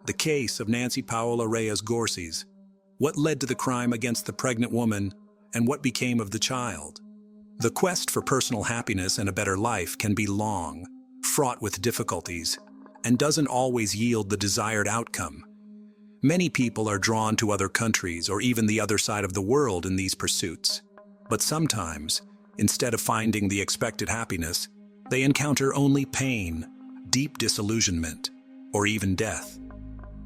The case of Nancy Paola Reyes Gorcys. What led to the crime against the pregnant woman, and what became of the child? The quest for personal happiness and a better life can be long, fraught with difficulties, and doesn't always yield the desired outcome. Many people are drawn to other countries or even the other side of the world in these pursuits. But sometimes, instead of finding the expected happiness, they encounter only pain, deep disillusionment, or even death.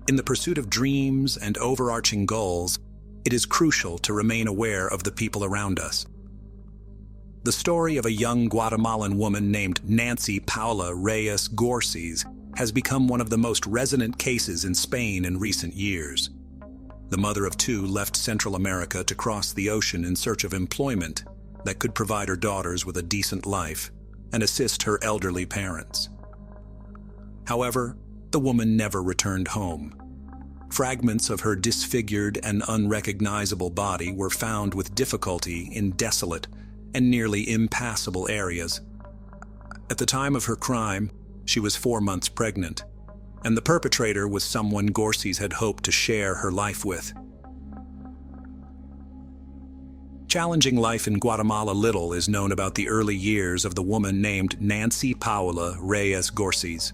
In the pursuit of dreams and overarching goals, it is crucial to remain aware of the people around us. The story of a young Guatemalan woman named Nancy Paola Reyes Gorcys has become one of the most resonant cases in Spain in recent years. The mother of two left Central America to cross the ocean in search of employment that could provide her daughters with a decent life and assist her elderly parents. However, the woman never returned home. Fragments of her disfigured and unrecognizable body were found with difficulty in desolate and nearly impassable areas. At the time of her crime, she was 4 months pregnant, and the perpetrator was someone Gorcys had hoped to share her life with. Challenging life in Guatemala. Little is known about the early years of the woman named Nancy Paola Reyes Gorcys.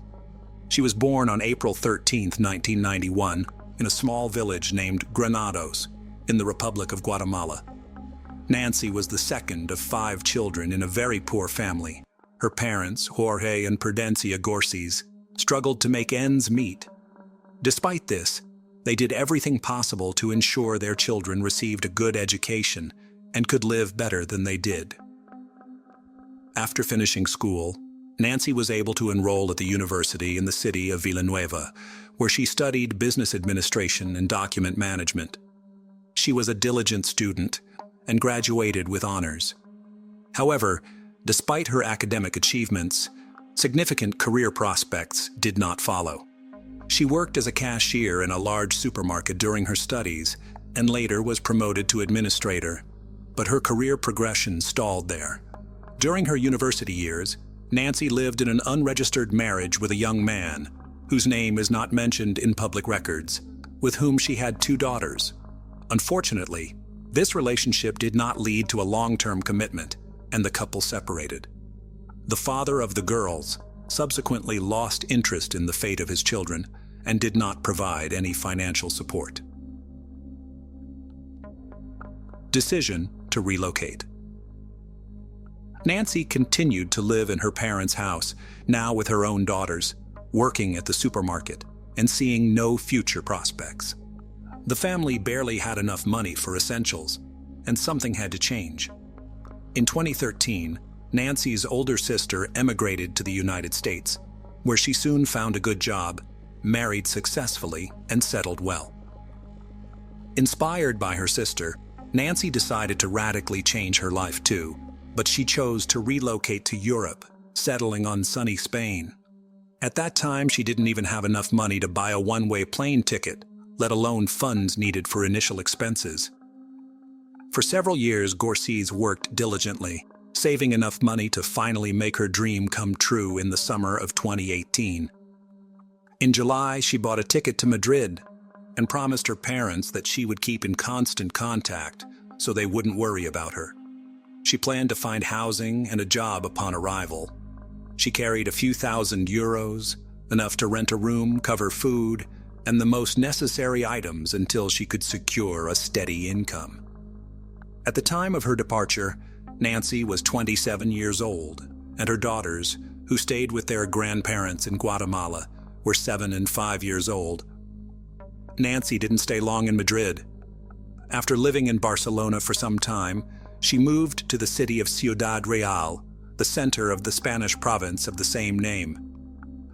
She was born on April 13, 1991, in a small village named Granados, in the Republic of Guatemala. Nancy was the second of 5 children in a very poor family. Her parents, Jorge and Prudencia Gorcys, struggled to make ends meet. Despite this, they did everything possible to ensure their children received a good education and could live better than they did. After finishing school, Nancy was able to enroll at the university in the city of Villanueva, where she studied business administration and document management. She was a diligent student and graduated with honors. However, despite her academic achievements, significant career prospects did not follow. She worked as a cashier in a large supermarket during her studies and later was promoted to administrator, but her career progression stalled there. During her university years, Nancy lived in an unregistered marriage with a young man, whose name is not mentioned in public records, with whom she had 2 daughters. Unfortunately, this relationship did not lead to a long-term commitment, and the couple separated. The father of the girls subsequently lost interest in the fate of his children and did not provide any financial support. Decision to relocate. Nancy continued to live in her parents' house, now with her own daughters, working at the supermarket and seeing no future prospects. The family barely had enough money for essentials, and something had to change. In 2013, Nancy's older sister emigrated to the United States, where she soon found a good job, married successfully, and settled well. Inspired by her sister, Nancy decided to radically change her life too, but she chose to relocate to Europe, settling on sunny Spain. At that time, she didn't even have enough money to buy a one-way plane ticket, let alone funds needed for initial expenses. For several years, Gorcys worked diligently, saving enough money to finally make her dream come true in the summer of 2018. In July, she bought a ticket to Madrid and promised her parents that she would keep in constant contact so they wouldn't worry about her. She planned to find housing and a job upon arrival. She carried a few €1,000, enough to rent a room, cover food, and the most necessary items until she could secure a steady income. At the time of her departure, Nancy was 27 years old, and her daughters, who stayed with their grandparents in Guatemala, were 7 and 5 years old. Nancy didn't stay long in Madrid. After living in Barcelona for some time, she moved to the city of Ciudad Real, the center of the Spanish province of the same name.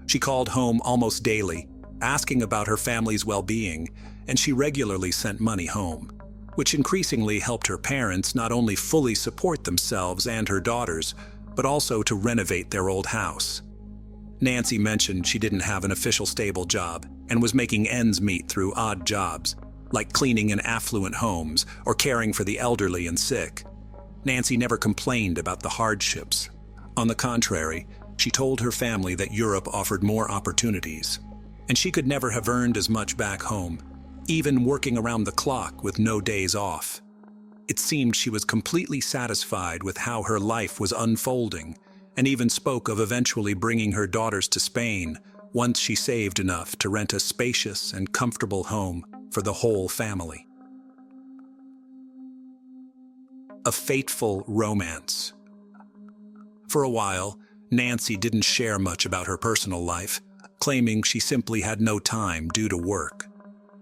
She called home almost daily, asking about her family's well-being, and she regularly sent money home, which increasingly helped her parents not only fully support themselves and her daughters, but also to renovate their old house. Nancy mentioned she didn't have an official stable job and was making ends meet through odd jobs, like cleaning in affluent homes or caring for the elderly and sick. Nancy never complained about the hardships, On the contrary, she told her family that Europe offered more opportunities, and she could never have earned as much back home, even working around the clock with no days off. It seemed she was completely satisfied with how her life was unfolding, and even spoke of eventually bringing her daughters to Spain once she saved enough to rent a spacious and comfortable home for the whole family. A fateful romance. For a while, Nancy didn't share much about her personal life, claiming she simply had no time due to work.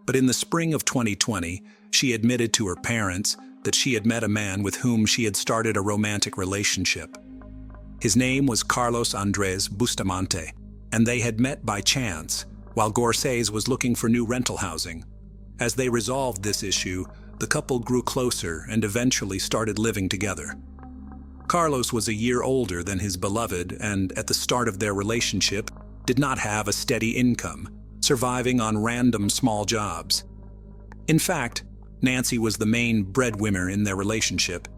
But in the spring of 2020, she admitted to her parents that she had met a man with whom she had started a romantic relationship. His name was Carlos Andres Bustamante, and they had met by chance while Garcés was looking for new rental housing. As they resolved this issue, the couple grew closer and eventually started living together. Carlos was a year older than his beloved and, at the start of their relationship, did not have a steady income, surviving on random small jobs. In fact, Nancy was the main breadwinner in their relationship.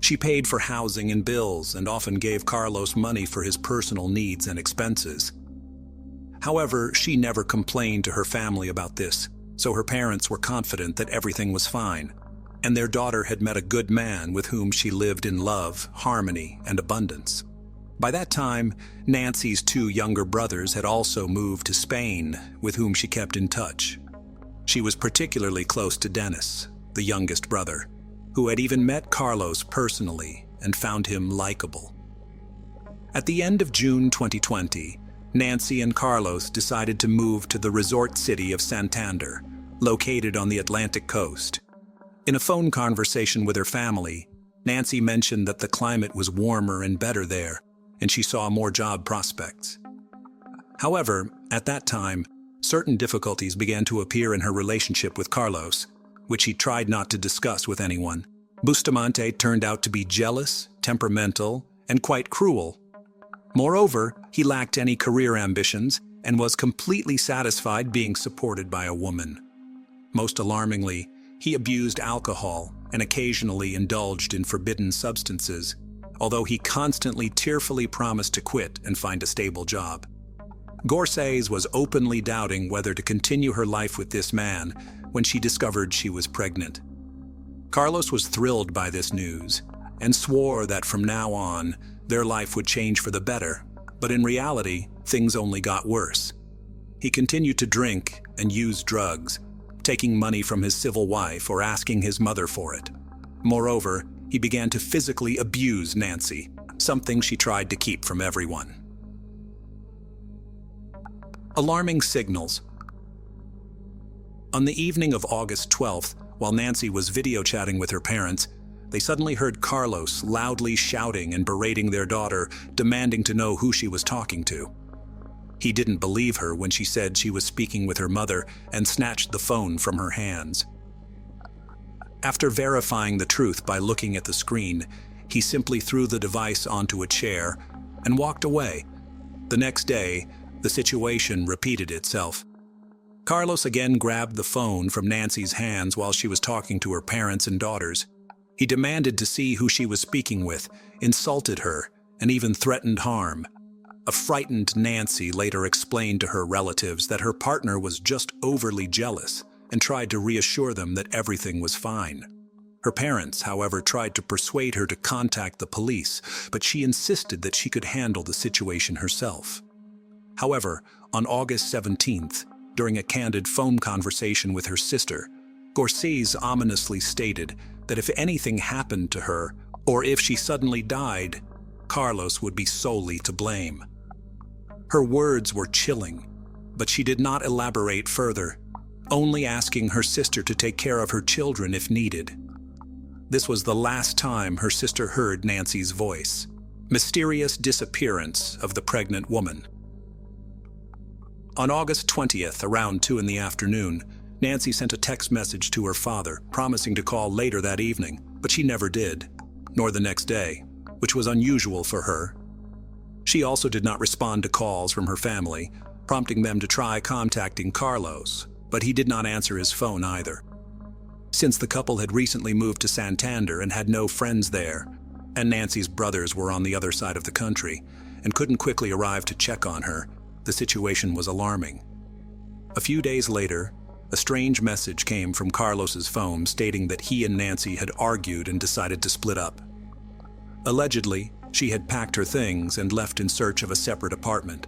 She paid for housing and bills and often gave Carlos money for his personal needs and expenses. However, she never complained to her family about this, so her parents were confident that everything was fine, and their daughter had met a good man with whom she lived in love, harmony, and abundance. By that time, Nancy's two younger brothers had also moved to Spain, with whom she kept in touch. She was particularly close to Dennis, the youngest brother, who had even met Carlos personally and found him likable. At the end of June 2020, Nancy and Carlos decided to move to the resort city of Santander, located on the Atlantic coast. In a phone conversation with her family, Nancy mentioned that the climate was warmer and better there, and she saw more job prospects. However, at that time, certain difficulties began to appear in her relationship with Carlos, which he tried not to discuss with anyone. Bustamante turned out to be jealous, temperamental, and quite cruel. Moreover, he lacked any career ambitions and was completely satisfied being supported by a woman. Most alarmingly, he abused alcohol and occasionally indulged in forbidden substances, although he constantly tearfully promised to quit and find a stable job. Garcés was openly doubting whether to continue her life with this man when she discovered she was pregnant. Carlos was thrilled by this news and swore that from now on, their life would change for the better, but in reality, things only got worse. He continued to drink and use drugs, taking money from his civil wife or asking his mother for it. Moreover, he began to physically abuse Nancy, something she tried to keep from everyone. Alarming signals. On the evening of August 12th, while Nancy was video chatting with her parents, they suddenly heard Carlos loudly shouting and berating their daughter, demanding to know who she was talking to. He didn't believe her when she said she was speaking with her mother and snatched the phone from her hands. After verifying the truth by looking at the screen, he simply threw the device onto a chair and walked away. The next day, the situation repeated itself. Carlos again grabbed the phone from Nancy's hands while she was talking to her parents and daughters. He demanded to see who she was speaking with, insulted her, and even threatened harm. A frightened Nancy later explained to her relatives that her partner was just overly jealous and tried to reassure them that everything was fine. Her parents, however, tried to persuade her to contact the police, but she insisted that she could handle the situation herself. However, on August 17th, during a candid phone conversation with her sister, Garcés ominously stated that if anything happened to her, or if she suddenly died, Carlos would be solely to blame. Her words were chilling, but she did not elaborate further, only asking her sister to take care of her children if needed. This was the last time her sister heard Nancy's voice. Mysterious disappearance of the pregnant woman. On August 20th, around 2 in the afternoon, Nancy sent a text message to her father, promising to call later that evening, but she never did, nor the next day, which was unusual for her. She also did not respond to calls from her family, prompting them to try contacting Carlos, but he did not answer his phone either. Since the couple had recently moved to Santander and had no friends there, and Nancy's brothers were on the other side of the country and couldn't quickly arrive to check on her, the situation was alarming. A few days later, a strange message came from Carlos's phone stating that he and Nancy had argued and decided to split up. Allegedly, she had packed her things and left in search of a separate apartment,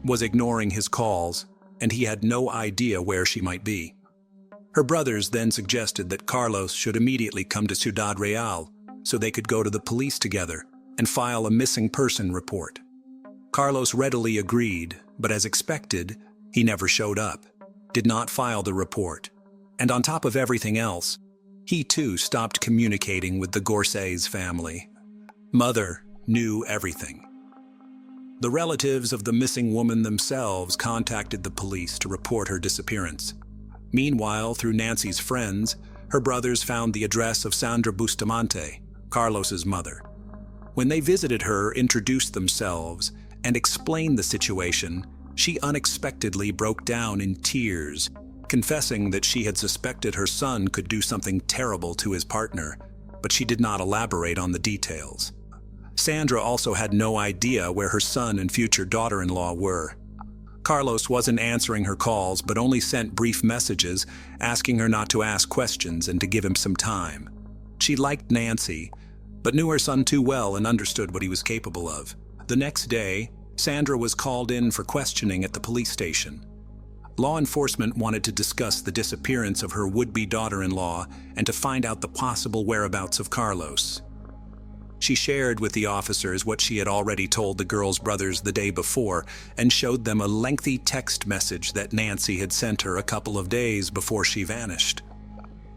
was ignoring his calls, and he had no idea where she might be. Her brothers then suggested that Carlos should immediately come to Ciudad Real so they could go to the police together and file a missing person report. Carlos readily agreed, but as expected, he never showed up, did not file the report, and on top of everything else, he too stopped communicating with the Gorsay's family. Mother knew everything. The relatives of the missing woman themselves contacted the police to report her disappearance. Meanwhile, through Nancy's friends, her brothers found the address of Sandra Bustamante, Carlos's mother. When they visited her, introduced themselves, and explained the situation, she unexpectedly broke down in tears, confessing that she had suspected her son could do something terrible to his partner, but she did not elaborate on the details. Sandra also had no idea where her son and future daughter-in-law were. Carlos wasn't answering her calls but only sent brief messages asking her not to ask questions and to give him some time. She liked Nancy, but knew her son too well and understood what he was capable of. The next day, Sandra was called in for questioning at the police station. Law enforcement wanted to discuss the disappearance of her would-be daughter-in-law and to find out the possible whereabouts of Carlos. She shared with the officers what she had already told the girls' brothers the day before and showed them a lengthy text message that Nancy had sent her a couple of days before she vanished.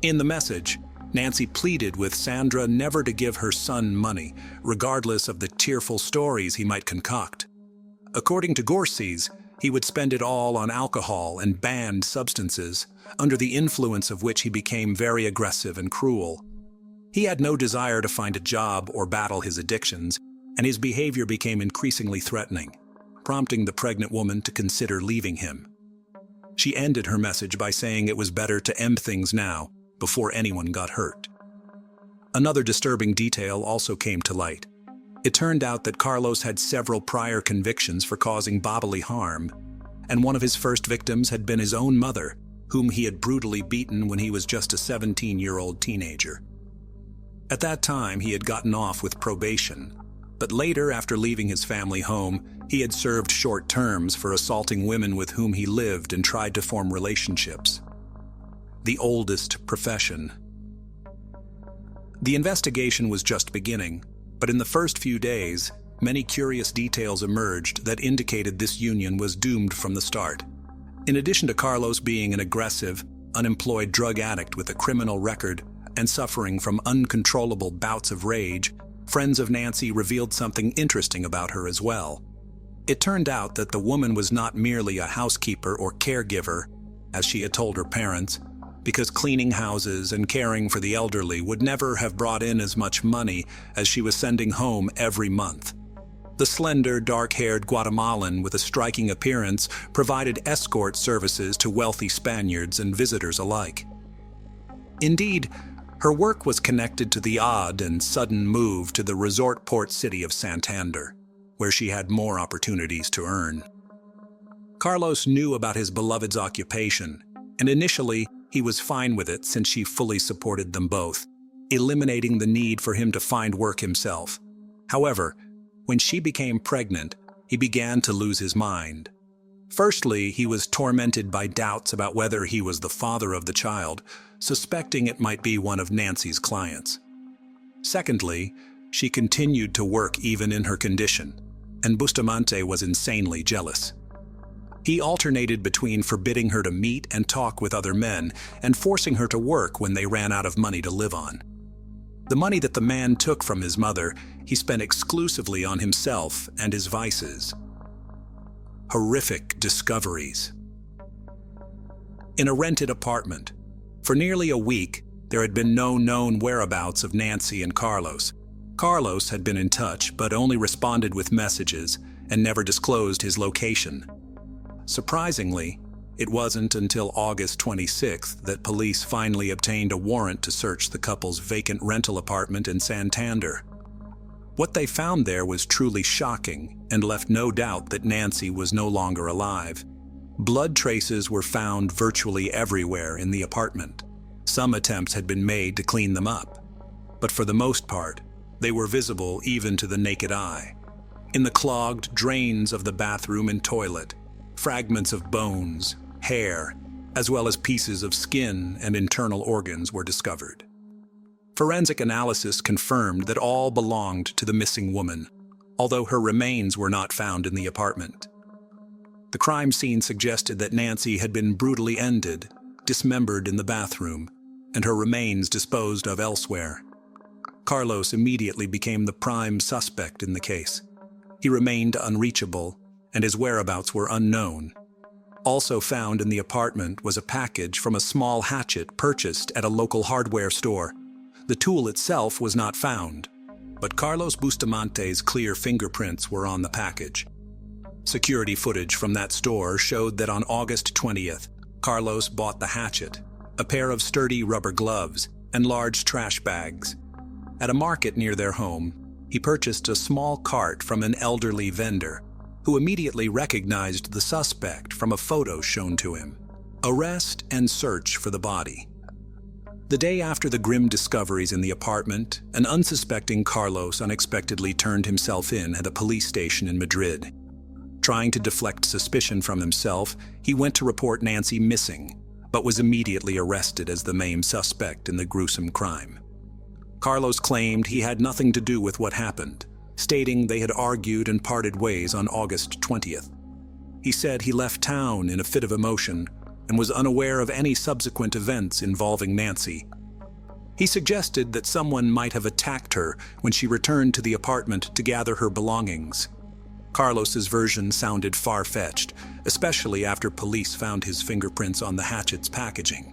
In the message, Nancy pleaded with Sandra never to give her son money, regardless of the tearful stories he might concoct. According to Gorseys, he would spend it all on alcohol and banned substances, under the influence of which he became very aggressive and cruel. He had no desire to find a job or battle his addictions, and his behavior became increasingly threatening, prompting the pregnant woman to consider leaving him. She ended her message by saying it was better to end things now, before anyone got hurt. Another disturbing detail also came to light. It turned out that Carlos had several prior convictions for causing bodily harm, and one of his first victims had been his own mother, whom he had brutally beaten when he was just a 17-year-old teenager. At that time, he had gotten off with probation, but later, after leaving his family home, he had served short terms for assaulting women with whom he lived and tried to form relationships. The oldest profession. The investigation was just beginning, but in the first few days, many curious details emerged that indicated this union was doomed from the start. In addition to Carlos being an aggressive, unemployed drug addict with a criminal record and suffering from uncontrollable bouts of rage, friends of Nancy revealed something interesting about her as well. It turned out that the woman was not merely a housekeeper or caregiver, as she had told her parents, because cleaning houses and caring for the elderly would never have brought in as much money as she was sending home every month. The slender, dark-haired Guatemalan with a striking appearance provided escort services to wealthy Spaniards and visitors alike. Indeed, her work was connected to the odd and sudden move to the resort port city of Santander, where she had more opportunities to earn. Carlos knew about his beloved's occupation, and initially he was fine with it since she fully supported them both, eliminating the need for him to find work himself. However, when she became pregnant, he began to lose his mind. Firstly, he was tormented by doubts about whether he was the father of the child, suspecting it might be one of Nancy's clients. Secondly, she continued to work even in her condition, and Bustamante was insanely jealous. He alternated between forbidding her to meet and talk with other men and forcing her to work when they ran out of money to live on. The money that the man took from his mother, he spent exclusively on himself and his vices. Horrific discoveries. In a rented apartment, for nearly a week, there had been no known whereabouts of Nancy and Carlos. Carlos had been in touch, but only responded with messages and never disclosed his location. Surprisingly, it wasn't until August 26th that police finally obtained a warrant to search the couple's vacant rental apartment in Santander. What they found there was truly shocking and left no doubt that Nancy was no longer alive. Blood traces were found virtually everywhere in the apartment. Some attempts had been made to clean them up, but for the most part, they were visible even to the naked eye. In the clogged drains of the bathroom and toilet, fragments of bones, hair, as well as pieces of skin and internal organs were discovered. Forensic analysis confirmed that all belonged to the missing woman, although her remains were not found in the apartment. The crime scene suggested that Nancy had been brutally ended, dismembered in the bathroom, and her remains disposed of elsewhere. Carlos immediately became the prime suspect in the case. He remained unreachable, and his whereabouts were unknown. Also found in the apartment was a package from a small hatchet purchased at a local hardware store. The tool itself was not found, but Carlos Bustamante's clear fingerprints were on the package. Security footage from that store showed that on August 20th, Carlos bought the hatchet, a pair of sturdy rubber gloves, and large trash bags. At a market near their home, he purchased a small cart from an elderly vendor, who immediately recognized the suspect from a photo shown to him. Arrest and search for the body. The day after the grim discoveries in the apartment, an unsuspecting Carlos unexpectedly turned himself in at a police station in Madrid. Trying to deflect suspicion from himself, he went to report Nancy missing, but was immediately arrested as the main suspect in the gruesome crime. Carlos claimed he had nothing to do with what happened, stating they had argued and parted ways on August 20th. He said he left town in a fit of emotion and was unaware of any subsequent events involving Nancy. He suggested that someone might have attacked her when she returned to the apartment to gather her belongings. Carlos's version sounded far-fetched, especially after police found his fingerprints on the hatchet's packaging.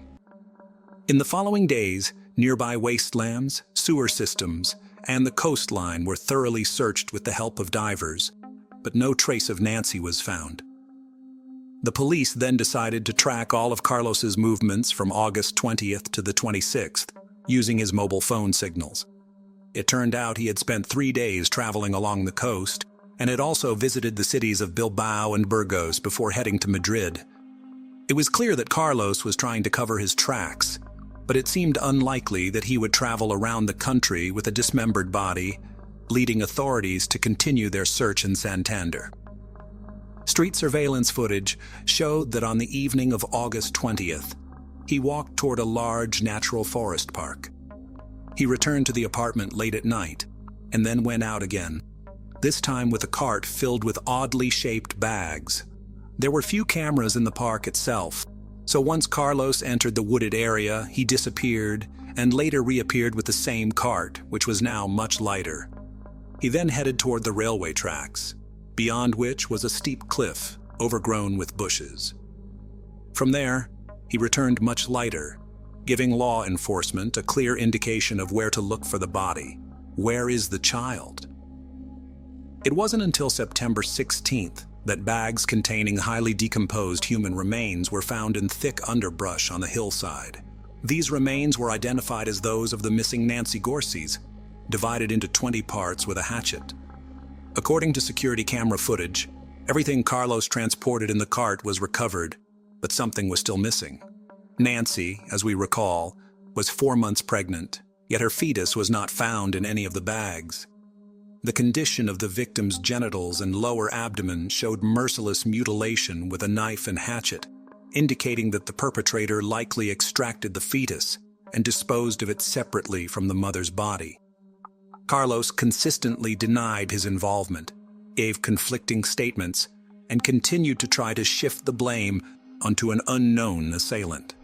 In the following days, nearby wastelands, sewer systems, and the coastline were thoroughly searched with the help of divers, but no trace of Nancy was found. The police then decided to track all of Carlos's movements from August 20th to the 26th, using his mobile phone signals. It turned out he had spent 3 days traveling along the coast, and had also visited the cities of Bilbao and Burgos before heading to Madrid. It was clear that Carlos was trying to cover his tracks, but it seemed unlikely that he would travel around the country with a dismembered body, leading authorities to continue their search in Santander. Street surveillance footage showed that on the evening of August 20th, he walked toward a large natural forest park. He returned to the apartment late at night, and then went out again, this time with a cart filled with oddly shaped bags. There were few cameras in the park itself, so once Carlos entered the wooded area, he disappeared and later reappeared with the same cart, which was now much lighter. He then headed toward the railway tracks, beyond which was a steep cliff overgrown with bushes. From there, he returned much lighter, giving law enforcement a clear indication of where to look for the body. Where is the child? It wasn't until September 16th that bags containing highly decomposed human remains were found in thick underbrush on the hillside. These remains were identified as those of the missing Nancy Gorseys, divided into 20 parts with a hatchet. According to security camera footage, everything Carlos transported in the cart was recovered, but something was still missing. Nancy, as we recall, was 4 months pregnant, yet her fetus was not found in any of the bags. The condition of the victim's genitals and lower abdomen showed merciless mutilation with a knife and hatchet, indicating that the perpetrator likely extracted the fetus and disposed of it separately from the mother's body. Carlos consistently denied his involvement, gave conflicting statements, and continued to try to shift the blame onto an unknown assailant.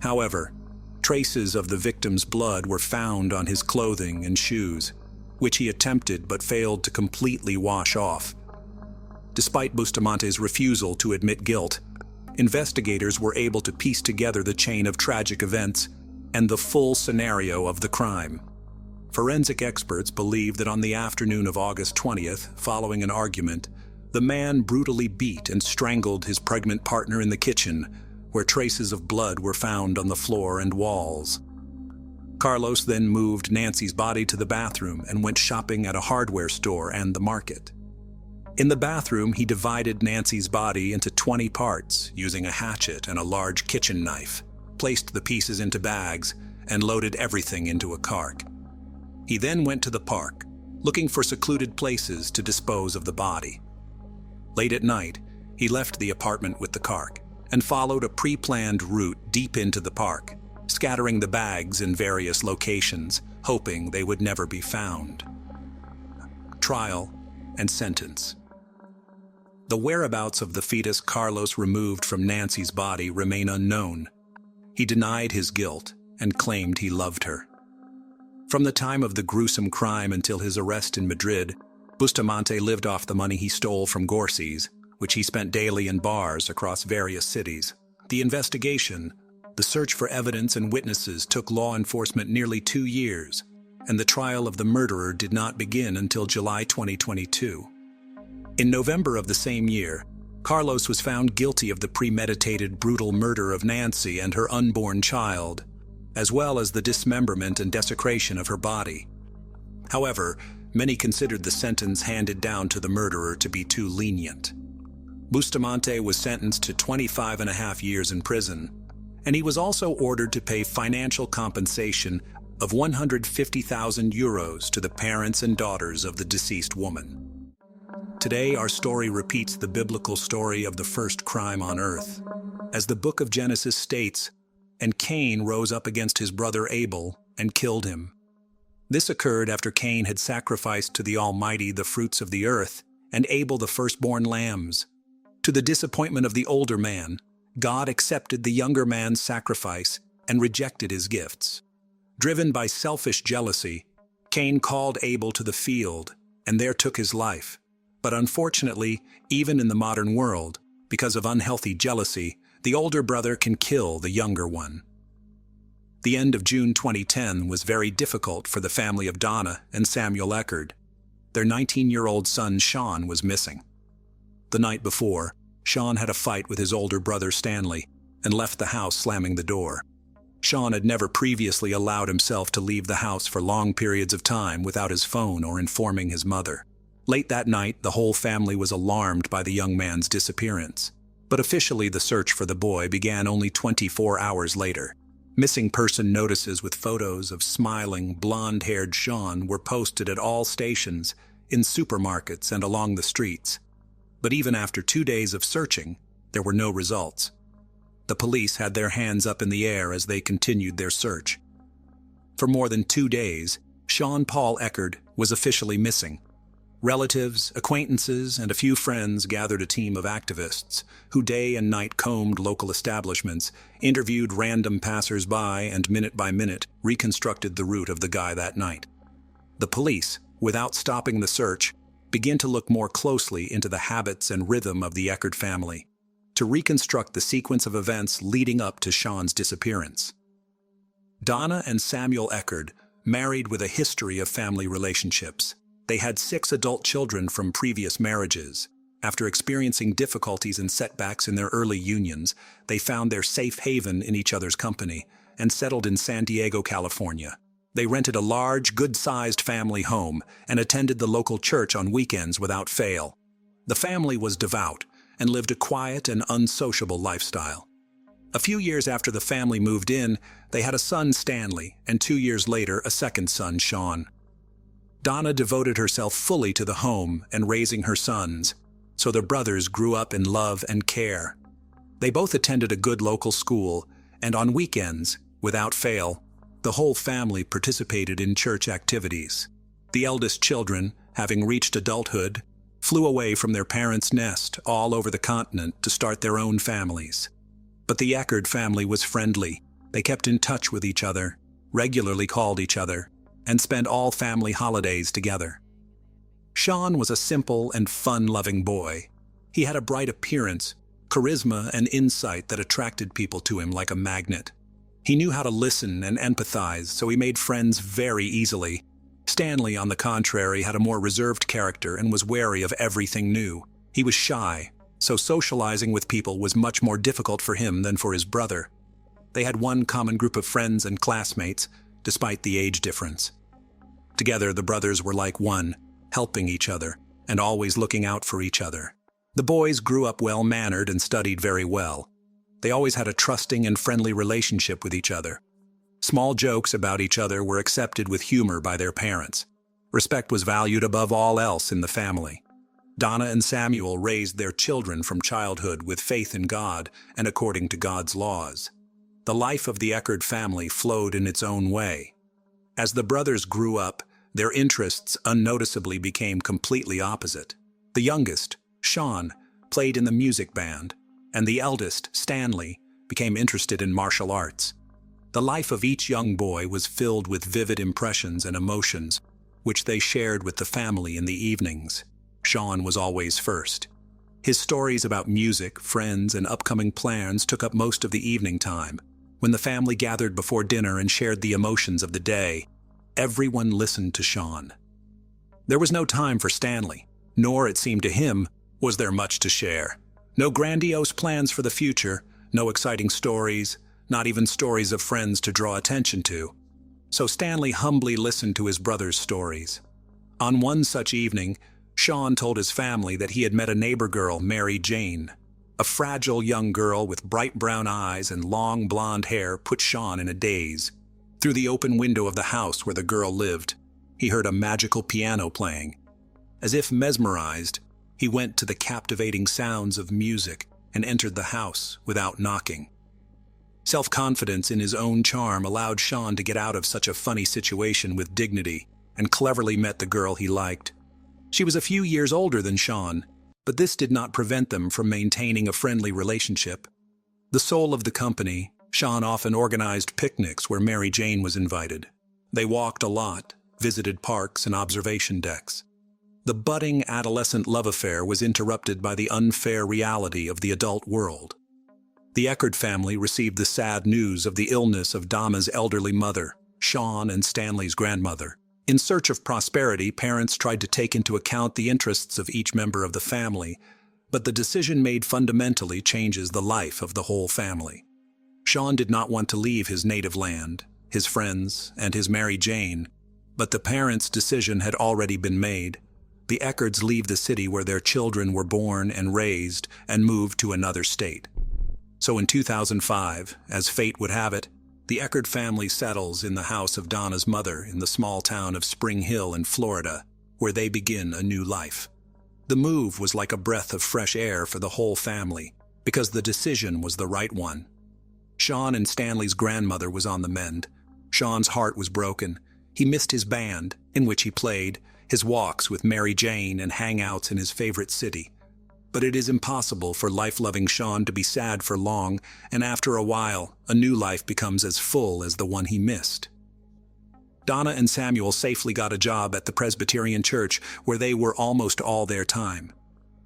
However, traces of the victim's blood were found on his clothing and shoes, which he attempted but failed to completely wash off. Despite Bustamante's refusal to admit guilt, investigators were able to piece together the chain of tragic events and the full scenario of the crime. Forensic experts believe that on the afternoon of August 20th, following an argument, the man brutally beat and strangled his pregnant partner in the kitchen, where traces of blood were found on the floor and walls. Carlos then moved Nancy's body to the bathroom and went shopping at a hardware store and the market. In the bathroom, he divided Nancy's body into 20 parts using a hatchet and a large kitchen knife, placed the pieces into bags, and loaded everything into a cart. He then went to the park, looking for secluded places to dispose of the body. Late at night, he left the apartment with the cart and followed a pre-planned route deep into the park, scattering the bags in various locations, hoping they would never be found. Trial and sentence. The whereabouts of the fetus Carlos removed from Nancy's body remain unknown. He denied his guilt and claimed he loved her. From the time of the gruesome crime until his arrest in Madrid, Bustamante lived off the money he stole from Gorsi's, which he spent daily in bars across various cities. The investigation, the search for evidence and witnesses took law enforcement nearly 2 years, and the trial of the murderer did not begin until July 2022. In November of the same year, Carlos was found guilty of the premeditated brutal murder of Nancy and her unborn child, as well as the dismemberment and desecration of her body. However, many considered the sentence handed down to the murderer to be too lenient. Bustamante was sentenced to 25.5 years in prison, and he was also ordered to pay financial compensation of 150,000 euros to the parents and daughters of the deceased woman. Today, our story repeats the biblical story of the first crime on earth. As the book of Genesis states, "And Cain rose up against his brother Abel and killed him." This occurred after Cain had sacrificed to the Almighty the fruits of the earth, and Abel the firstborn lambs. To the disappointment of the older man, God accepted the younger man's sacrifice and rejected his gifts. Driven by selfish jealousy, Cain called Abel to the field and there took his life. But unfortunately, even in the modern world, because of unhealthy jealousy, the older brother can kill the younger one. The end of June 2010 was very difficult for the family of Donna and Samuel Eckerd. Their 19-year-old son Sean was missing. The night before, Sean had a fight with his older brother Stanley and left the house slamming the door. Sean had never previously allowed himself to leave the house for long periods of time without his phone or informing his mother. Late that night, the whole family was alarmed by the young man's disappearance. But officially, the search for the boy began only 24 hours later. Missing person notices with photos of smiling, blonde-haired Sean were posted at all stations, in supermarkets and along the streets. But even after 2 days of searching, there were no results. The police had their hands up in the air as they continued their search. For more than 2 days, Sean Paul Eckerd was officially missing. Relatives, acquaintances, and a few friends gathered a team of activists who day and night combed local establishments, interviewed random passers-by, and minute by minute reconstructed the route of the guy that night. The police, without stopping the search, began to look more closely into the habits and rhythm of the Eckerd family, to reconstruct the sequence of events leading up to Sean's disappearance. Donna and Samuel Eckerd married with a history of family relationships. They had 6 adult children from previous marriages. After experiencing difficulties and setbacks in their early unions, they found their safe haven in each other's company and settled in San Diego, California. They rented a large, good-sized family home and attended the local church on weekends without fail. The family was devout and lived a quiet and unsociable lifestyle. A few years after the family moved in, they had a son, Stanley, and 2 years later, a second son, Sean. Donna devoted herself fully to the home and raising her sons, so their brothers grew up in love and care. They both attended a good local school, and on weekends, without fail, the whole family participated in church activities. The eldest children, having reached adulthood, flew away from their parents' nest all over the continent to start their own families. But the Eckerd family was friendly. They kept in touch with each other, regularly called each other, and spent all family holidays together. Sean was a simple and fun-loving boy. He had a bright appearance, charisma, and insight that attracted people to him like a magnet. He knew how to listen and empathize, so he made friends very easily. Stanley, on the contrary, had a more reserved character and was wary of everything new. He was shy, so socializing with people was much more difficult for him than for his brother. They had one common group of friends and classmates, despite the age difference. Together, the brothers were like one, helping each other, and always looking out for each other. The boys grew up well-mannered and studied very well. They always had a trusting and friendly relationship with each other. Small jokes about each other were accepted with humor by their parents. Respect was valued above all else in the family. Donna and Samuel raised their children from childhood with faith in God and according to God's laws. The life of the Eckerd family flowed in its own way. As the brothers grew up, their interests unnoticeably became completely opposite. The youngest, Sean, played in the music band, and the eldest, Stanley, became interested in martial arts. The life of each young boy was filled with vivid impressions and emotions, which they shared with the family in the evenings. Sean was always first. His stories about music, friends, and upcoming plans took up most of the evening time. When the family gathered before dinner and shared the emotions of the day, everyone listened to Sean. There was no time for Stanley, nor, it seemed to him, was there much to share. No grandiose plans for the future, no exciting stories, not even stories of friends to draw attention to. So Stanley humbly listened to his brother's stories. On one such evening, Sean told his family that he had met a neighbor girl, Mary Jane. A fragile young girl with bright brown eyes and long blonde hair put Sean in a daze. Through the open window of the house where the girl lived, he heard a magical piano playing. As if mesmerized, he went to the captivating sounds of music and entered the house without knocking. Self-confidence in his own charm allowed Sean to get out of such a funny situation with dignity and cleverly met the girl he liked. She was a few years older than Sean, but this did not prevent them from maintaining a friendly relationship. The soul of the company, Sean often organized picnics where Mary Jane was invited. They walked a lot, visited parks and observation decks. The budding adolescent love affair was interrupted by the unfair reality of the adult world. The Eckerd family received the sad news of the illness of Dama's elderly mother, Sean and Stanley's grandmother. In search of prosperity, parents tried to take into account the interests of each member of the family, but the decision made fundamentally changes the life of the whole family. Sean did not want to leave his native land, his friends, and his Mary Jane, but the parents' decision had already been made. The Eckerds leave the city where their children were born and raised and moved to another state. So in 2005, as fate would have it, the Eckerd family settles in the house of Donna's mother in the small town of Spring Hill in Florida, where they begin a new life. The move was like a breath of fresh air for the whole family, because the decision was the right one. Sean and Stanley's grandmother was on the mend. Sean's heart was broken. He missed his band, in which he played, his walks with Mary Jane and hangouts in his favorite city. But it is impossible for life-loving Sean to be sad for long, and after a while, a new life becomes as full as the one he missed. Donna and Samuel safely got a job at the Presbyterian church, where they were almost all their time.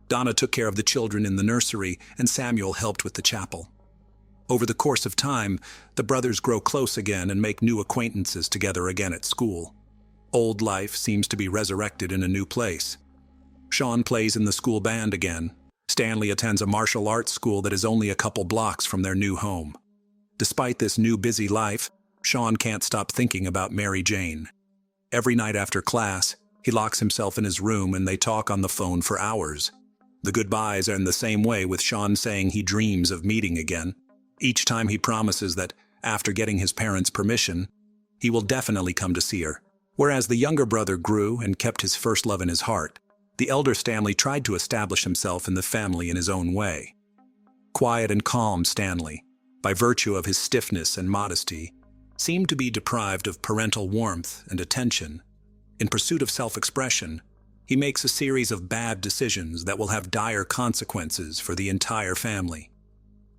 Donna took care of the children in the nursery, and Samuel helped with the chapel. Over the course of time, the brothers grow close again and make new acquaintances together again at school. Old life seems to be resurrected in a new place. Sean plays in the school band again. Stanley attends a martial arts school that is only a couple blocks from their new home. Despite this new busy life, Sean can't stop thinking about Mary Jane. Every night after class, he locks himself in his room and they talk on the phone for hours. The goodbyes are in the same way, with Sean saying he dreams of meeting again. Each time he promises that, after getting his parents' permission, he will definitely come to see her. Whereas the younger brother grew and kept his first love in his heart, the elder Stanley tried to establish himself in the family in his own way. Quiet and calm Stanley, by virtue of his stiffness and modesty, seemed to be deprived of parental warmth and attention. In pursuit of self-expression, he makes a series of bad decisions that will have dire consequences for the entire family.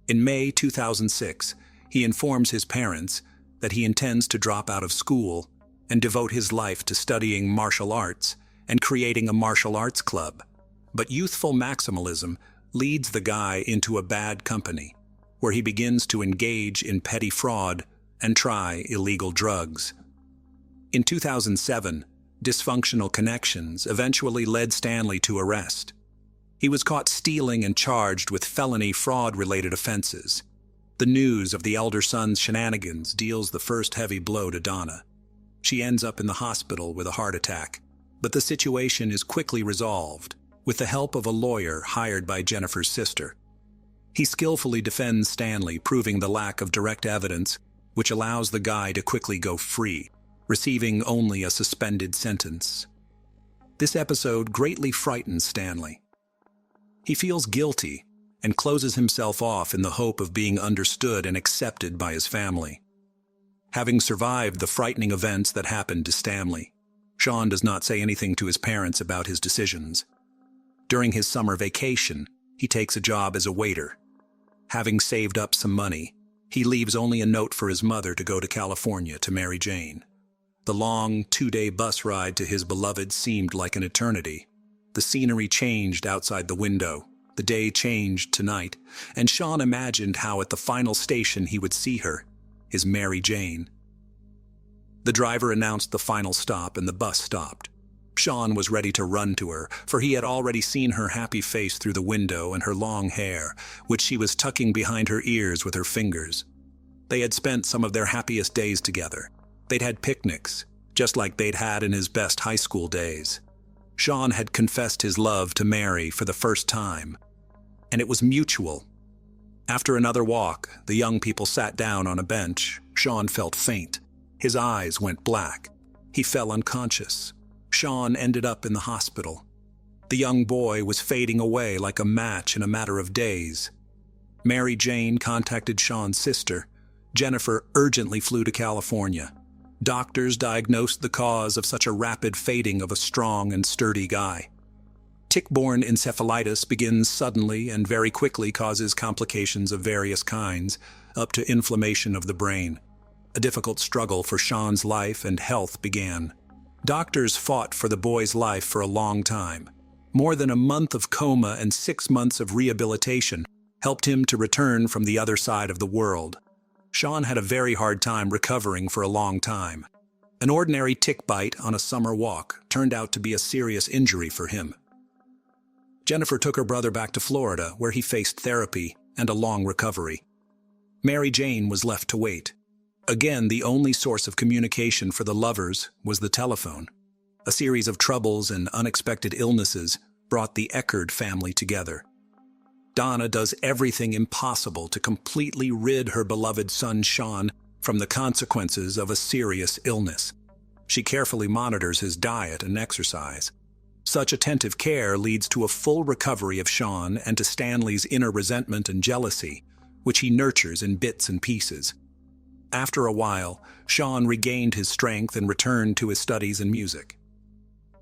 In May 2006, he informs his parents that he intends to drop out of school and devote his life to studying martial arts and creating a martial arts club. But youthful maximalism leads the guy into a bad company, where he begins to engage in petty fraud and try illegal drugs. In 2007, dysfunctional connections eventually led Stanley to arrest. He was caught stealing and charged with felony fraud-related offenses. The news of the elder son's shenanigans deals the first heavy blow to Donna. She ends up in the hospital with a heart attack, but the situation is quickly resolved with the help of a lawyer hired by Jennifer's sister. He skillfully defends Stanley, proving the lack of direct evidence, which allows the guy to quickly go free, receiving only a suspended sentence. This episode greatly frightens Stanley. He feels guilty and closes himself off in the hope of being understood and accepted by his family. Having survived the frightening events that happened to Stanley, Sean does not say anything to his parents about his decisions. During his summer vacation, he takes a job as a waiter. Having saved up some money, he leaves only a note for his mother to go to California to marry Jane. The long, 2-day bus ride to his beloved seemed like an eternity. The scenery changed outside the window. The day changed to night, and Sean imagined how at the final station he would see her, his Mary Jane. The driver announced the final stop and the bus stopped. Sean was ready to run to her, for he had already seen her happy face through the window and her long hair, which she was tucking behind her ears with her fingers. They had spent some of their happiest days together. They'd had picnics, just like they'd had in his best high school days. Sean had confessed his love to Mary for the first time, and it was mutual. After another walk, the young people sat down on a bench. Sean felt faint. His eyes went black. He fell unconscious. Sean ended up in the hospital. The young boy was fading away like a match in a matter of days. Mary Jane contacted Sean's sister. Jennifer urgently flew to California. Doctors diagnosed the cause of such a rapid fading of a strong and sturdy guy. Tick-borne encephalitis begins suddenly and very quickly causes complications of various kinds, up to inflammation of the brain. A difficult struggle for Sean's life and health began. Doctors fought for the boy's life for a long time. More than a month of coma and 6 months of rehabilitation helped him to return from the other side of the world. Sean had a very hard time recovering for a long time. An ordinary tick bite on a summer walk turned out to be a serious injury for him. Jennifer took her brother back to Florida, where he faced therapy and a long recovery. Mary Jane was left to wait. Again, the only source of communication for the lovers was the telephone. A series of troubles and unexpected illnesses brought the Eckerd family together. Donna does everything impossible to completely rid her beloved son Sean from the consequences of a serious illness. She carefully monitors his diet and exercise. Such attentive care leads to a full recovery of Sean and to Stanley's inner resentment and jealousy, which he nurtures in bits and pieces. After a while, Sean regained his strength and returned to his studies in music.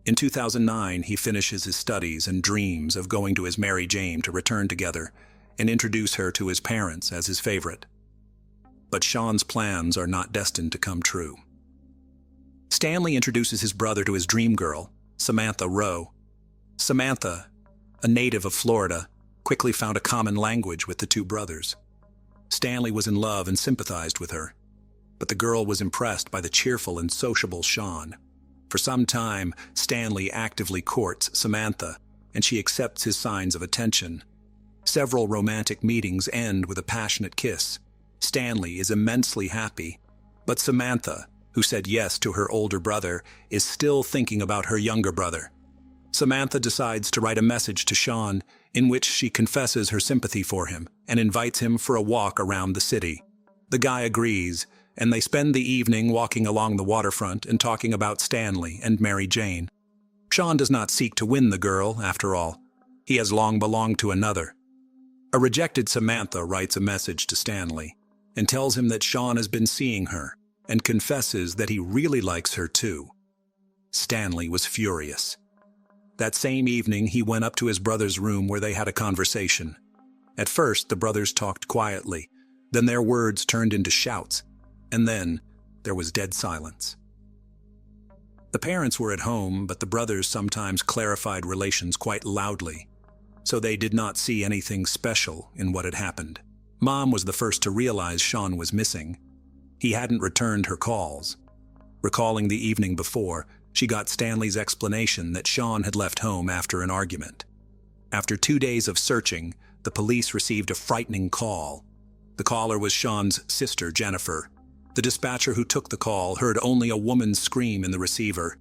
In 2009, he finishes his studies and dreams of going to his Mary Jane to return together and introduce her to his parents as his favorite. But Sean's plans are not destined to come true. Stanley introduces his brother to his dream girl, Samantha Rowe. Samantha, a native of Florida, quickly found a common language with the two brothers. Stanley was in love and sympathized with her, but the girl was impressed by the cheerful and sociable Sean. For some time, Stanley actively courts Samantha, and she accepts his signs of attention. Several romantic meetings end with a passionate kiss. Stanley is immensely happy, but Samantha, who said yes to her older brother, is still thinking about her younger brother. Samantha decides to write a message to Sean in which she confesses her sympathy for him and invites him for a walk around the city. The guy agrees, and they spend the evening walking along the waterfront and talking about Stanley and Mary Jane. Sean does not seek to win the girl, after all. He has long belonged to another. A rejected Samantha writes a message to Stanley and tells him that Sean has been seeing her and confesses that he really likes her too. Stanley was furious. That same evening, he went up to his brother's room where they had a conversation. At first, the brothers talked quietly. Then their words turned into shouts. And then there was dead silence. The parents were at home, but the brothers sometimes clarified relations quite loudly, so they did not see anything special in what had happened. Mom was the first to realize Sean was missing. He hadn't returned her calls. Recalling the evening before, she got Stanley's explanation that Sean had left home after an argument. After 2 days of searching, the police received a frightening call. The caller was Sean's sister, Jennifer. The dispatcher who took the call heard only a woman's scream in the receiver.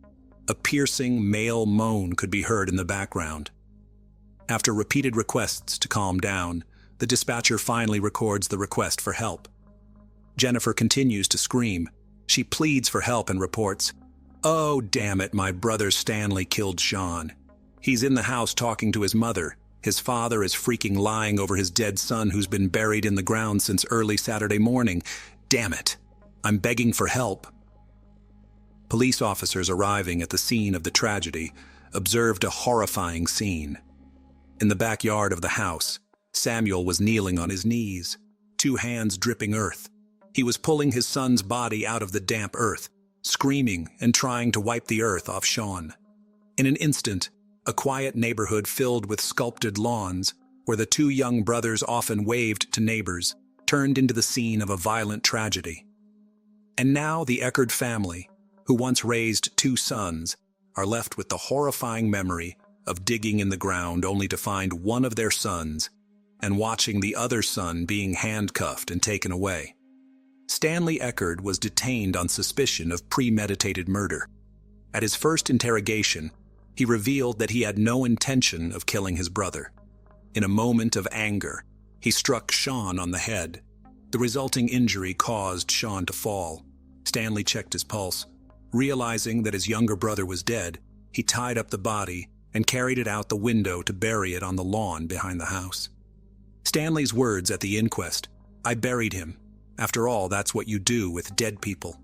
A piercing male moan could be heard in the background. After repeated requests to calm down, the dispatcher finally records the request for help. Jennifer continues to scream. She pleads for help and reports, "Oh, damn it, my brother Stanley killed Sean. He's in the house talking to his mother. His father is freaking lying over his dead son who's been buried in the ground since early Saturday morning. Damn it. I'm begging for help." Police officers arriving at the scene of the tragedy observed a horrifying scene. In the backyard of the house, Samuel was kneeling on his knees, 2 hands dripping earth. He was pulling his son's body out of the damp earth, screaming and trying to wipe the earth off Sean. In an instant, a quiet neighborhood filled with sculpted lawns, where the 2 young brothers often waved to neighbors, turned into the scene of a violent tragedy. And now the Eckerd family, who once raised 2 sons, are left with the horrifying memory of digging in the ground only to find one of their sons and watching the other son being handcuffed and taken away. Stanley Eckerd was detained on suspicion of premeditated murder. At his first interrogation, he revealed that he had no intention of killing his brother. In a moment of anger, he struck Sean on the head. The resulting injury caused Sean to fall. Stanley checked his pulse. Realizing that his younger brother was dead, he tied up the body and carried it out the window to bury it on the lawn behind the house. Stanley's words at the inquest, "I buried him. After all, that's what you do with dead people."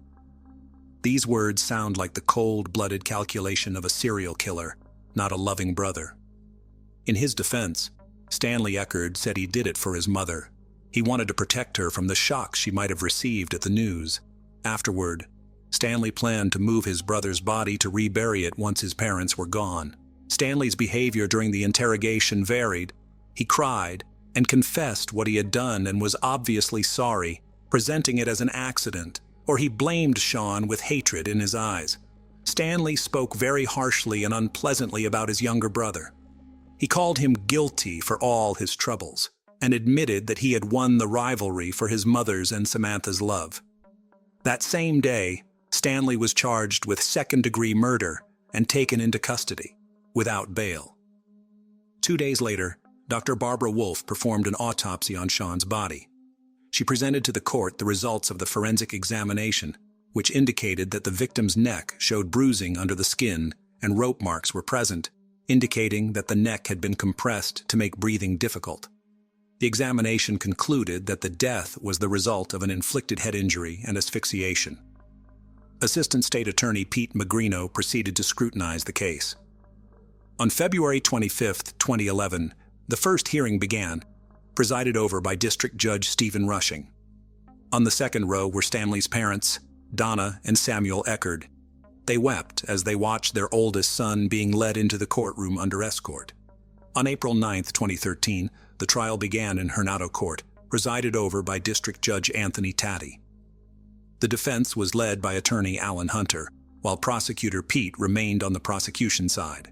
These words sound like the cold-blooded calculation of a serial killer, not a loving brother. In his defense, Stanley Eckerd said he did it for his mother. He wanted to protect her from the shock she might have received at the news. Afterward, Stanley planned to move his brother's body to rebury it once his parents were gone. Stanley's behavior during the interrogation varied. He cried and confessed what he had done and was obviously sorry, presenting it as an accident, or he blamed Sean with hatred in his eyes. Stanley spoke very harshly and unpleasantly about his younger brother. He called him guilty for all his troubles, and admitted that he had won the rivalry for his mother's and Samantha's love. That same day, Stanley was charged with second-degree murder and taken into custody, without bail. 2 days later, Dr. Barbara Wolfe performed an autopsy on Sean's body. She presented to the court the results of the forensic examination, which indicated that the victim's neck showed bruising under the skin and rope marks were present, indicating that the neck had been compressed to make breathing difficult. The examination concluded that the death was the result of an inflicted head injury and asphyxiation. Assistant State Attorney Pete Magrino proceeded to scrutinize the case. On February 25, 2011, the first hearing began, presided over by District Judge Stephen Rushing. On the second row were Stanley's parents, Donna and Samuel Eckerd. They wept as they watched their oldest son being led into the courtroom under escort. On April 9, 2013, the trial began in Hernado Court, presided over by District Judge Anthony Tatti. The defense was led by attorney Alan Hunter, while prosecutor Pete remained on the prosecution side.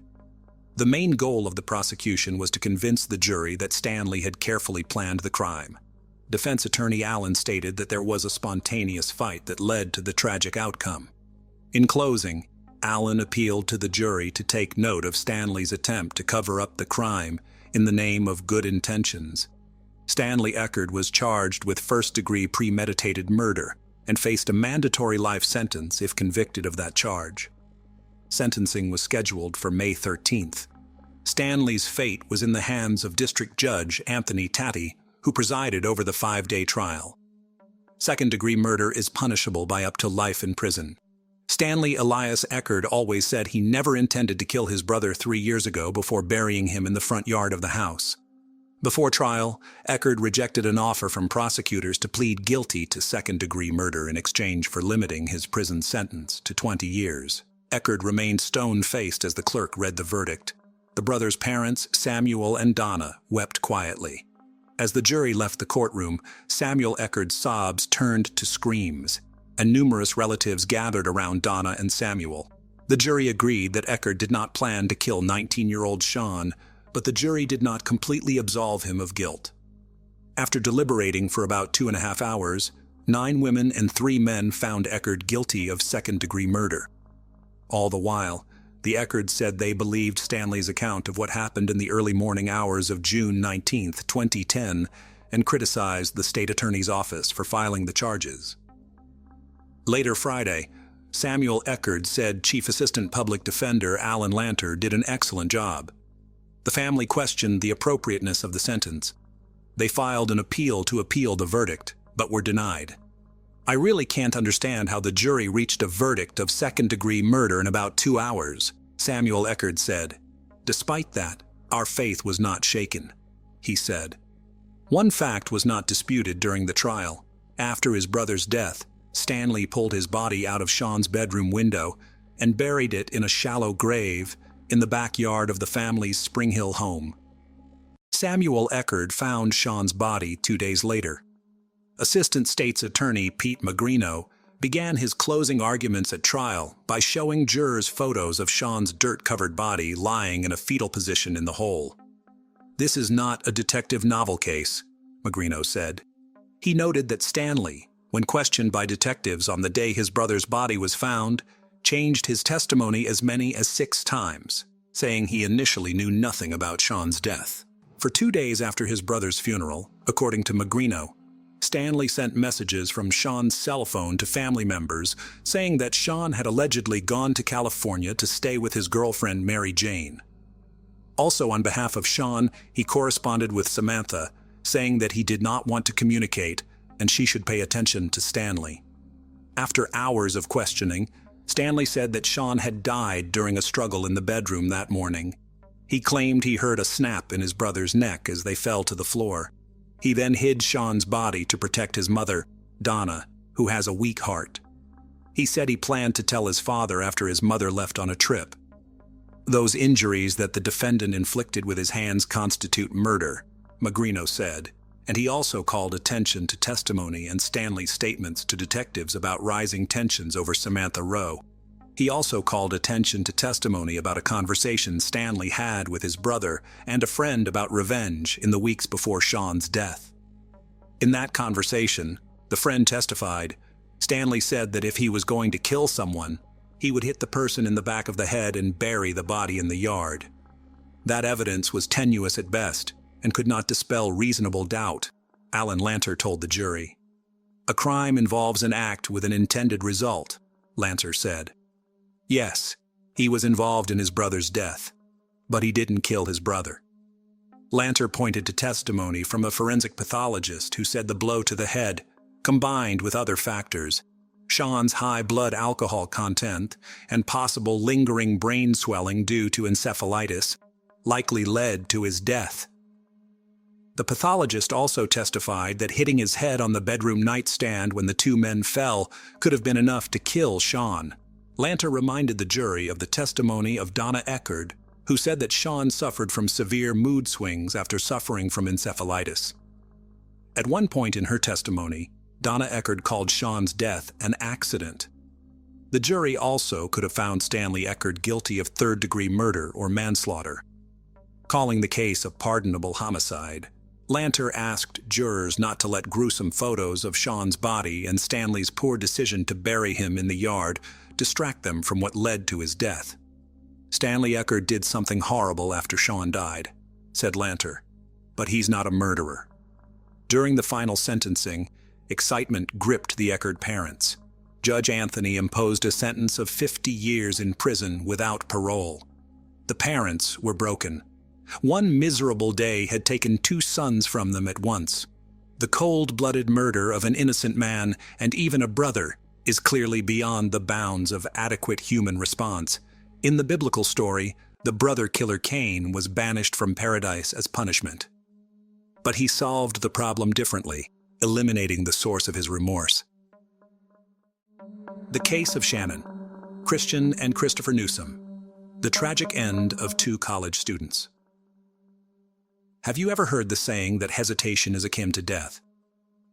The main goal of the prosecution was to convince the jury that Stanley had carefully planned the crime. Defense attorney Allen stated that there was a spontaneous fight that led to the tragic outcome. In closing, Allen appealed to the jury to take note of Stanley's attempt to cover up the crime in the name of good intentions. Stanley Eckerd was charged with first-degree premeditated murder and faced a mandatory life sentence if convicted of that charge. Sentencing was scheduled for May 13th. Stanley's fate was in the hands of District Judge Anthony Tatti, who presided over the 5-day trial. Second-degree murder is punishable by up to life in prison. Stanley Elias Eckerd always said he never intended to kill his brother 3 years ago before burying him in the front yard of the house. Before trial, Eckerd rejected an offer from prosecutors to plead guilty to second-degree murder in exchange for limiting his prison sentence to 20 years. Eckerd remained stone-faced as the clerk read the verdict. The brothers' parents, Samuel and Donna, wept quietly. As the jury left the courtroom, Samuel Eckerd's sobs turned to screams, and numerous relatives gathered around Donna and Samuel. The jury agreed that Eckerd did not plan to kill 19-year-old Sean, but the jury did not completely absolve him of guilt. After deliberating for about 2.5 hours, 9 women and 3 men found Eckert guilty of second-degree murder. All the while, the Eckards said they believed Stanley's account of what happened in the early morning hours of June 19, 2010, and criticized the state attorney's office for filing the charges. Later Friday, Samuel Eckert said Chief Assistant Public Defender Alan Lanter did an excellent job. The family questioned the appropriateness of the sentence. They filed an appeal to appeal the verdict, but were denied. "I really can't understand how the jury reached a verdict of second-degree murder in about 2 hours," Samuel Eckert said. "Despite that, our faith was not shaken," he said. One fact was not disputed during the trial. After his brother's death, Stanley pulled his body out of Sean's bedroom window and buried it in a shallow grave in the backyard of the family's Spring Hill home. Samuel Eckert found Sean's body 2 days later. Assistant State's Attorney Pete Magrino began his closing arguments at trial by showing jurors photos of Sean's dirt-covered body lying in a fetal position in the hole. "This is not a detective novel case," Magrino said. He noted that Stanley, when questioned by detectives on the day his brother's body was found, changed his testimony as many as 6 times, saying he initially knew nothing about Sean's death. For 2 days after his brother's funeral, according to Magrino, Stanley sent messages from Sean's cell phone to family members saying that Sean had allegedly gone to California to stay with his girlfriend Mary Jane. Also, on behalf of Sean, he corresponded with Samantha, saying that he did not want to communicate and she should pay attention to Stanley. After hours of questioning, Stanley said that Sean had died during a struggle in the bedroom that morning. He claimed he heard a snap in his brother's neck as they fell to the floor. He then hid Sean's body to protect his mother, Donna, who has a weak heart. He said he planned to tell his father after his mother left on a trip. "Those injuries that the defendant inflicted with his hands constitute murder," Magrino said, and he also called attention to testimony and Stanley's statements to detectives about rising tensions over Samantha Rowe. He also called attention to testimony about a conversation Stanley had with his brother and a friend about revenge in the weeks before Sean's death. In that conversation, the friend testified, Stanley said that if he was going to kill someone, he would hit the person in the back of the head and bury the body in the yard. That evidence was tenuous at best and could not dispel reasonable doubt, Alan Lanter told the jury. "A crime involves an act with an intended result," Lanter said. Yes, he was involved in his brother's death, but he didn't kill his brother. Lanter pointed to testimony from a forensic pathologist who said the blow to the head, combined with other factors, Sean's high blood alcohol content and possible lingering brain swelling due to encephalitis, likely led to his death. The pathologist also testified that hitting his head on the bedroom nightstand when the 2 men fell could have been enough to kill Sean. Lanter reminded the jury of the testimony of Donna Eckert, who said that Sean suffered from severe mood swings after suffering from encephalitis. At one point in her testimony, Donna Eckert called Sean's death an accident. The jury also could have found Stanley Eckert guilty of third-degree murder or manslaughter. Calling the case a pardonable homicide, Lanter asked jurors not to let gruesome photos of Sean's body and Stanley's poor decision to bury him in the yard distract them from what led to his death. "Stanley Eckert did something horrible after Sean died," said Lanter, "but he's not a murderer." During the final sentencing, excitement gripped the Eckert parents. Judge Anthony imposed a sentence of 50 years in prison without parole. The parents were broken. One miserable day had taken 2 sons from them at once. The cold-blooded murder of an innocent man and even a brother is clearly beyond the bounds of adequate human response. In the biblical story, the brother-killer Cain was banished from paradise as punishment. But he solved the problem differently, eliminating the source of his remorse. The Case of Shannon, Christian and Christopher Newsom, the tragic end of 2 college students. Have you ever heard the saying that hesitation is akin to death?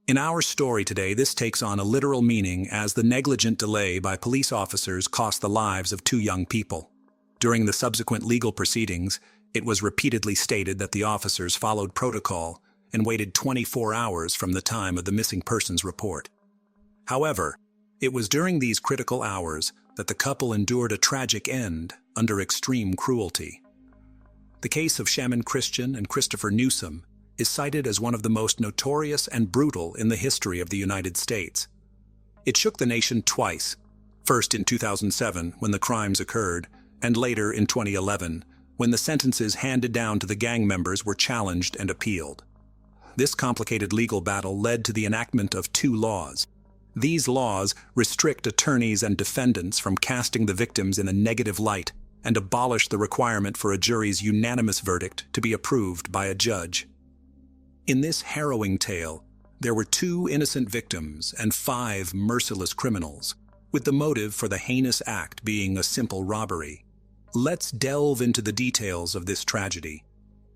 In our story today, this takes on a literal meaning as the negligent delay by police officers cost the lives of 2 young people. During the subsequent legal proceedings, it was repeatedly stated that the officers followed protocol and waited 24 hours from the time of the missing persons report. However, it was during these critical hours that the couple endured a tragic end under extreme cruelty. The case of Shannon Christian and Christopher Newsom is cited as one of the most notorious and brutal in the history of the United States. It shook the nation twice, first in 2007 when the crimes occurred, and later in 2011 when the sentences handed down to the gang members were challenged and appealed. This complicated legal battle led to the enactment of two laws. These laws restrict attorneys and defendants from casting the victims in a negative light and abolish the requirement for a jury's unanimous verdict to be approved by a judge. In this harrowing tale, there were 2 innocent victims and 5 merciless criminals, with the motive for the heinous act being a simple robbery. Let's delve into the details of this tragedy,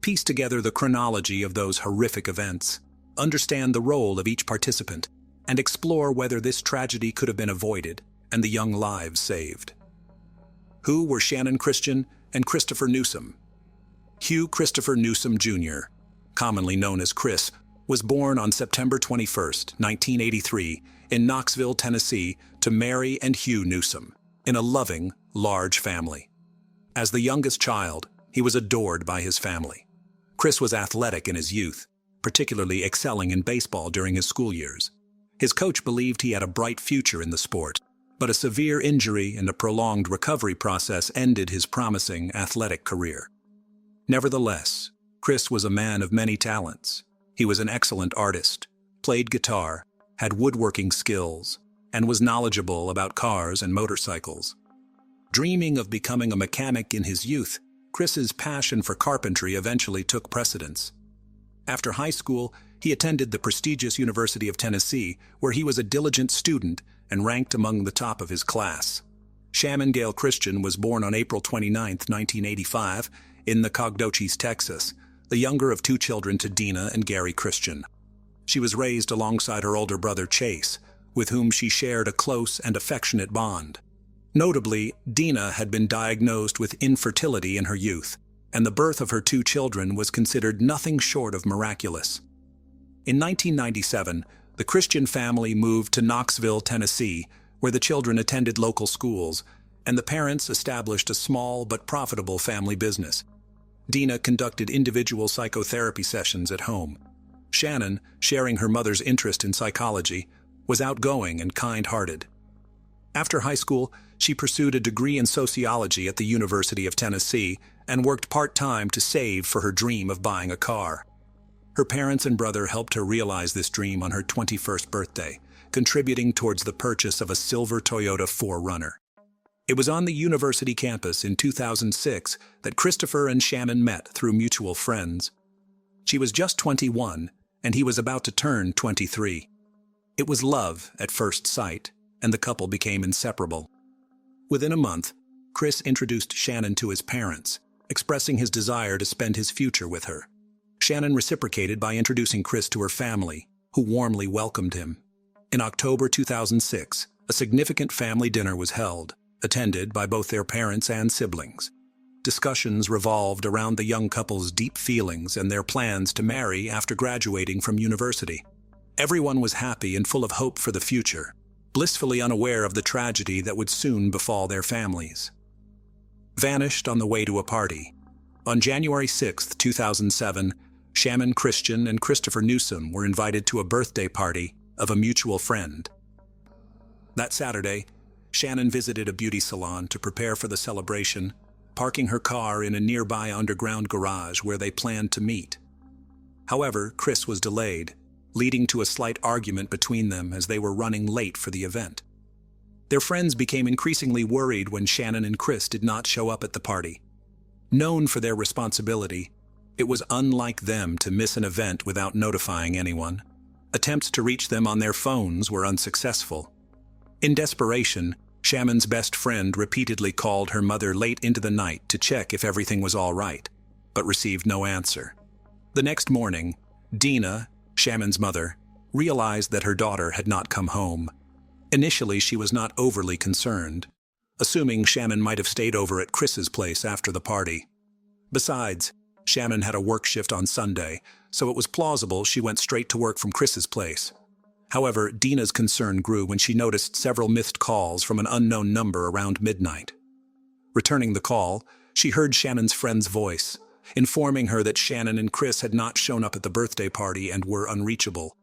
piece together the chronology of those horrific events, understand the role of each participant, and explore whether this tragedy could have been avoided and the young lives saved. Who were Shannon Christian and Christopher Newsom? Hugh Christopher Newsom Jr., commonly known as Chris, was born on September 21, 1983, in Knoxville, Tennessee, to Mary and Hugh Newsom, in a loving, large family. As the youngest child, he was adored by his family. Chris was athletic in his youth, particularly excelling in baseball during his school years. His coach believed he had a bright future in the sport, but a severe injury and a prolonged recovery process ended his promising athletic career. Nevertheless, Chris was a man of many talents. He was an excellent artist, played guitar, had woodworking skills, and was knowledgeable about cars and motorcycles. Dreaming of becoming a mechanic in his youth, Chris's passion for carpentry eventually took precedence. After high school, he attended the prestigious University of Tennessee, where he was a diligent student and ranked among the top of his class. Shannon Gale Christian was born on April 29, 1985, in Nacogdoches, Texas, the younger of 2 children to Dina and Gary Christian. She was raised alongside her older brother Chase, with whom she shared a close and affectionate bond. Notably, Dina had been diagnosed with infertility in her youth, and the birth of her 2 children was considered nothing short of miraculous. In 1997, the Christian family moved to Knoxville, Tennessee, where the children attended local schools, and the parents established a small but profitable family business. Dina conducted individual psychotherapy sessions at home. Shannon, sharing her mother's interest in psychology, was outgoing and kind-hearted. After high school, she pursued a degree in sociology at the University of Tennessee and worked part-time to save for her dream of buying a car. Her parents and brother helped her realize this dream on her 21st birthday, contributing towards the purchase of a silver Toyota 4Runner. It was on the university campus in 2006 that Christopher and Shannon met through mutual friends. She was just 21, and he was about to turn 23. It was love at first sight, and the couple became inseparable. Within a month, Chris introduced Shannon to his parents, expressing his desire to spend his future with her. Shannon reciprocated by introducing Chris to her family, who warmly welcomed him. In October 2006, a significant family dinner was held, attended by both their parents and siblings. Discussions revolved around the young couple's deep feelings and their plans to marry after graduating from university. Everyone was happy and full of hope for the future, blissfully unaware of the tragedy that would soon befall their families. Vanished on the way to a party. On January 6, 2007, Shannon Christian and Christopher Newsom were invited to a birthday party of a mutual friend. That Saturday, Shannon visited a beauty salon to prepare for the celebration, parking her car in a nearby underground garage where they planned to meet. However, Chris was delayed, leading to a slight argument between them as they were running late for the event. Their friends became increasingly worried when Shannon and Chris did not show up at the party. Known for their responsibility, it was unlike them to miss an event without notifying anyone. Attempts to reach them on their phones were unsuccessful. In desperation, Shannon's best friend repeatedly called her mother late into the night to check if everything was all right, but received no answer. The next morning, Dina, Shannon's mother, realized that her daughter had not come home. Initially, she was not overly concerned, assuming Shannon might have stayed over at Chris's place after the party. Besides, Shannon had a work shift on Sunday, so it was plausible she went straight to work from Chris's place. However, Dina's concern grew when she noticed several missed calls from an unknown number around midnight. Returning the call, she heard Shannon's friend's voice, informing her that Shannon and Chris had not shown up at the birthday party and were unreachable.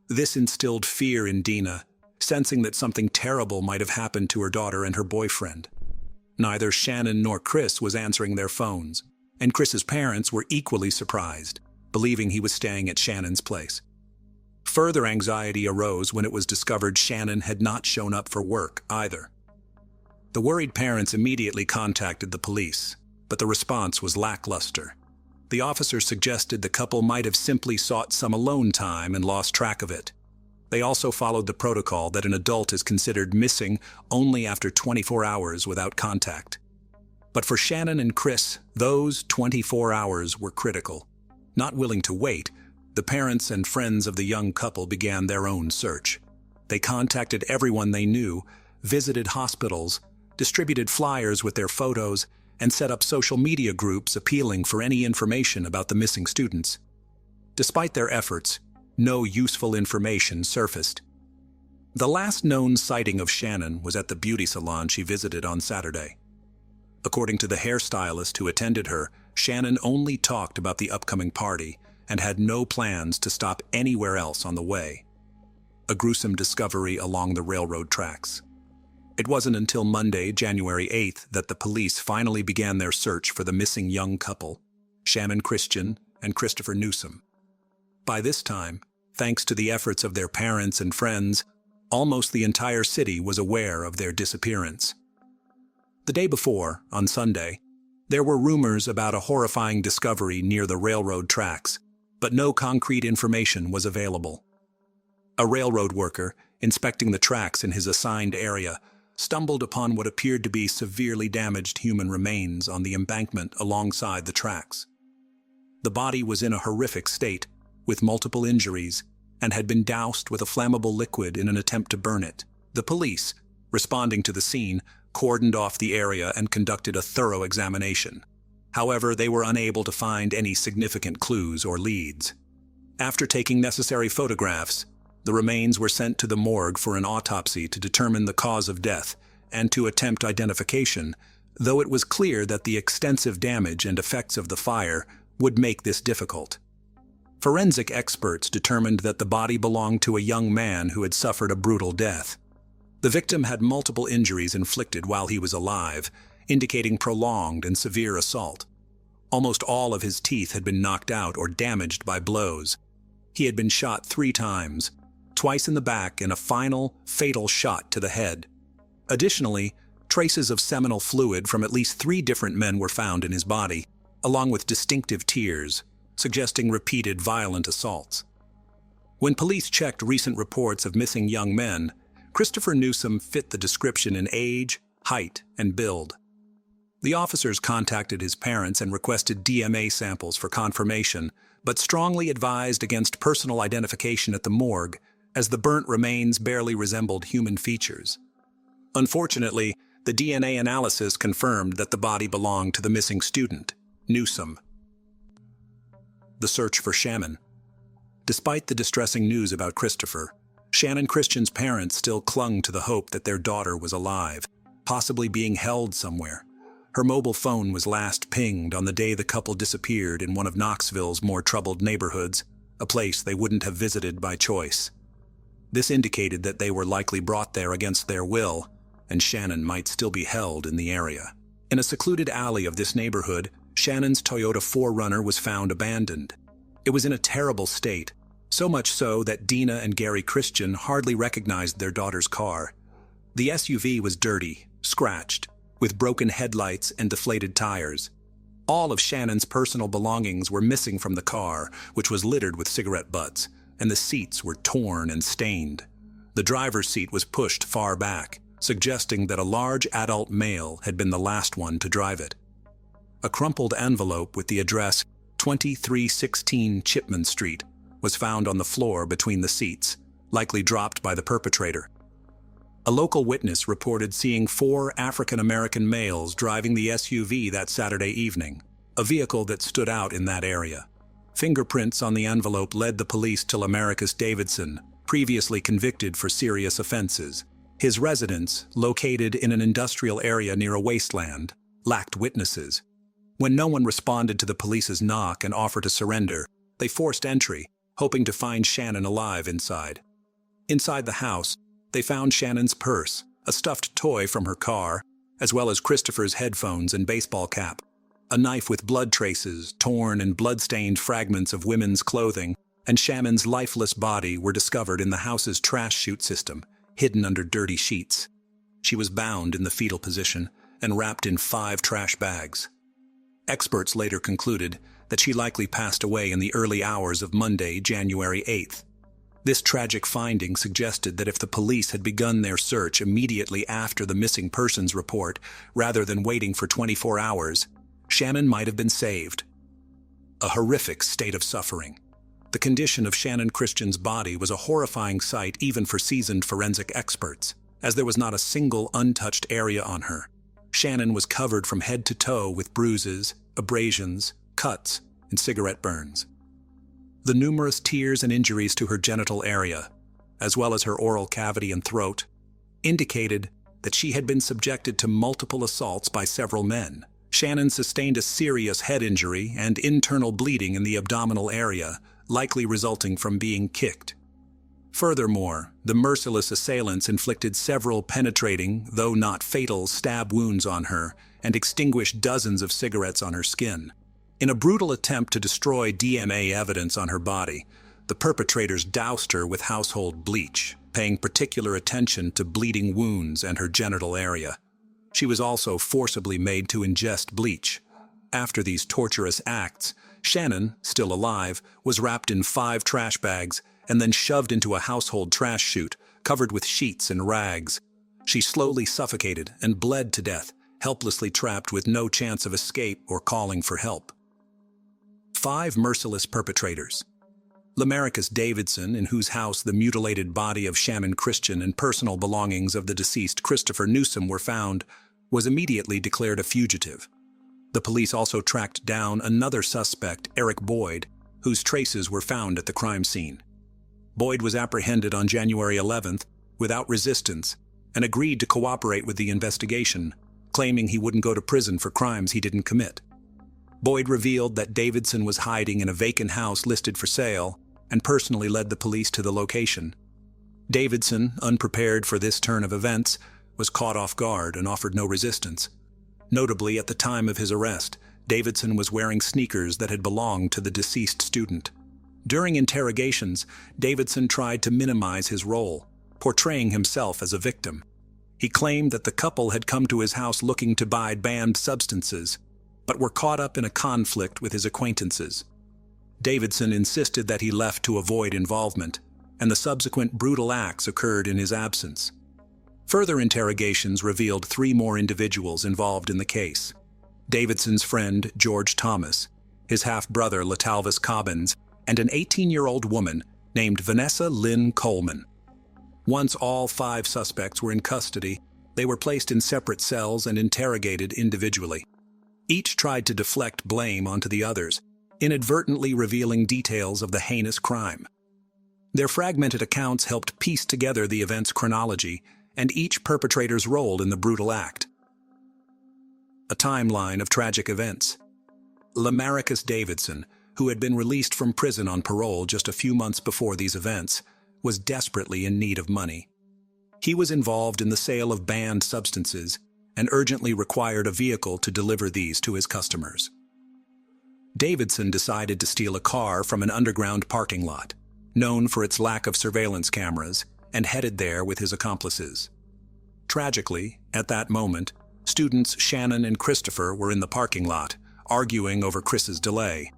This instilled fear in Dina, sensing that something terrible might have happened to her daughter and her boyfriend. Neither Shannon nor Chris was answering their phones, and Chris's parents were equally surprised, believing he was staying at Shannon's place. Further anxiety arose when it was discovered Shannon had not shown up for work either. The worried parents immediately contacted the police, but the response was lackluster. The officers suggested the couple might have simply sought some alone time and lost track of it. They also followed the protocol that an adult is considered missing only after 24 hours without contact. But for Shannon and Chris, those 24 hours were critical. Not willing to wait, the parents and friends of the young couple began their own search. They contacted everyone they knew, visited hospitals, distributed flyers with their photos, and set up social media groups appealing for any information about the missing students. Despite their efforts, no useful information surfaced. The last known sighting of Shannon was at the beauty salon she visited on Saturday. According to the hairstylist who attended her, Shannon only talked about the upcoming party and had no plans to stop anywhere else on the way. A gruesome discovery along the railroad tracks. It wasn't until Monday, January 8th, that the police finally began their search for the missing young couple, Shannon Christian and Christopher Newsom. By this time, thanks to the efforts of their parents and friends, almost the entire city was aware of their disappearance. The day before, on Sunday, there were rumors about a horrifying discovery near the railroad tracks, but no concrete information was available. A railroad worker, inspecting the tracks in his assigned area, stumbled upon what appeared to be severely damaged human remains on the embankment alongside the tracks. The body was in a horrific state, with multiple injuries, and had been doused with a flammable liquid in an attempt to burn it. The police, responding to the scene, cordoned off the area and conducted a thorough examination. However, they were unable to find any significant clues or leads. After taking necessary photographs, the remains were sent to the morgue for an autopsy to determine the cause of death and to attempt identification, though it was clear that the extensive damage and effects of the fire would make this difficult. Forensic experts determined that the body belonged to a young man who had suffered a brutal death. The victim had multiple injuries inflicted while he was alive, indicating prolonged and severe assault. Almost all of his teeth had been knocked out or damaged by blows. He had been shot 3 times, twice in the back and a final, fatal shot to the head. Additionally, traces of seminal fluid from at least 3 different men were found in his body, along with distinctive tears, suggesting repeated violent assaults. When police checked recent reports of missing young men, Christopher Newsom fit the description in age, height, and build. The officers contacted his parents and requested DNA samples for confirmation, but strongly advised against personal identification at the morgue, as the burnt remains barely resembled human features. Unfortunately, the DNA analysis confirmed that the body belonged to the missing student, Newsom. The search for Shannon. Despite the distressing news about Christopher, Shannon Christian's parents still clung to the hope that their daughter was alive, possibly being held somewhere. Her mobile phone was last pinged on the day the couple disappeared in one of Knoxville's more troubled neighborhoods, a place they wouldn't have visited by choice. This indicated that they were likely brought there against their will, and Shannon might still be held in the area. In a secluded alley of this neighborhood, Shannon's Toyota 4Runner was found abandoned. It was in a terrible state, so much so that Dina and Gary Christian hardly recognized their daughter's car. The SUV was dirty, scratched, with broken headlights and deflated tires. All of Shannon's personal belongings were missing from the car, which was littered with cigarette butts, and the seats were torn and stained. The driver's seat was pushed far back, suggesting that a large adult male had been the last one to drive it. A crumpled envelope with the address 2316 Chipman Street was found on the floor between the seats, likely dropped by the perpetrator. A local witness reported seeing 4 African-American males driving the SUV that Saturday evening, a vehicle that stood out in that area. Fingerprints on the envelope led the police to Lamarcus Davidson, previously convicted for serious offenses. His residence, located in an industrial area near a wasteland, lacked witnesses. When no one responded to the police's knock and offer to surrender, they forced entry, hoping to find Shannon alive inside. Inside the house, they found Shannon's purse, a stuffed toy from her car, as well as Christopher's headphones and baseball cap. A knife with blood traces, torn and blood-stained fragments of women's clothing, and Shannon's lifeless body were discovered in the house's trash chute system, hidden under dirty sheets. She was bound in the fetal position and wrapped in 5 trash bags. Experts later concluded that she likely passed away in the early hours of Monday, January 8th. This tragic finding suggested that if the police had begun their search immediately after the missing persons report, rather than waiting for 24 hours, Shannon might have been saved. A horrific state of suffering. The condition of Shannon Christian's body was a horrifying sight even for seasoned forensic experts, as there was not a single untouched area on her. Shannon was covered from head to toe with bruises, abrasions, cuts, and cigarette burns. The numerous tears and injuries to her genital area, as well as her oral cavity and throat, indicated that she had been subjected to multiple assaults by several men. Shannon sustained a serious head injury and internal bleeding in the abdominal area, likely resulting from being kicked. Furthermore, the merciless assailants inflicted several penetrating, though not fatal, stab wounds on her and extinguished dozens of cigarettes on her skin. In a brutal attempt to destroy DNA evidence on her body, the perpetrators doused her with household bleach, paying particular attention to bleeding wounds and her genital area. She was also forcibly made to ingest bleach. After these torturous acts, Shannon, still alive, was wrapped in 5 trash bags and then shoved into a household trash chute, covered with sheets and rags. She slowly suffocated and bled to death, helplessly trapped with no chance of escape or calling for help. 5 merciless perpetrators. Lamarcus Davidson, in whose house the mutilated body of Shannon Christian and personal belongings of the deceased Christopher Newsom were found, was immediately declared a fugitive. The police also tracked down another suspect, Eric Boyd, whose traces were found at the crime scene. Boyd was apprehended on January 11th without resistance and agreed to cooperate with the investigation, claiming he wouldn't go to prison for crimes he didn't commit. Boyd revealed that Davidson was hiding in a vacant house listed for sale and personally led the police to the location. Davidson, unprepared for this turn of events, was caught off guard and offered no resistance. Notably, at the time of his arrest, Davidson was wearing sneakers that had belonged to the deceased student. During interrogations, Davidson tried to minimize his role, portraying himself as a victim. He claimed that the couple had come to his house looking to buy banned substances, but were caught up in a conflict with his acquaintances. Davidson insisted that he left to avoid involvement, and the subsequent brutal acts occurred in his absence. Further interrogations revealed 3 more individuals involved in the case: Davidson's friend, George Thomas, his half-brother, Latalvis Cobbins, and an 18-year-old woman named Vanessa Lynn Coleman. Once all 5 suspects were in custody, they were placed in separate cells and interrogated individually. Each tried to deflect blame onto the others, inadvertently revealing details of the heinous crime. Their fragmented accounts helped piece together the event's chronology and each perpetrator's role in the brutal act. A timeline of tragic events. Lamarcus Davidson, who had been released from prison on parole just a few months before these events, was desperately in need of money. He was involved in the sale of banned substances and urgently required a vehicle to deliver these to his customers. Davidson decided to steal a car from an underground parking lot, known for its lack of surveillance cameras, and headed there with his accomplices. Tragically, at that moment, students Shannon and Christopher were in the parking lot, arguing over Chris's delay.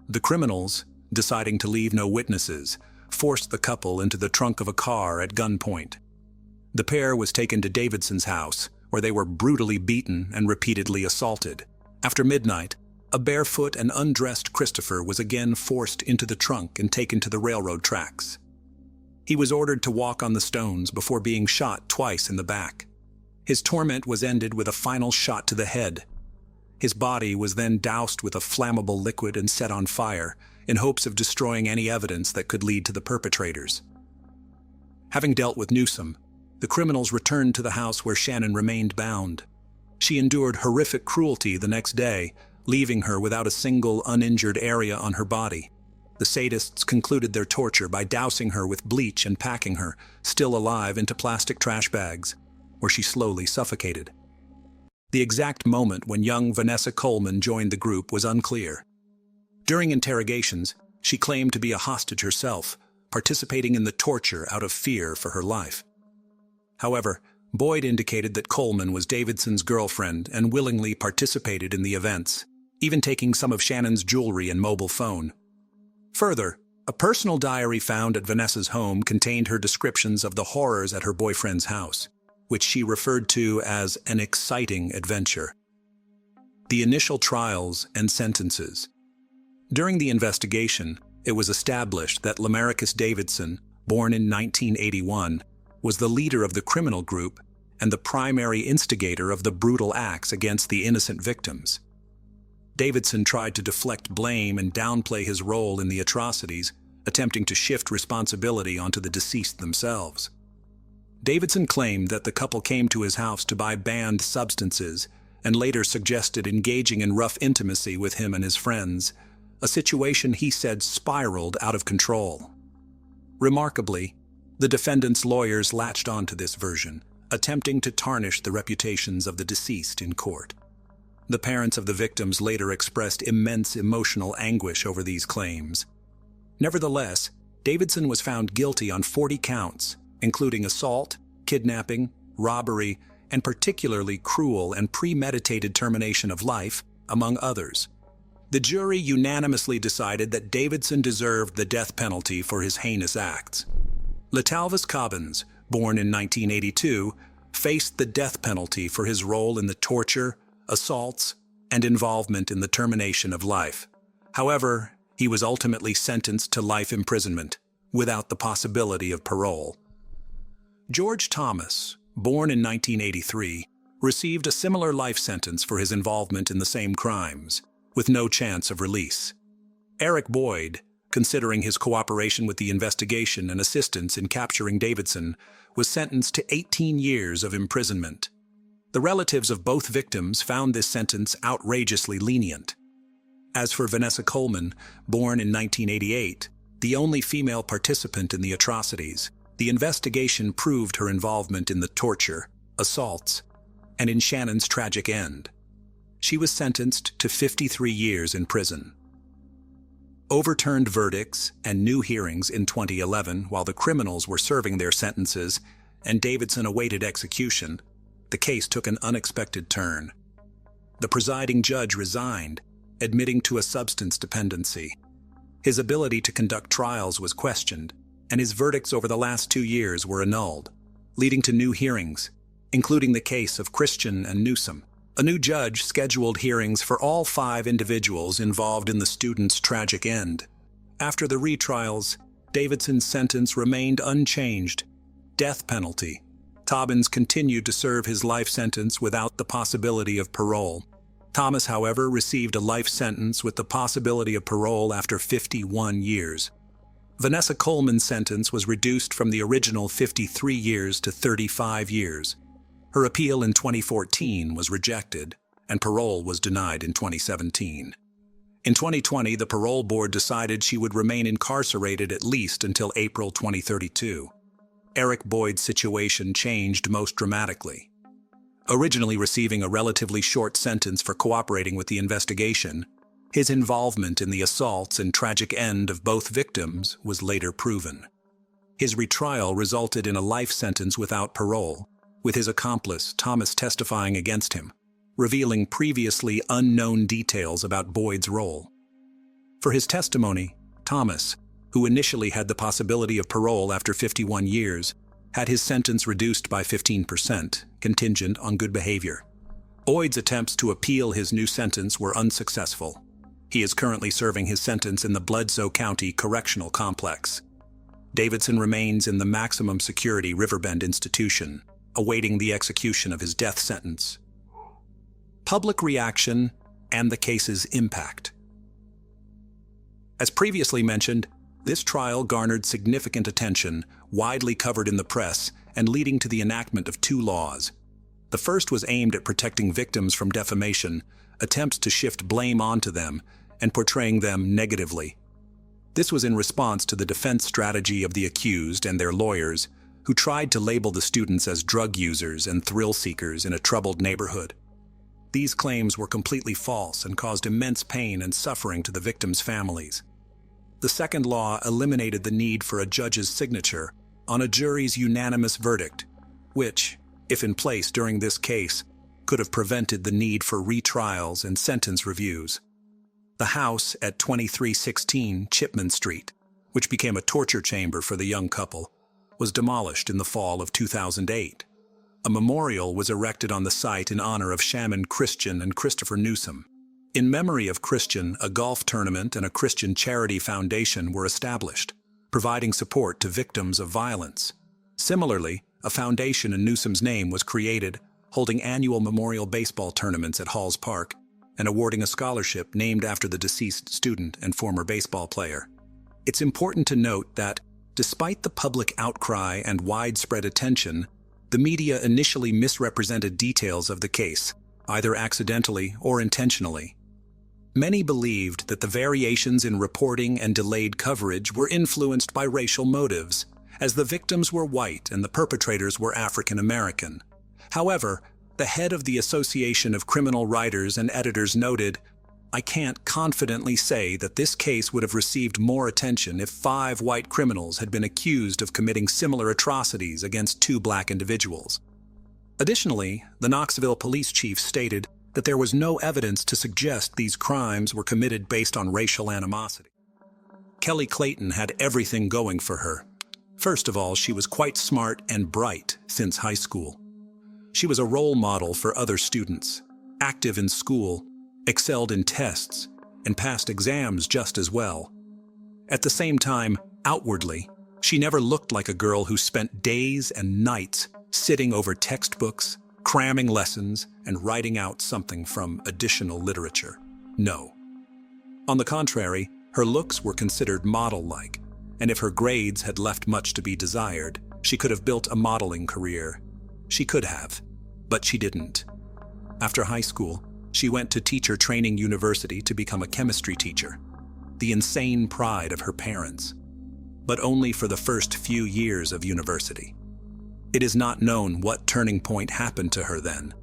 The criminals, deciding to leave no witnesses, forced the couple into the trunk of a car at gunpoint. The pair was taken to Davidson's house, where they were brutally beaten and repeatedly assaulted. After midnight, a barefoot and undressed Christopher was again forced into the trunk and taken to the railroad tracks. He was ordered to walk on the stones before being shot twice in the back. His torment was ended with a final shot to the head. His body was then doused with a flammable liquid and set on fire, in hopes of destroying any evidence that could lead to the perpetrators. Having dealt with Newsom, the criminals returned to the house where Shannon remained bound. She endured horrific cruelty the next day, leaving her without a single uninjured area on her body. The sadists concluded their torture by dousing her with bleach and packing her, still alive, into plastic trash bags, where she slowly suffocated. The exact moment when young Vanessa Coleman joined the group was unclear. During interrogations, she claimed to be a hostage herself, participating in the torture out of fear for her life. However, Boyd indicated that Coleman was Davidson's girlfriend and willingly participated in the events, even taking some of Shannon's jewelry and mobile phone. Further, a personal diary found at Vanessa's home contained her descriptions of the horrors at her boyfriend's house, which she referred to as an exciting adventure. The initial trials and sentences. During the investigation, it was established that Lamarcus Davidson, born in 1981, was the leader of the criminal group and the primary instigator of the brutal acts against the innocent victims. Davidson tried to deflect blame and downplay his role in the atrocities, attempting to shift responsibility onto the deceased themselves. Davidson claimed that the couple came to his house to buy banned substances and later suggested engaging in rough intimacy with him and his friends, a situation he said spiraled out of control. Remarkably, the defendant's lawyers latched onto this version, attempting to tarnish the reputations of the deceased in court. The parents of the victims later expressed immense emotional anguish over these claims. Nevertheless, Davidson was found guilty on 40 counts, including assault, kidnapping, robbery, and particularly cruel and premeditated termination of life, among others. The jury unanimously decided that Davidson deserved the death penalty for his heinous acts. Latalvis Cobbins, born in 1982, faced the death penalty for his role in the torture, assaults, and involvement in the termination of life. However, he was ultimately sentenced to life imprisonment, without the possibility of parole. George Thomas, born in 1983, received a similar life sentence for his involvement in the same crimes, with no chance of release. Eric Boyd, considering his cooperation with the investigation and assistance in capturing Davidson, was sentenced to 18 years of imprisonment. The relatives of both victims found this sentence outrageously lenient. As for Vanessa Coleman, born in 1988, the only female participant in the atrocities, the investigation proved her involvement in the torture, assaults, and in Shannon's tragic end. She was sentenced to 53 years in prison. Overturned verdicts and new hearings in 2011 while the criminals were serving their sentences and Davidson awaited execution, the case took an unexpected turn. The presiding judge resigned, admitting to a substance dependency. His ability to conduct trials was questioned, and his verdicts over the last 2 years were annulled, leading to new hearings, including the case of Christian and Newsom. A new judge scheduled hearings for all 5 individuals involved in the student's tragic end. After the retrials, Davidson's sentence remained unchanged: death penalty. Cobbins continued to serve his life sentence without the possibility of parole. Thomas, however, received a life sentence with the possibility of parole after 51 years. Vanessa Coleman's sentence was reduced from the original 53 years to 35 years. Her appeal in 2014 was rejected, and parole was denied in 2017. In 2020, the parole board decided she would remain incarcerated at least until April 2032. Eric Boyd's situation changed most dramatically. Originally receiving a relatively short sentence for cooperating with the investigation, his involvement in the assaults and tragic end of both victims was later proven. His retrial resulted in a life sentence without parole, with his accomplice Thomas testifying against him, revealing previously unknown details about Boyd's role. For his testimony, Thomas, who initially had the possibility of parole after 51 years, had his sentence reduced by 15%, contingent on good behavior. Boyd's attempts to appeal his new sentence were unsuccessful. He is currently serving his sentence in the Bledsoe County Correctional Complex. Davidson remains in the maximum security Riverbend institution, awaiting the execution of his death sentence. Public reaction and the case's impact. As previously mentioned, This trial garnered significant attention, widely covered in the press, and leading to the enactment of two laws. The first was aimed at protecting victims from defamation, attempts to shift blame onto them, and portraying them negatively. This was in response to the defense strategy of the accused and their lawyers, who tried to label the students as drug users and thrill seekers in a troubled neighborhood. These claims were completely false and caused immense pain and suffering to the victims' families. The second law eliminated the need for a judge's signature on a jury's unanimous verdict, which, if in place during this case, could have prevented the need for retrials and sentence reviews. The house at 2316 Chipman Street, which became a torture chamber for the young couple, was demolished in the fall of 2008. A memorial was erected on the site in honor of Shaman Christian and Christopher Newsom. In memory of Christian, a golf tournament and a Christian charity foundation were established, providing support to victims of violence. Similarly, a foundation in Newsom's name was created, holding annual memorial baseball tournaments at Halls Park and awarding a scholarship named after the deceased student and former baseball player. It's important to note that, despite the public outcry and widespread attention, the media initially misrepresented details of the case, either accidentally or intentionally. Many believed that the variations in reporting and delayed coverage were influenced by racial motives, as the victims were white and the perpetrators were African American. However, the head of the Association of Criminal Writers and Editors noted, "I can't confidently say that this case would have received more attention if 5 white criminals had been accused of committing similar atrocities against 2 black individuals." Additionally, the Knoxville police chief stated that there was no evidence to suggest these crimes were committed based on racial animosity. Kelly Clayton had everything going for her. First of all, she was quite smart and bright since high school. She was a role model for other students, active in school, excelled in tests, and passed exams just as well. At the same time, outwardly, she never looked like a girl who spent days and nights sitting over textbooks, cramming lessons, and writing out something from additional literature. No. On the contrary, her looks were considered model-like, and if her grades had left much to be desired, she could have built a modeling career. She could have, but she didn't. After high school, she went to Teacher Training University to become a chemistry teacher, the insane pride of her parents, but only for the first few years of university. It is not known what turning point happened to her then,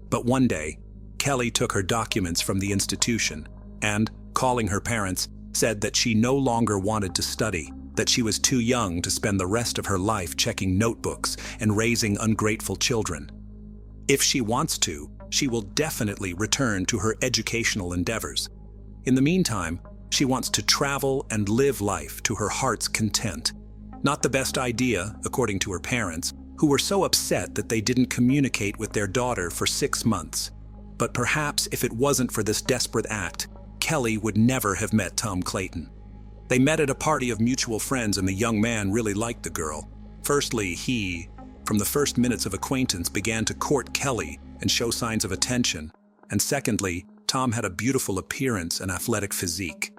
but one day, Kelly took her documents from the institution and, calling her parents, said that she no longer wanted to study, that she was too young to spend the rest of her life checking notebooks and raising ungrateful children. If she wants to, she will definitely return to her educational endeavors. In the meantime, she wants to travel and live life to her heart's content. Not the best idea, according to her parents, who were so upset that they didn't communicate with their daughter for 6 months. But perhaps if it wasn't for this desperate act, Kelly would never have met Tom Clayton. They met at a party of mutual friends and the young man really liked the girl. Firstly, he, from the first minutes of acquaintance, began to court Kelly and show signs of attention. And secondly, Tom had a beautiful appearance and athletic physique.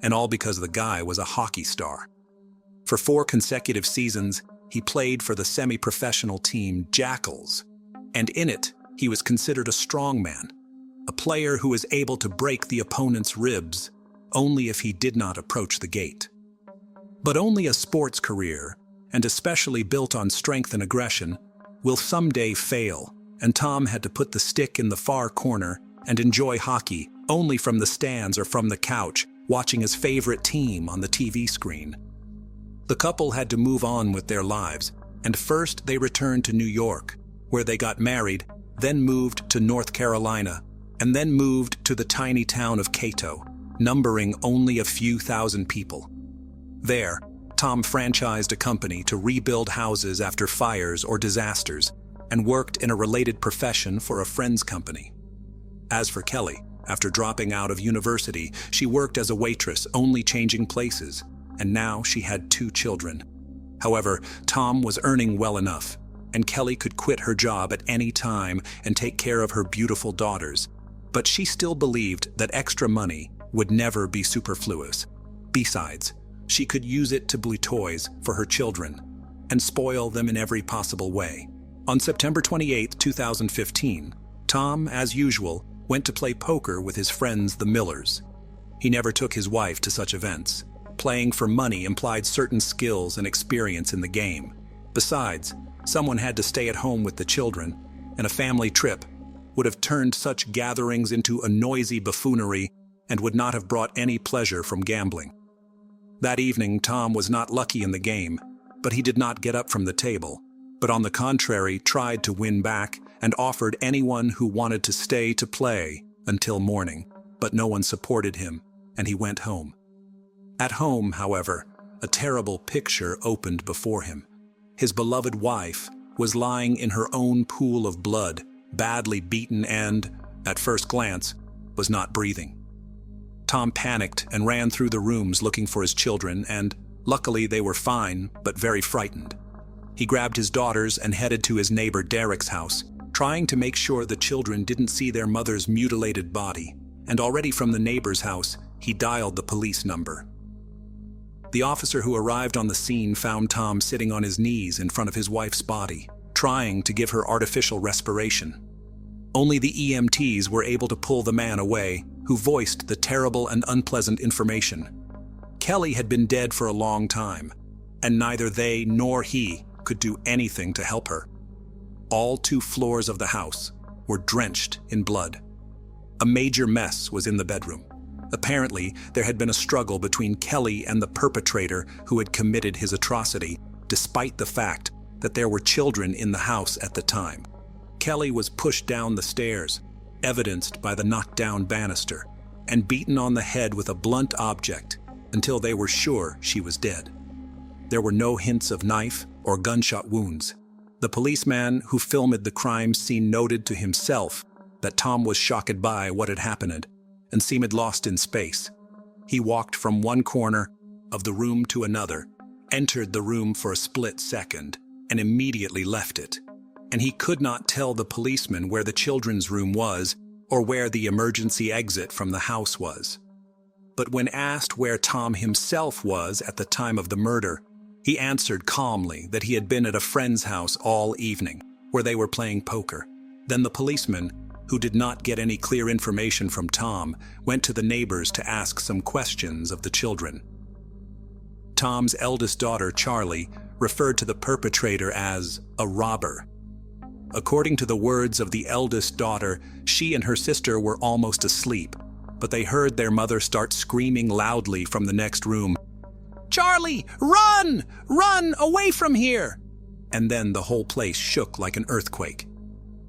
And all because the guy was a hockey star. For 4 consecutive seasons, he played for the semi-professional team Jackals. And in it, he was considered a strongman, a player who was able to break the opponent's ribs only if he did not approach the gate. But only a sports career, and especially built on strength and aggression, will someday fail, and Tom had to put the stick in the far corner and enjoy hockey only from the stands or from the couch, watching his favorite team on the TV screen. The couple had to move on with their lives, and first they returned to New York, where they got married, then moved to North Carolina, and then moved to the tiny town of Cato, numbering only a few thousand people. There, Tom franchised a company to rebuild houses after fires or disasters, and worked in a related profession for a friend's company. As for Kelly, after dropping out of university, she worked as a waitress, only changing places, and now she had 2 children. However, Tom was earning well enough, and Kelly could quit her job at any time and take care of her beautiful daughters, but she still believed that extra money would never be superfluous. Besides, She could use it to buy toys for her children and spoil them in every possible way. On September 28, 2015, Tom, as usual, went to play poker with his friends the Millers. He never took his wife to such events. Playing for money implied certain skills and experience in the game. Besides, someone had to stay at home with the children, and a family trip would have turned such gatherings into a noisy buffoonery and would not have brought any pleasure from gambling. That evening, Tom was not lucky in the game, but he did not get up from the table, but on the contrary tried to win back and offered anyone who wanted to stay to play until morning, but no one supported him, and he went home. At home, however, a terrible picture opened before him. His beloved wife was lying in her own pool of blood, badly beaten and, at first glance, was not breathing. Tom panicked and ran through the rooms looking for his children, and luckily they were fine, but very frightened. He grabbed his daughters and headed to his neighbor Derek's house, trying to make sure the children didn't see their mother's mutilated body, and already from the neighbor's house, he dialed the police number. The officer who arrived on the scene found Tom sitting on his knees in front of his wife's body, trying to give her artificial respiration. Only the EMTs were able to pull the man away, who voiced the terrible and unpleasant information. Kelly had been dead for a long time, and neither they nor he could do anything to help her. All 2 floors of the house were drenched in blood. A major mess was in the bedroom. Apparently, there had been a struggle between Kelly and the perpetrator who had committed his atrocity, despite the fact that there were children in the house at the time. Kelly was pushed down the stairs, evidenced by the knocked-down banister, and beaten on the head with a blunt object until they were sure she was dead. There were no hints of knife or gunshot wounds. The policeman who filmed the crime scene noted to himself that Tom was shocked by what had happened and seemed lost in space. He walked from one corner of the room to another, entered the room for a split second, and immediately left it. And he could not tell the policeman where the children's room was or where the emergency exit from the house was. But when asked where Tom himself was at the time of the murder, he answered calmly that he had been at a friend's house all evening, where they were playing poker. Then the policeman, who did not get any clear information from Tom, went to the neighbors to ask some questions of the children. Tom's eldest daughter, Charlie, referred to the perpetrator as a robber. According to the words of the eldest daughter, she and her sister were almost asleep, but they heard their mother start screaming loudly from the next room, "Charlie, run! Run away from here!" And then the whole place shook like an earthquake.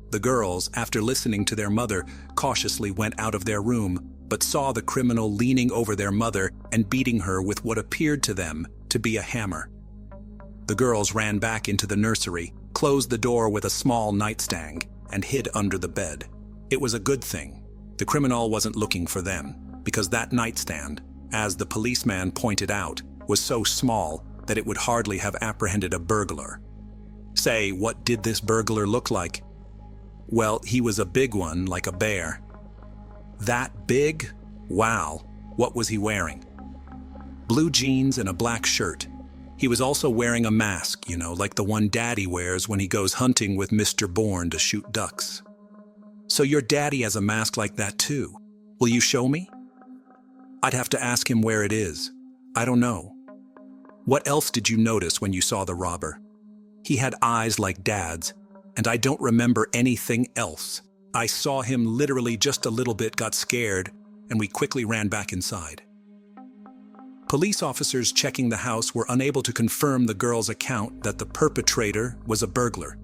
The girls, after listening to their mother, cautiously went out of their room, but saw the criminal leaning over their mother and beating her with what appeared to them to be a hammer. The girls ran back into the nursery, closed the door with a small nightstand, and hid under the bed. It was a good thing. The criminal wasn't looking for them, because that nightstand, as the policeman pointed out, was so small that it would hardly have apprehended a burglar. Say, what did this burglar look like? Well, he was a big one, like a bear. That big? Wow, what was he wearing? Blue jeans and a black shirt. He was also wearing a mask, like the one Daddy wears when he goes hunting with Mr. Bourne to shoot ducks. So your daddy has a mask like that too. Will you show me? I'd have to ask him where it is. I don't know. What else did you notice when you saw the robber? He had eyes like Dad's, and I don't remember anything else. I saw him literally just a little bit, got scared, and we quickly ran back inside. Police officers checking the house were unable to confirm the girl's account that the perpetrator was a burglar.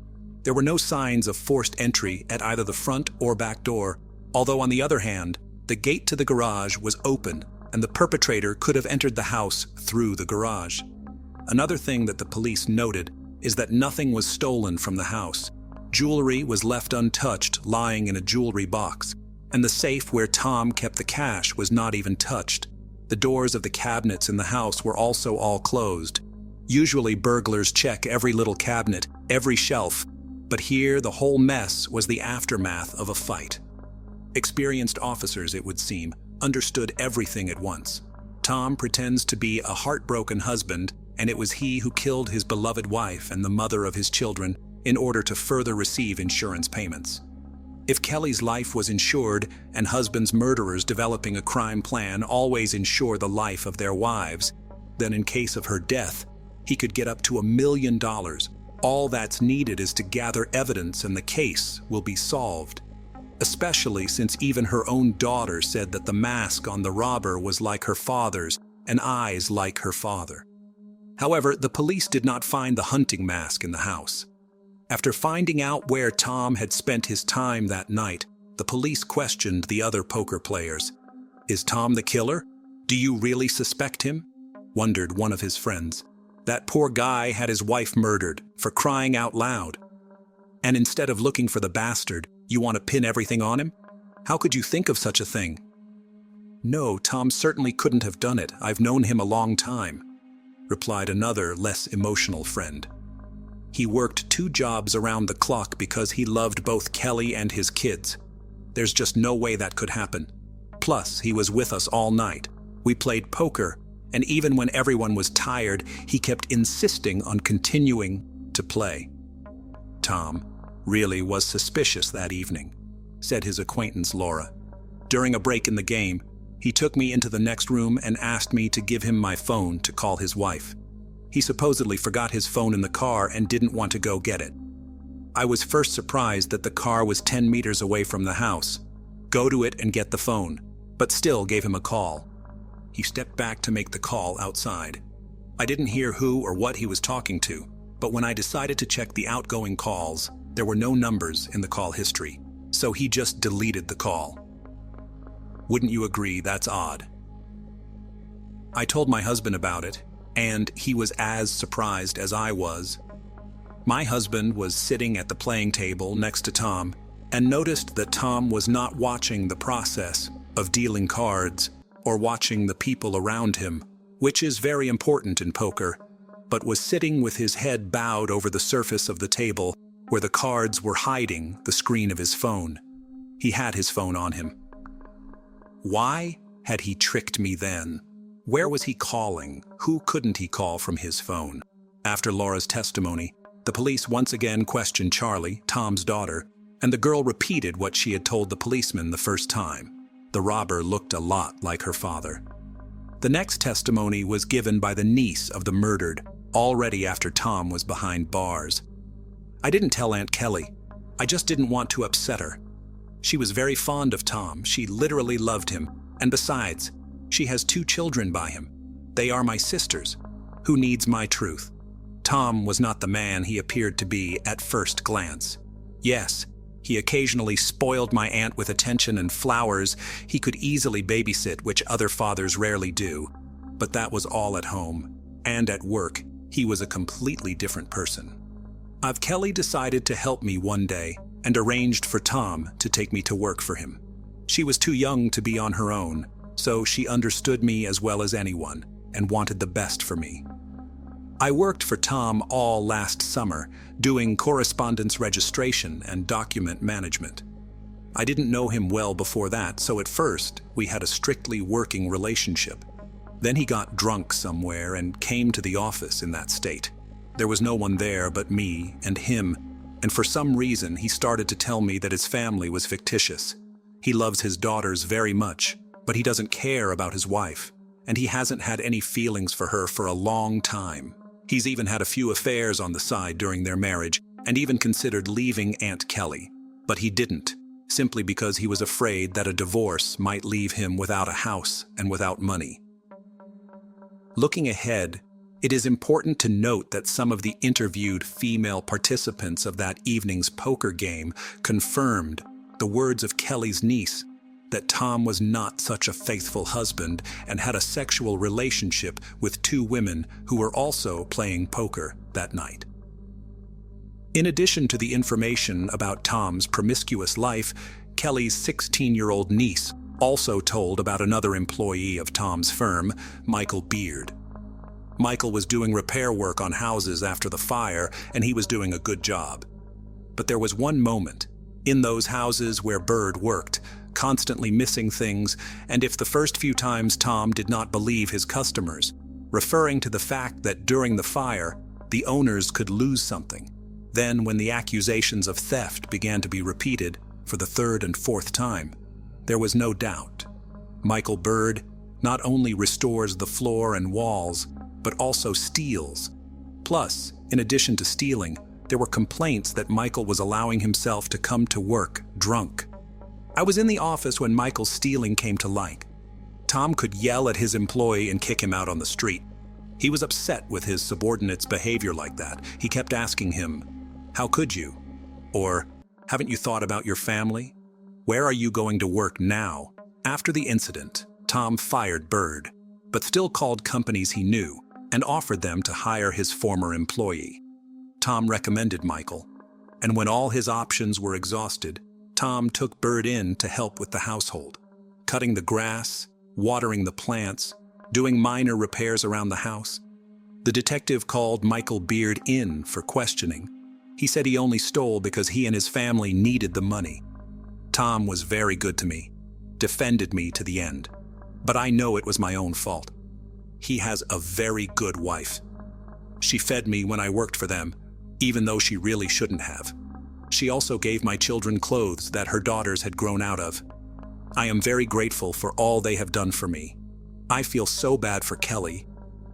There were no signs of forced entry at either the front or back door, although on the other hand, the gate to the garage was open and the perpetrator could have entered the house through the garage. Another thing that the police noted is that nothing was stolen from the house. Jewelry was left untouched, lying in a jewelry box, and the safe where Tom kept the cash was not even touched. The doors of the cabinets in the house were also all closed. Usually burglars check every little cabinet, every shelf, but here the whole mess was the aftermath of a fight. Experienced officers, it would seem, understood everything at once. Tom pretends to be a heartbroken husband, and it was he who killed his beloved wife and the mother of his children in order to further receive insurance payments. If Kelly's life was insured and husbands' murderers developing a crime plan always insure the life of their wives, then in case of her death, he could get up to $1 million. All that's needed is to gather evidence and the case will be solved. Especially since even her own daughter said that the mask on the robber was like her father's and eyes like her father. However, the police did not find the hunting mask in the house. After finding out where Tom had spent his time that night, the police questioned the other poker players. "Is Tom the killer? Do you really suspect him?" wondered one of his friends. "That poor guy had his wife murdered, for crying out loud. And instead of looking for the bastard, you want to pin everything on him? How could you think of such a thing?" "No, Tom certainly couldn't have done it. I've known him a long time," replied another, less emotional friend. "He worked 2 jobs around the clock because he loved both Kelly and his kids. There's just no way that could happen. Plus, he was with us all night. We played poker, and even when everyone was tired, he kept insisting on continuing to play." "Tom really was suspicious that evening," said his acquaintance Laura. "During a break in the game, he took me into the next room and asked me to give him my phone to call his wife. He supposedly forgot his phone in the car and didn't want to go get it. I was first surprised that the car was 10 meters away from the house. Go to it and get the phone, but still gave him a call. He stepped back to make the call outside. I didn't hear who or what he was talking to, but when I decided to check the outgoing calls, there were no numbers in the call history, so he just deleted the call. Wouldn't you agree that's odd?" I told my husband about it, and he was as surprised as I was. My husband was sitting at the playing table next to Tom and noticed that Tom was not watching the process of dealing cards or watching the people around him, which is very important in poker, but was sitting with his head bowed over the surface of the table where the cards were hiding the screen of his phone. He had his phone on him. Why had he tricked me then? Where was he calling? Who couldn't he call from his phone? After Laura's testimony, the police once again questioned Charlie, Tom's daughter, and the girl repeated what she had told the policeman the first time. The robber looked a lot like her father. The next testimony was given by the niece of the murdered, already after Tom was behind bars. "I didn't tell Aunt Kelly. I just didn't want to upset her. She was very fond of Tom. She literally loved him. And besides, she has 2 children by him. They are my sisters. Who needs my truth? Tom was not the man he appeared to be at first glance. Yes, he occasionally spoiled my aunt with attention and flowers. He could easily babysit, which other fathers rarely do. But that was all at home. And at work, he was a completely different person. Aunt Kelly decided to help me one day and arranged for Tom to take me to work for him. She was too young to be on her own, so she understood me as well as anyone and wanted the best for me. I worked for Tom all last summer, doing correspondence registration and document management. I didn't know him well before that, so at first we had a strictly working relationship. Then he got drunk somewhere and came to the office in that state. There was no one there but me and him, and for some reason he started to tell me that his family was fictitious. He loves his daughters very much, but he doesn't care about his wife, and he hasn't had any feelings for her for a long time. He's even had a few affairs on the side during their marriage, and even considered leaving Aunt Kelly. But he didn't, simply because he was afraid that a divorce might leave him without a house and without money. Looking ahead, it is important to note that some of the interviewed female participants of that evening's poker game confirmed the words of Kelly's niece, that Tom was not such a faithful husband and had a sexual relationship with 2 women who were also playing poker that night. In addition to the information about Tom's promiscuous life, Kelly's 16-year-old niece also told about another employee of Tom's firm, Michael Beard. Michael was doing repair work on houses after the fire, and he was doing a good job. But there was one moment in those houses where Bird worked constantly missing things, and if the first few times Tom did not believe his customers, referring to the fact that during the fire, the owners could lose something. Then, when the accusations of theft began to be repeated for the third and fourth time, there was no doubt. Michael Bird not only restores the floor and walls, but also steals. Plus, in addition to stealing, there were complaints that Michael was allowing himself to come to work drunk. I was in the office when Michael's stealing came to light. Tom could yell at his employee and kick him out on the street. He was upset with his subordinate's behavior like that. He kept asking him, "How could you?" Or, "Haven't you thought about your family? Where are you going to work now?" After the incident, Tom fired Bird, but still called companies he knew and offered them to hire his former employee. Tom recommended Michael, and when all his options were exhausted, Tom took Bird in to help with the household, cutting the grass, watering the plants, doing minor repairs around the house. The detective called Michael Beard in for questioning. He said he only stole because he and his family needed the money. Tom was very good to me, defended me to the end, but I know it was my own fault. He has a very good wife. She fed me when I worked for them, even though she really shouldn't have. She also gave my children clothes that her daughters had grown out of. I am very grateful for all they have done for me. I feel so bad for Kelly.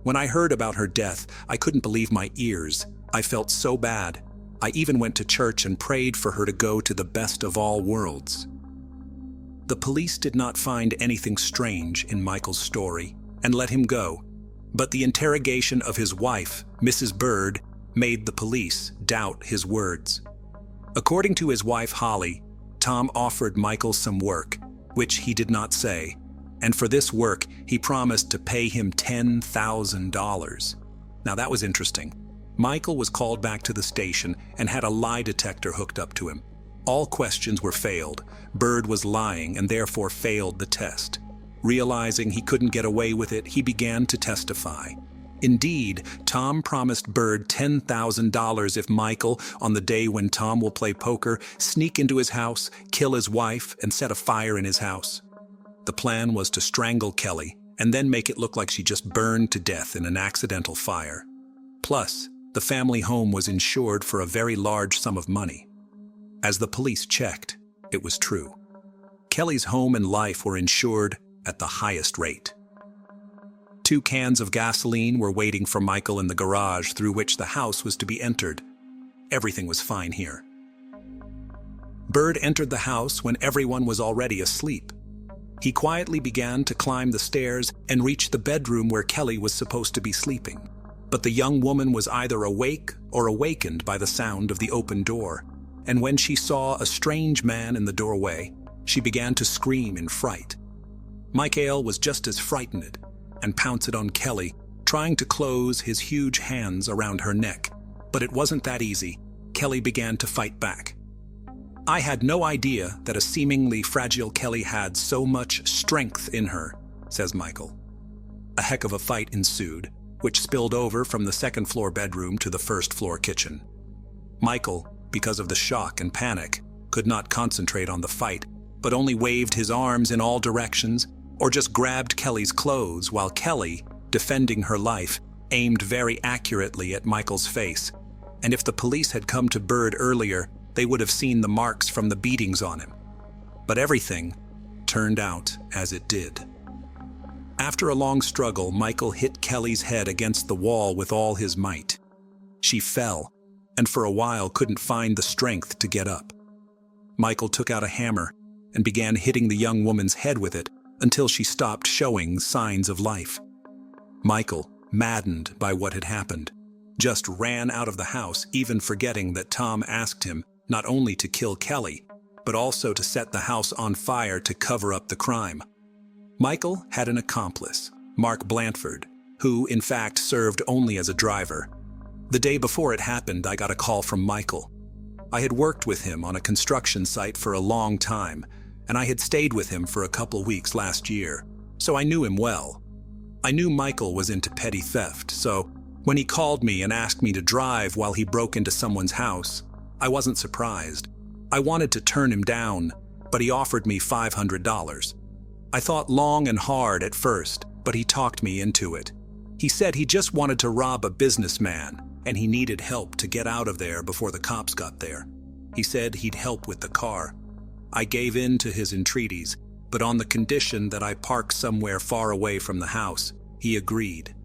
When I heard about her death, I couldn't believe my ears. I felt so bad. I even went to church and prayed for her to go to the best of all worlds. The police did not find anything strange in Michael's story and let him go, but the interrogation of his wife, Mrs. Bird, made the police doubt his words. According to his wife, Holly, Tom offered Michael some work, which he did not say, and for this work, he promised to pay him $10,000. Now that was interesting. Michael was called back to the station and had a lie detector hooked up to him. All questions were failed. Bird was lying and therefore failed the test. Realizing he couldn't get away with it, he began to testify. Indeed, Tom promised Bird $10,000 if Michael, on the day when Tom will play poker, sneak into his house, kill his wife, and set a fire in his house. The plan was to strangle Kelly and then make it look like she just burned to death in an accidental fire. Plus, the family home was insured for a very large sum of money. As the police checked, it was true. Kelly's home and life were insured at the highest rate. 2 cans of gasoline were waiting for Michael in the garage through which the house was to be entered. Everything was fine here. Bird entered the house when everyone was already asleep. He quietly began to climb the stairs and reach the bedroom where Kelly was supposed to be sleeping. But the young woman was either awake or awakened by the sound of the open door, and when she saw a strange man in the doorway, she began to scream in fright. Michael was just as frightened and pounced on Kelly, trying to close his huge hands around her neck. But it wasn't that easy. Kelly began to fight back. I had no idea that a seemingly fragile Kelly had so much strength in her, says Michael. A heck of a fight ensued, which spilled over from the second-floor bedroom to the first-floor kitchen. Michael, because of the shock and panic, could not concentrate on the fight, but only waved his arms in all directions or just grabbed Kelly's clothes while Kelly, defending her life, aimed very accurately at Michael's face. And if the police had come to Bird earlier, they would have seen the marks from the beatings on him. But everything turned out as it did. After a long struggle, Michael hit Kelly's head against the wall with all his might. She fell, and for a while couldn't find the strength to get up. Michael took out a hammer and began hitting the young woman's head with it until she stopped showing signs of life. Michael, maddened by what had happened, just ran out of the house, even forgetting that Tom asked him not only to kill Kelly, but also to set the house on fire to cover up the crime. Michael had an accomplice, Mark Blanford, who, in fact, served only as a driver. The day before it happened, I got a call from Michael. I had worked with him on a construction site for a long time, and I had stayed with him for a couple weeks last year, so I knew him well. I knew Michael was into petty theft, so when he called me and asked me to drive while he broke into someone's house, I wasn't surprised. I wanted to turn him down, but he offered me $500. I thought long and hard at first, but he talked me into it. He said he just wanted to rob a businessman, and he needed help to get out of there before the cops got there. He said he'd help with the car. I gave in to his entreaties, but on the condition that I park somewhere far away from the house. He agreed.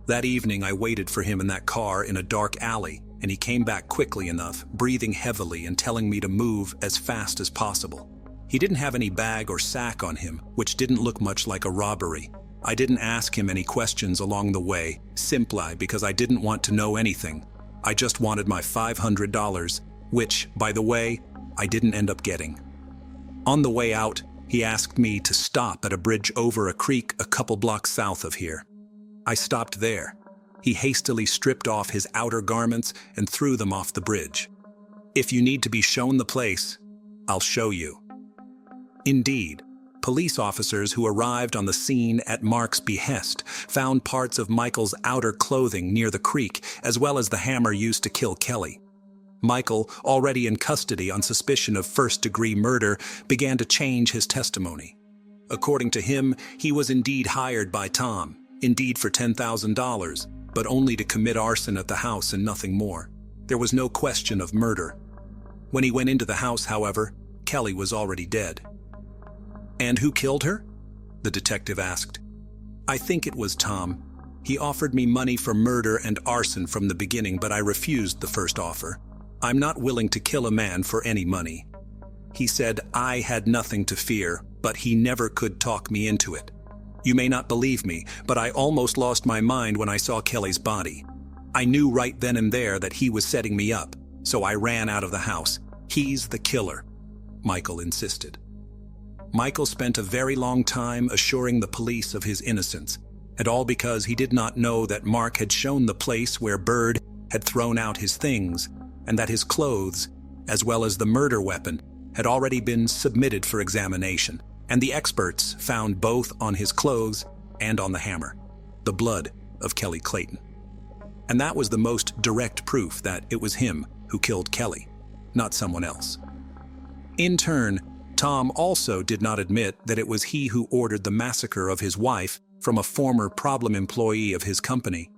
That evening I waited for him in that car in a dark alley, and he came back quickly enough, breathing heavily and telling me to move as fast as possible. He didn't have any bag or sack on him, which didn't look much like a robbery. I didn't ask him any questions along the way, simply because I didn't want to know anything. I just wanted my $500, which, by the way, I didn't end up getting. On the way out, he asked me to stop at a bridge over a creek a couple blocks south of here. I stopped there. He hastily stripped off his outer garments and threw them off the bridge. "If you need to be shown the place, I'll show you." Indeed, police officers who arrived on the scene at Mark's behest found parts of Michael's outer clothing near the creek, as well as the hammer used to kill Kelly. Michael, already in custody on suspicion of first-degree murder, began to change his testimony. According to him, he was indeed hired by Tom, indeed for $10,000, but only to commit arson at the house and nothing more. There was no question of murder. When he went into the house, however, Kelly was already dead. "And who killed her?" the detective asked. "I think it was Tom. He offered me money for murder and arson from the beginning, but I refused the first offer. I'm not willing to kill a man for any money. He said I had nothing to fear, but he never could talk me into it. You may not believe me, but I almost lost my mind when I saw Kelly's body. I knew right then and there that he was setting me up, so I ran out of the house. He's the killer," Michael insisted. Michael spent a very long time assuring the police of his innocence, and all because he did not know that Mark had shown the place where Bird had thrown out his things, and that his clothes, as well as the murder weapon, had already been submitted for examination, and the experts found both on his clothes and on the hammer the blood of Kelly Clayton. And that was the most direct proof that it was him who killed Kelly, not someone else. In turn, Tom also did not admit that it was he who ordered the massacre of his wife from a former problem employee of his company.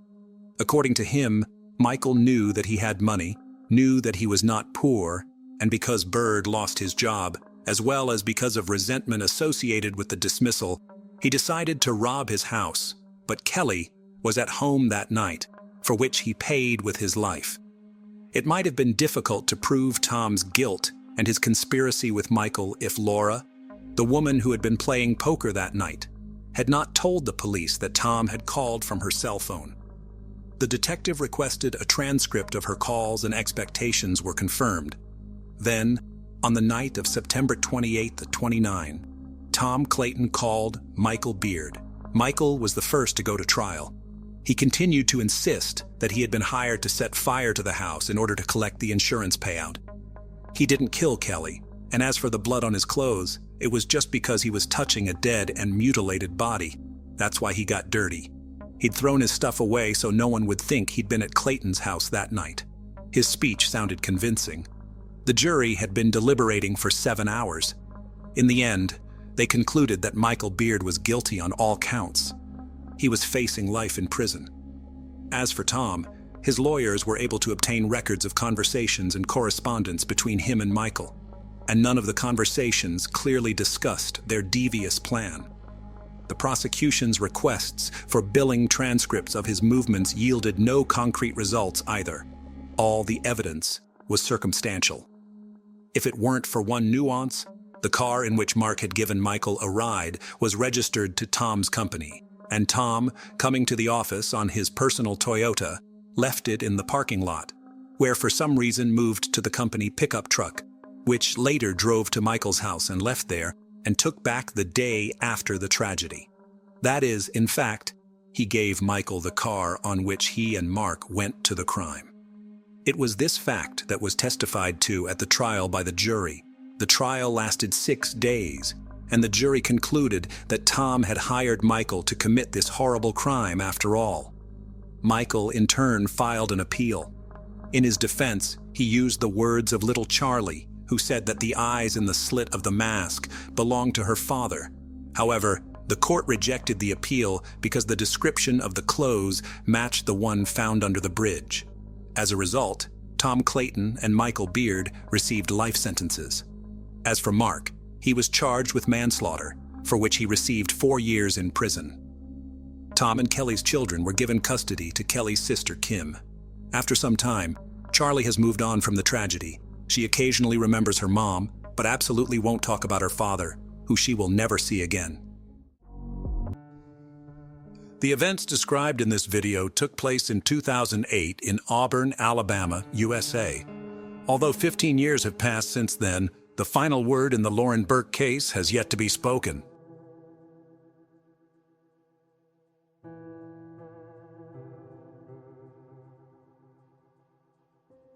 According to him, Michael knew that he had money, knew that he was not poor, and because Bird lost his job, as well as because of resentment associated with the dismissal, he decided to rob his house. But Kelly was at home that night, for which he paid with his life. It might have been difficult to prove Tom's guilt and his conspiracy with Michael if Laura, the woman who had been playing poker that night, had not told the police that Tom had called from her cell phone. The detective requested a transcript of her calls, and expectations were confirmed. Then, on the night of September 28th at 29, Tom Clayton called Michael Beard. Michael was the first to go to trial. He continued to insist that he had been hired to set fire to the house in order to collect the insurance payout. He didn't kill Kelly, and as for the blood on his clothes, it was just because he was touching a dead and mutilated body. That's why he got dirty. He'd thrown his stuff away so no one would think he'd been at Clayton's house that night. His speech sounded convincing. The jury had been deliberating for 7 hours. In the end, they concluded that Michael Beard was guilty on all counts. He was facing life in prison. As for Tom, his lawyers were able to obtain records of conversations and correspondence between him and Michael, and none of the conversations clearly discussed their devious plan. The prosecution's requests for billing transcripts of his movements yielded no concrete results either. All the evidence was circumstantial. If it weren't for one nuance, the car in which Mark had given Michael a ride was registered to Tom's company, and Tom, coming to the office on his personal Toyota, left it in the parking lot, where for some reason moved to the company pickup truck, which later drove to Michael's house and left there, and took back the day after the tragedy. That is, in fact, he gave Michael the car on which he and Mark went to the crime. It was this fact that was testified to at the trial by the jury. The trial lasted 6 days, and the jury concluded that Tom had hired Michael to commit this horrible crime after all. Michael, in turn, filed an appeal. In his defense, he used the words of little Charlie, who said that the eyes in the slit of the mask belonged to her father. However, the court rejected the appeal because the description of the clothes matched the one found under the bridge. As a result, Tom Clayton and Michael Beard received life sentences. As for Mark, he was charged with manslaughter, for which he received 4 years in prison. Tom and Kelly's children were given custody to Kelly's sister Kim. After some time, Charlie has moved on from the tragedy. She occasionally remembers her mom, but absolutely won't talk about her father, who she will never see again. The events described in this video took place in 2008 in Auburn, Alabama, USA. Although 15 years have passed since then, the final word in the Lauren Burke case has yet to be spoken.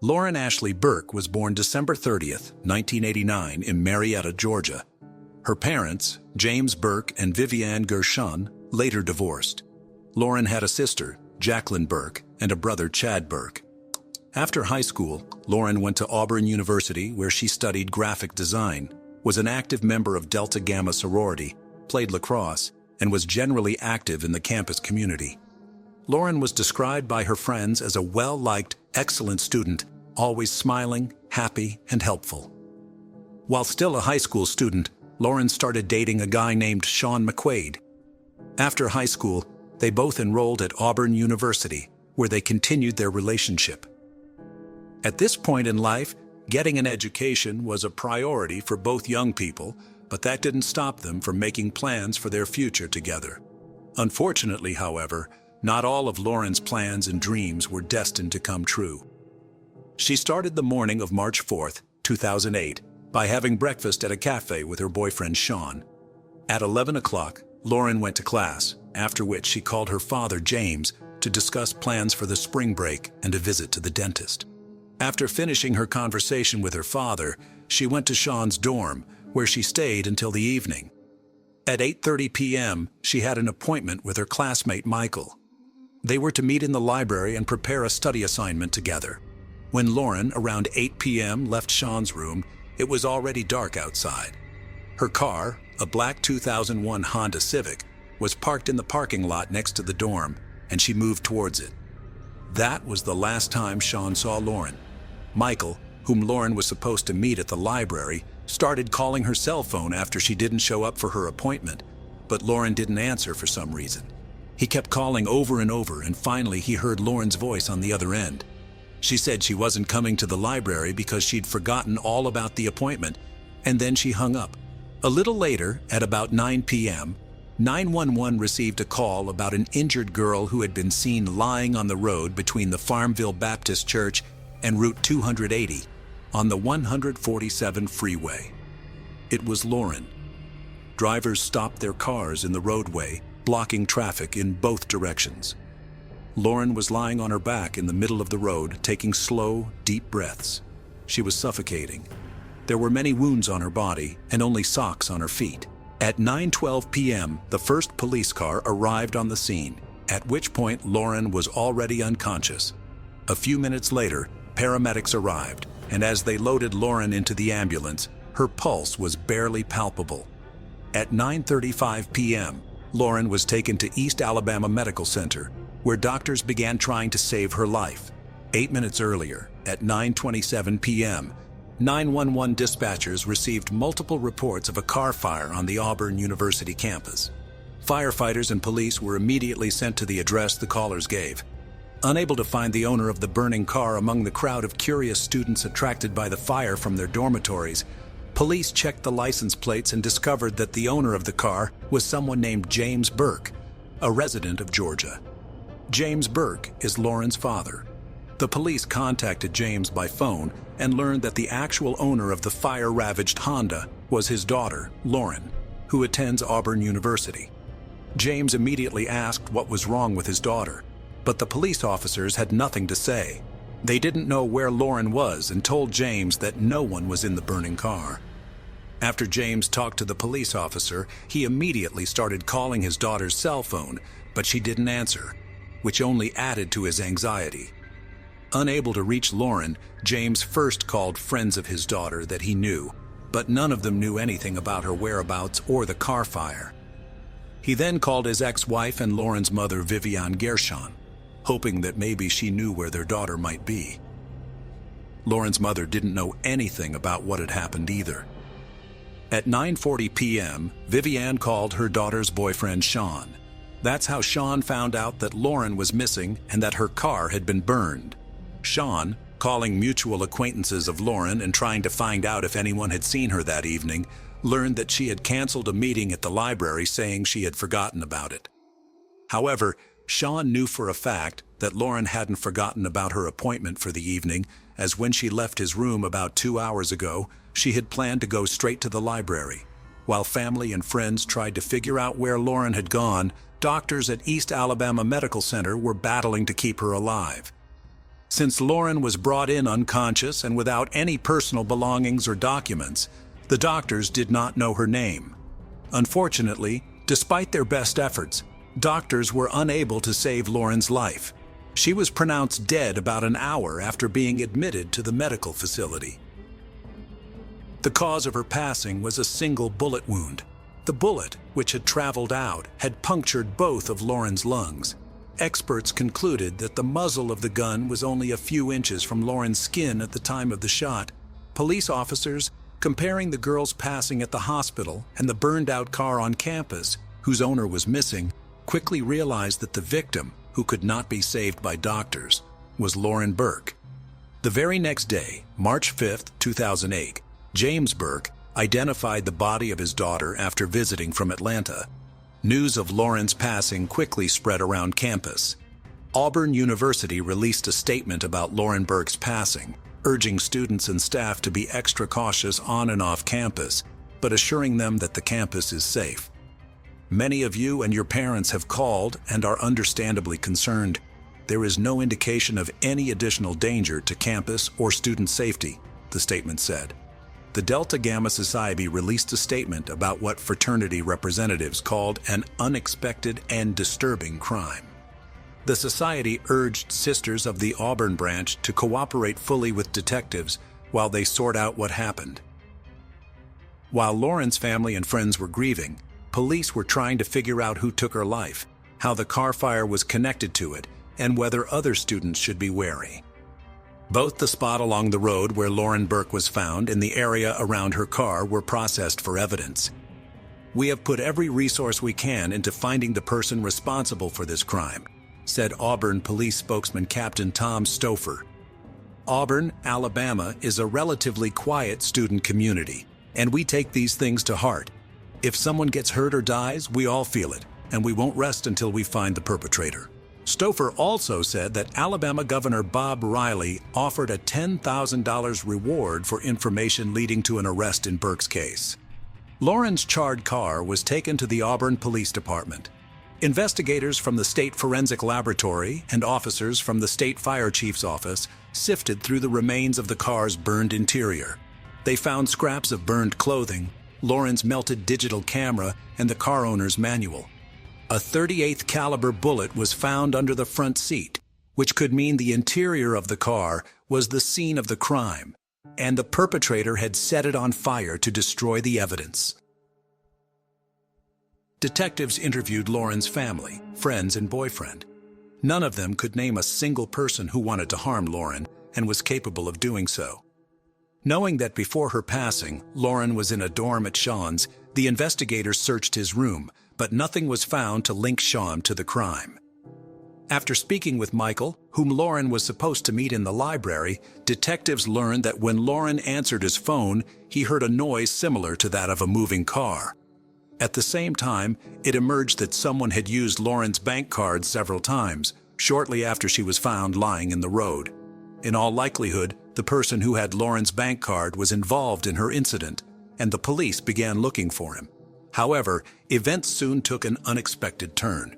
Lauren Ashley Burke was born December 30th, 1989 in Marietta, Georgia. Her parents, James Burke and Vivian Gershon, later divorced. Lauren had a sister, Jacqueline Burke, and a brother, Chad Burke. After high school, Lauren went to Auburn University, where she studied graphic design, was an active member of Delta Gamma sorority, played lacrosse, and was generally active in the campus community. Lauren was described by her friends as a well-liked, excellent student, always smiling, happy, and helpful. While still a high school student, Lauren started dating a guy named Sean McQuaid. After high school, they both enrolled at Auburn University, where they continued their relationship. At this point in life, getting an education was a priority for both young people, but that didn't stop them from making plans for their future together. Unfortunately, however, not all of Lauren's plans and dreams were destined to come true. She started the morning of March 4th, 2008, by having breakfast at a cafe with her boyfriend Sean. At 11 o'clock, Lauren went to class, after which she called her father James to discuss plans for the spring break and a visit to the dentist. After finishing her conversation with her father, she went to Sean's dorm, where she stayed until the evening. At 8:30 p.m., she had an appointment with her classmate Michael. They were to meet in the library and prepare a study assignment together. When Lauren, around 8 p.m., left Sean's room, it was already dark outside. Her car, a black 2001 Honda Civic, was parked in the parking lot next to the dorm, and she moved towards it. That was the last time Sean saw Lauren. Michael, whom Lauren was supposed to meet at the library, started calling her cell phone after she didn't show up for her appointment, but Lauren didn't answer for some reason. He kept calling over and over, and finally he heard Lauren's voice on the other end. She said she wasn't coming to the library because she'd forgotten all about the appointment, and then she hung up. A little later, at about 9 p.m., 911 received a call about an injured girl who had been seen lying on the road between the Farmville Baptist Church and Route 280 on the 147 freeway. It was Lauren. Drivers stopped their cars in the roadway, blocking traffic in both directions. Lauren was lying on her back in the middle of the road, taking slow, deep breaths. She was suffocating. There were many wounds on her body and only socks on her feet. At 9:12 p.m., the first police car arrived on the scene, at which point Lauren was already unconscious. A few minutes later, paramedics arrived, and as they loaded Lauren into the ambulance, her pulse was barely palpable. At 9:35 p.m., Lauren was taken to East Alabama Medical Center, where doctors began trying to save her life. 8 minutes earlier, at 9:27 p.m., 911 dispatchers received multiple reports of a car fire on the Auburn University campus. Firefighters and police were immediately sent to the address the callers gave. Unable to find the owner of the burning car among the crowd of curious students attracted by the fire from their dormitories, police checked the license plates and discovered that the owner of the car was someone named James Burke, a resident of Georgia. James Burke is Lauren's father. The police contacted James by phone and learned that the actual owner of the fire-ravaged Honda was his daughter, Lauren, who attends Auburn University. James immediately asked what was wrong with his daughter, but the police officers had nothing to say. They didn't know where Lauren was and told James that no one was in the burning car. After James talked to the police officer, he immediately started calling his daughter's cell phone, but she didn't answer, which only added to his anxiety. Unable to reach Lauren, James first called friends of his daughter that he knew, but none of them knew anything about her whereabouts or the car fire. He then called his ex-wife and Lauren's mother, Vivian Gershon, hoping that maybe she knew where their daughter might be. Lauren's mother didn't know anything about what had happened either. At 9:40 p.m., Vivian called her daughter's boyfriend, Sean. That's how Sean found out that Lauren was missing and that her car had been burned. Sean, calling mutual acquaintances of Lauren and trying to find out if anyone had seen her that evening, learned that she had canceled a meeting at the library saying she had forgotten about it. However, Sean knew for a fact that Lauren hadn't forgotten about her appointment for the evening, as when she left his room about 2 hours ago, she had planned to go straight to the library. While family and friends tried to figure out where Lauren had gone, doctors at East Alabama Medical Center were battling to keep her alive. Since Lauren was brought in unconscious and without any personal belongings or documents, the doctors did not know her name. Unfortunately, despite their best efforts, doctors were unable to save Lauren's life. She was pronounced dead about an hour after being admitted to the medical facility. The cause of her passing was a single bullet wound. The bullet, which had traveled out, had punctured both of Lauren's lungs. Experts concluded that the muzzle of the gun was only a few inches from Lauren's skin at the time of the shot. Police officers, comparing the girl's passing at the hospital and the burned-out car on campus, whose owner was missing, quickly realized that the victim, who could not be saved by doctors, was Lauren Burke. The very next day, March 5, 2008, James Burke identified the body of his daughter after visiting from Atlanta. News of Lauren's passing quickly spread around campus. Auburn University released a statement about Lauren Burke's passing, urging students and staff to be extra cautious on and off campus, but assuring them that the campus is safe. Many of you and your parents have called and are understandably concerned. There is no indication of any additional danger to campus or student safety, the statement said. The Delta Gamma Society released a statement about what fraternity representatives called an unexpected and disturbing crime. The society urged Sisters of the Auburn branch to cooperate fully with detectives while they sort out what happened. While Lauren's family and friends were grieving, police were trying to figure out who took her life, how the car fire was connected to it, and whether other students should be wary. Both the spot along the road where Lauren Burke was found and the area around her car were processed for evidence. We have put every resource we can into finding the person responsible for this crime, said Auburn Police spokesman Captain Tom Stouffer. Auburn, Alabama is a relatively quiet student community, and we take these things to heart. If someone gets hurt or dies, we all feel it, and we won't rest until we find the perpetrator. Stouffer also said that Alabama Governor Bob Riley offered a $10,000 reward for information leading to an arrest in Burke's case. Lauren's charred car was taken to the Auburn Police Department. Investigators from the State Forensic Laboratory and officers from the State Fire Chief's office sifted through the remains of the car's burned interior. They found scraps of burned clothing, Lauren's melted digital camera, and the car owner's manual. A .38 caliber bullet was found under the front seat, which could mean the interior of the car was the scene of the crime, and the perpetrator had set it on fire to destroy the evidence. Detectives interviewed Lauren's family, friends, and boyfriend. None of them could name a single person who wanted to harm Lauren and was capable of doing so. Knowing that before her passing, Lauren was in a dorm at Sean's, the investigators searched his room, but nothing was found to link Sean to the crime. After speaking with Michael, whom Lauren was supposed to meet in the library, detectives learned that when Lauren answered his phone, he heard a noise similar to that of a moving car. At the same time, it emerged that someone had used Lauren's bank card several times, shortly after she was found lying in the road. In all likelihood, the person who had Lauren's bank card was involved in her incident, and the police began looking for him. However, events soon took an unexpected turn.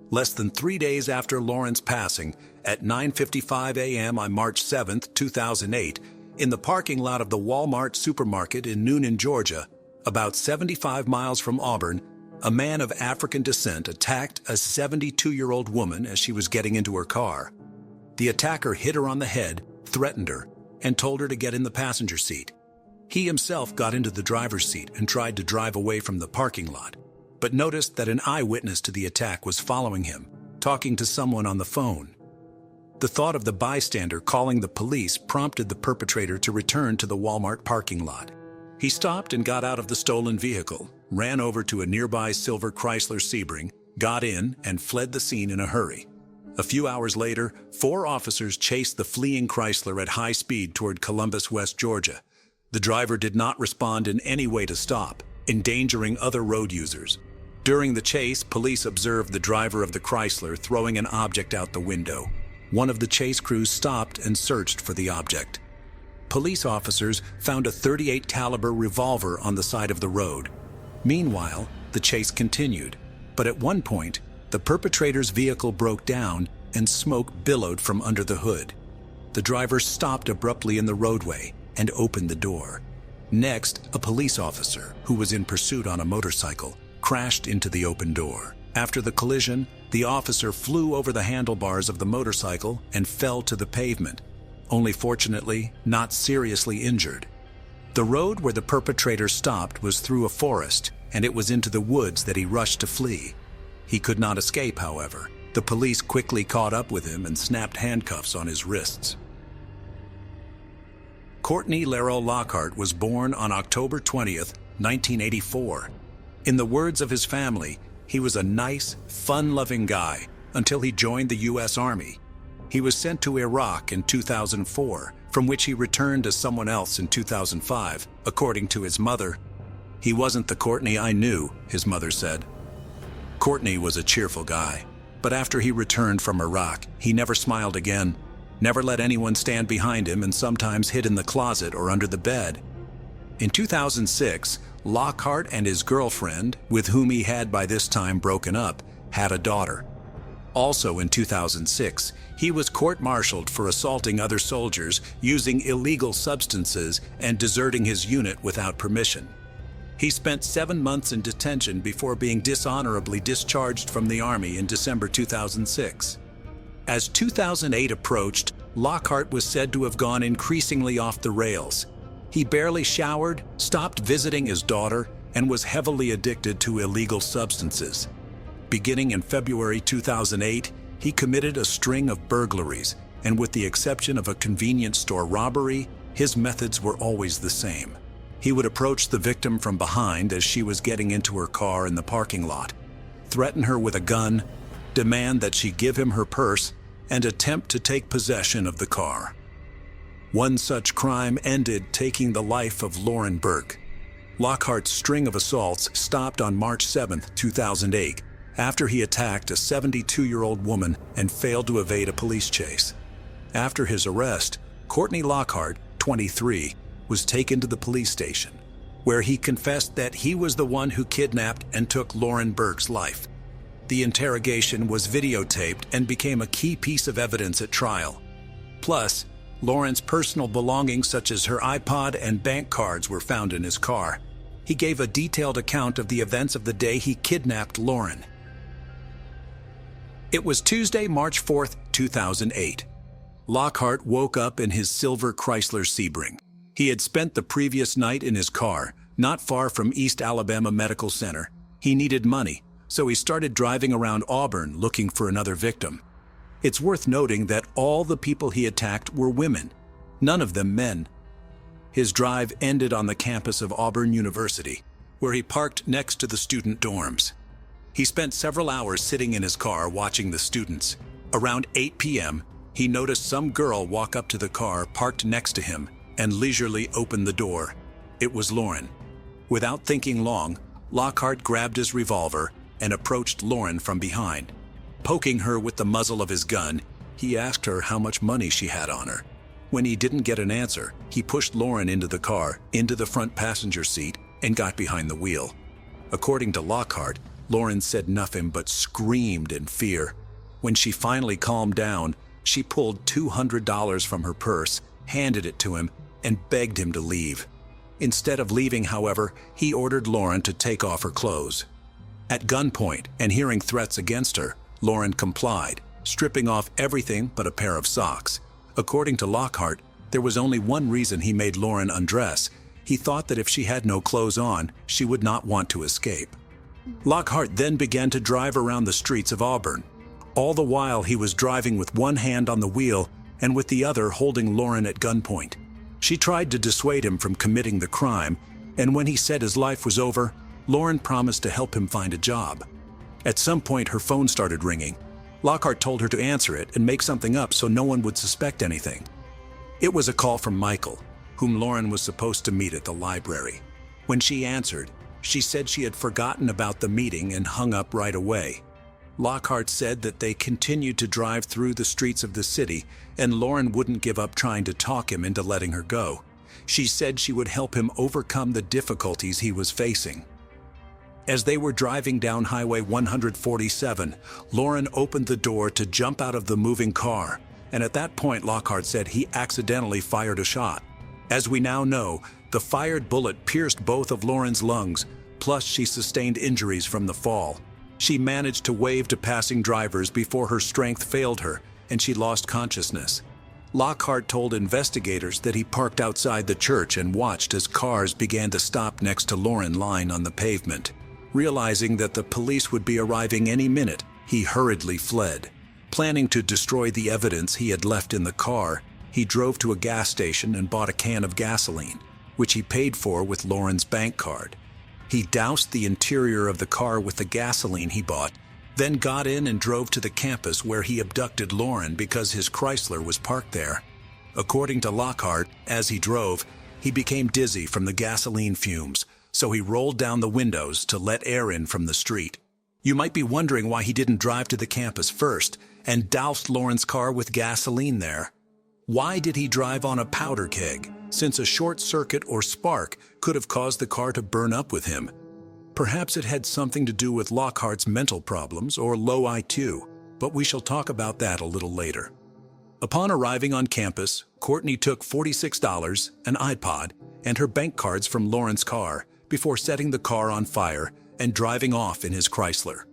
Less than 3 days after Lauren's passing, at 9:55 a.m. on March 7, 2008, in the parking lot of the Walmart supermarket in Noonan, Georgia, about 75 miles from Auburn, a man of African descent attacked a 72-year-old woman as she was getting into her car. The attacker hit her on the head, threatened her, and told her to get in the passenger seat. He himself got into the driver's seat and tried to drive away from the parking lot, but noticed that an eyewitness to the attack was following him, talking to someone on the phone. The thought of the bystander calling the police prompted the perpetrator to return to the Walmart parking lot. He stopped and got out of the stolen vehicle, ran over to a nearby silver Chrysler Sebring, got in, and fled the scene in a hurry. A few hours later, 4 officers chased the fleeing Chrysler at high speed toward Columbus, West Georgia. The driver did not respond in any way to stop, endangering other road users. During the chase, police observed the driver of the Chrysler throwing an object out the window. One of the chase crews stopped and searched for the object. Police officers found a .38 caliber revolver on the side of the road. Meanwhile, the chase continued, but at one point, the perpetrator's vehicle broke down and smoke billowed from under the hood. The driver stopped abruptly in the roadway and opened the door. Next, a police officer, who was in pursuit on a motorcycle, crashed into the open door. After the collision, the officer flew over the handlebars of the motorcycle and fell to the pavement, only fortunately not seriously injured. The road where the perpetrator stopped was through a forest, and it was into the woods that he rushed to flee. He could not escape, however. The police quickly caught up with him and snapped handcuffs on his wrists. Courtney Laroe Lockhart was born on October 20th, 1984. In the words of his family, he was a nice, fun-loving guy until he joined the U.S. Army. He was sent to Iraq in 2004, from which he returned as someone else in 2005, according to his mother. "He wasn't the Courtney I knew," his mother said. Courtney was a cheerful guy, but after he returned from Iraq, he never smiled again, never let anyone stand behind him, and sometimes hid in the closet or under the bed. In 2006, Lockhart and his girlfriend, with whom he had by this time broken up, had a daughter. Also in 2006, he was court-martialed for assaulting other soldiers, using illegal substances, and deserting his unit without permission. He spent 7 months in detention before being dishonorably discharged from the Army in December 2006. As 2008 approached, Lockhart was said to have gone increasingly off the rails. He barely showered, stopped visiting his daughter, and was heavily addicted to illegal substances. Beginning in February 2008, he committed a string of burglaries, and with the exception of a convenience store robbery, his methods were always the same. He would approach the victim from behind as she was getting into her car in the parking lot, threaten her with a gun, demand that she give him her purse, and attempt to take possession of the car. One such crime ended taking the life of Lauren Burke. Lockhart's string of assaults stopped on March 7, 2008, after he attacked a 72-year-old woman and failed to evade a police chase. After his arrest, Courtney Lockhart, 23, was taken to the police station, where he confessed that he was the one who kidnapped and took Lauren Burke's life. The interrogation was videotaped and became a key piece of evidence at trial. Plus, Lauren's personal belongings such as her iPod and bank cards were found in his car. He gave a detailed account of the events of the day he kidnapped Lauren. It was Tuesday, March 4, 2008. Lockhart woke up in his silver Chrysler Sebring. He had spent the previous night in his car, not far from East Alabama Medical Center. He needed money, so he started driving around Auburn looking for another victim. It's worth noting that all the people he attacked were women, none of them men. His drive ended on the campus of Auburn University, where he parked next to the student dorms. He spent several hours sitting in his car watching the students. Around 8 p.m., he noticed some girl walk up to the car parked next to him and leisurely open the door. It was Lauren. Without thinking long, Lockhart grabbed his revolver and approached Lauren from behind. Poking her with the muzzle of his gun, he asked her how much money she had on her. When he didn't get an answer, he pushed Lauren into the car, into the front passenger seat, and got behind the wheel. According to Lockhart, Lauren said nothing but screamed in fear. When she finally calmed down, she pulled $200 from her purse, handed it to him, and begged him to leave. Instead of leaving, however, he ordered Lauren to take off her clothes. At gunpoint and hearing threats against her, Lauren complied. stripping off everything but a pair of socks. According to Lockhart, there was only one reason he made Lauren undress. He thought that if she had no clothes on, she would not want to escape. Lockhart then began to drive around the streets of Auburn. All the while he was driving with one hand on the wheel and with the other holding Lauren at gunpoint. She tried to dissuade him from committing the crime, and when he said his life was over, Lauren promised to help him find a job. At some point her phone started ringing. Lockhart told her to answer it and make something up so no one would suspect anything. It was a call from Michael, whom Lauren was supposed to meet at the library. When she answered, she said she had forgotten about the meeting and hung up right away. Lockhart said that they continued to drive through the streets of the city, and Lauren wouldn't give up trying to talk him into letting her go. She said she would help him overcome the difficulties he was facing. As they were driving down Highway 147, Lauren opened the door to jump out of the moving car, and at that point Lockhart said he accidentally fired a shot. As we now know, the fired bullet pierced both of Lauren's lungs, plus she sustained injuries from the fall. She managed to wave to passing drivers before her strength failed her, and she lost consciousness. Lockhart told investigators that he parked outside the church and watched as cars began to stop next to Lauren lying on the pavement. Realizing that the police would be arriving any minute, he hurriedly fled. Planning to destroy the evidence he had left in the car, he drove to a gas station and bought a can of gasoline, which he paid for with Lauren's bank card. He doused the interior of the car with the gasoline he bought, then got in and drove to the campus where he abducted Lauren because his Chrysler was parked there. According to Lockhart, as he drove, he became dizzy from the gasoline fumes, so he rolled down the windows to let air in from the street. You might be wondering why he didn't drive to the campus first and doused Lauren's car with gasoline there. Why did he drive on a powder keg, since a short circuit or spark could have caused the car to burn up with him? Perhaps it had something to do with Lockhart's mental problems or low IQ, but we shall talk about that a little later. Upon arriving on campus, Courtney took $46, an iPod, and her bank cards from Lauren's car before setting the car on fire and driving off in his Chrysler.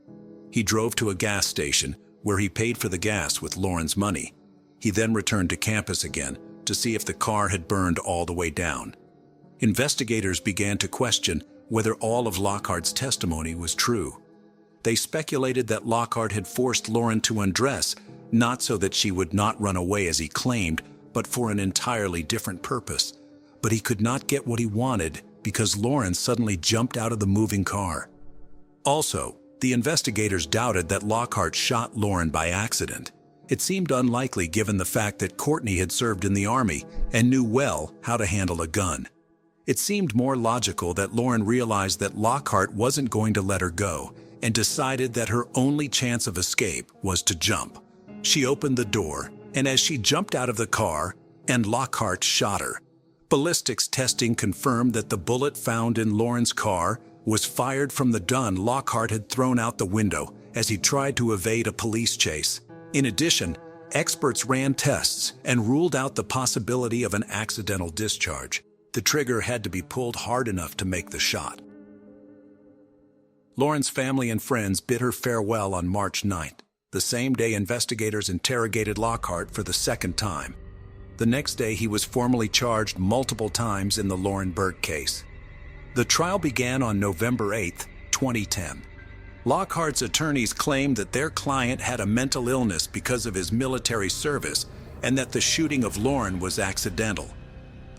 He drove to a gas station where he paid for the gas with Lauren's money. He then returned to campus again to see if the car had burned all the way down. Investigators began to question whether all of Lockhart's testimony was true. They speculated that Lockhart had forced Lauren to undress, not so that she would not run away as he claimed, but for an entirely different purpose. But he could not get what he wanted because Lauren suddenly jumped out of the moving car. Also, the investigators doubted that Lockhart shot Lauren by accident. It seemed unlikely given the fact that Courtney had served in the Army and knew well how to handle a gun. It seemed more logical that Lauren realized that Lockhart wasn't going to let her go and decided that her only chance of escape was to jump. She opened the door, and as she jumped out of the car, and Lockhart shot her. Ballistics testing confirmed that the bullet found in Lauren's car was fired from the gun Lockhart had thrown out the window as he tried to evade a police chase. In addition, experts ran tests and ruled out the possibility of an accidental discharge. The trigger had to be pulled hard enough to make the shot. Lauren's family and friends bid her farewell on March 9th, the same day investigators interrogated Lockhart for the second time. The next day he was formally charged multiple times in the Lauren Burke case. The trial began on November 8, 2010. Lockhart's attorneys claimed that their client had a mental illness because of his military service and that the shooting of Lauren was accidental.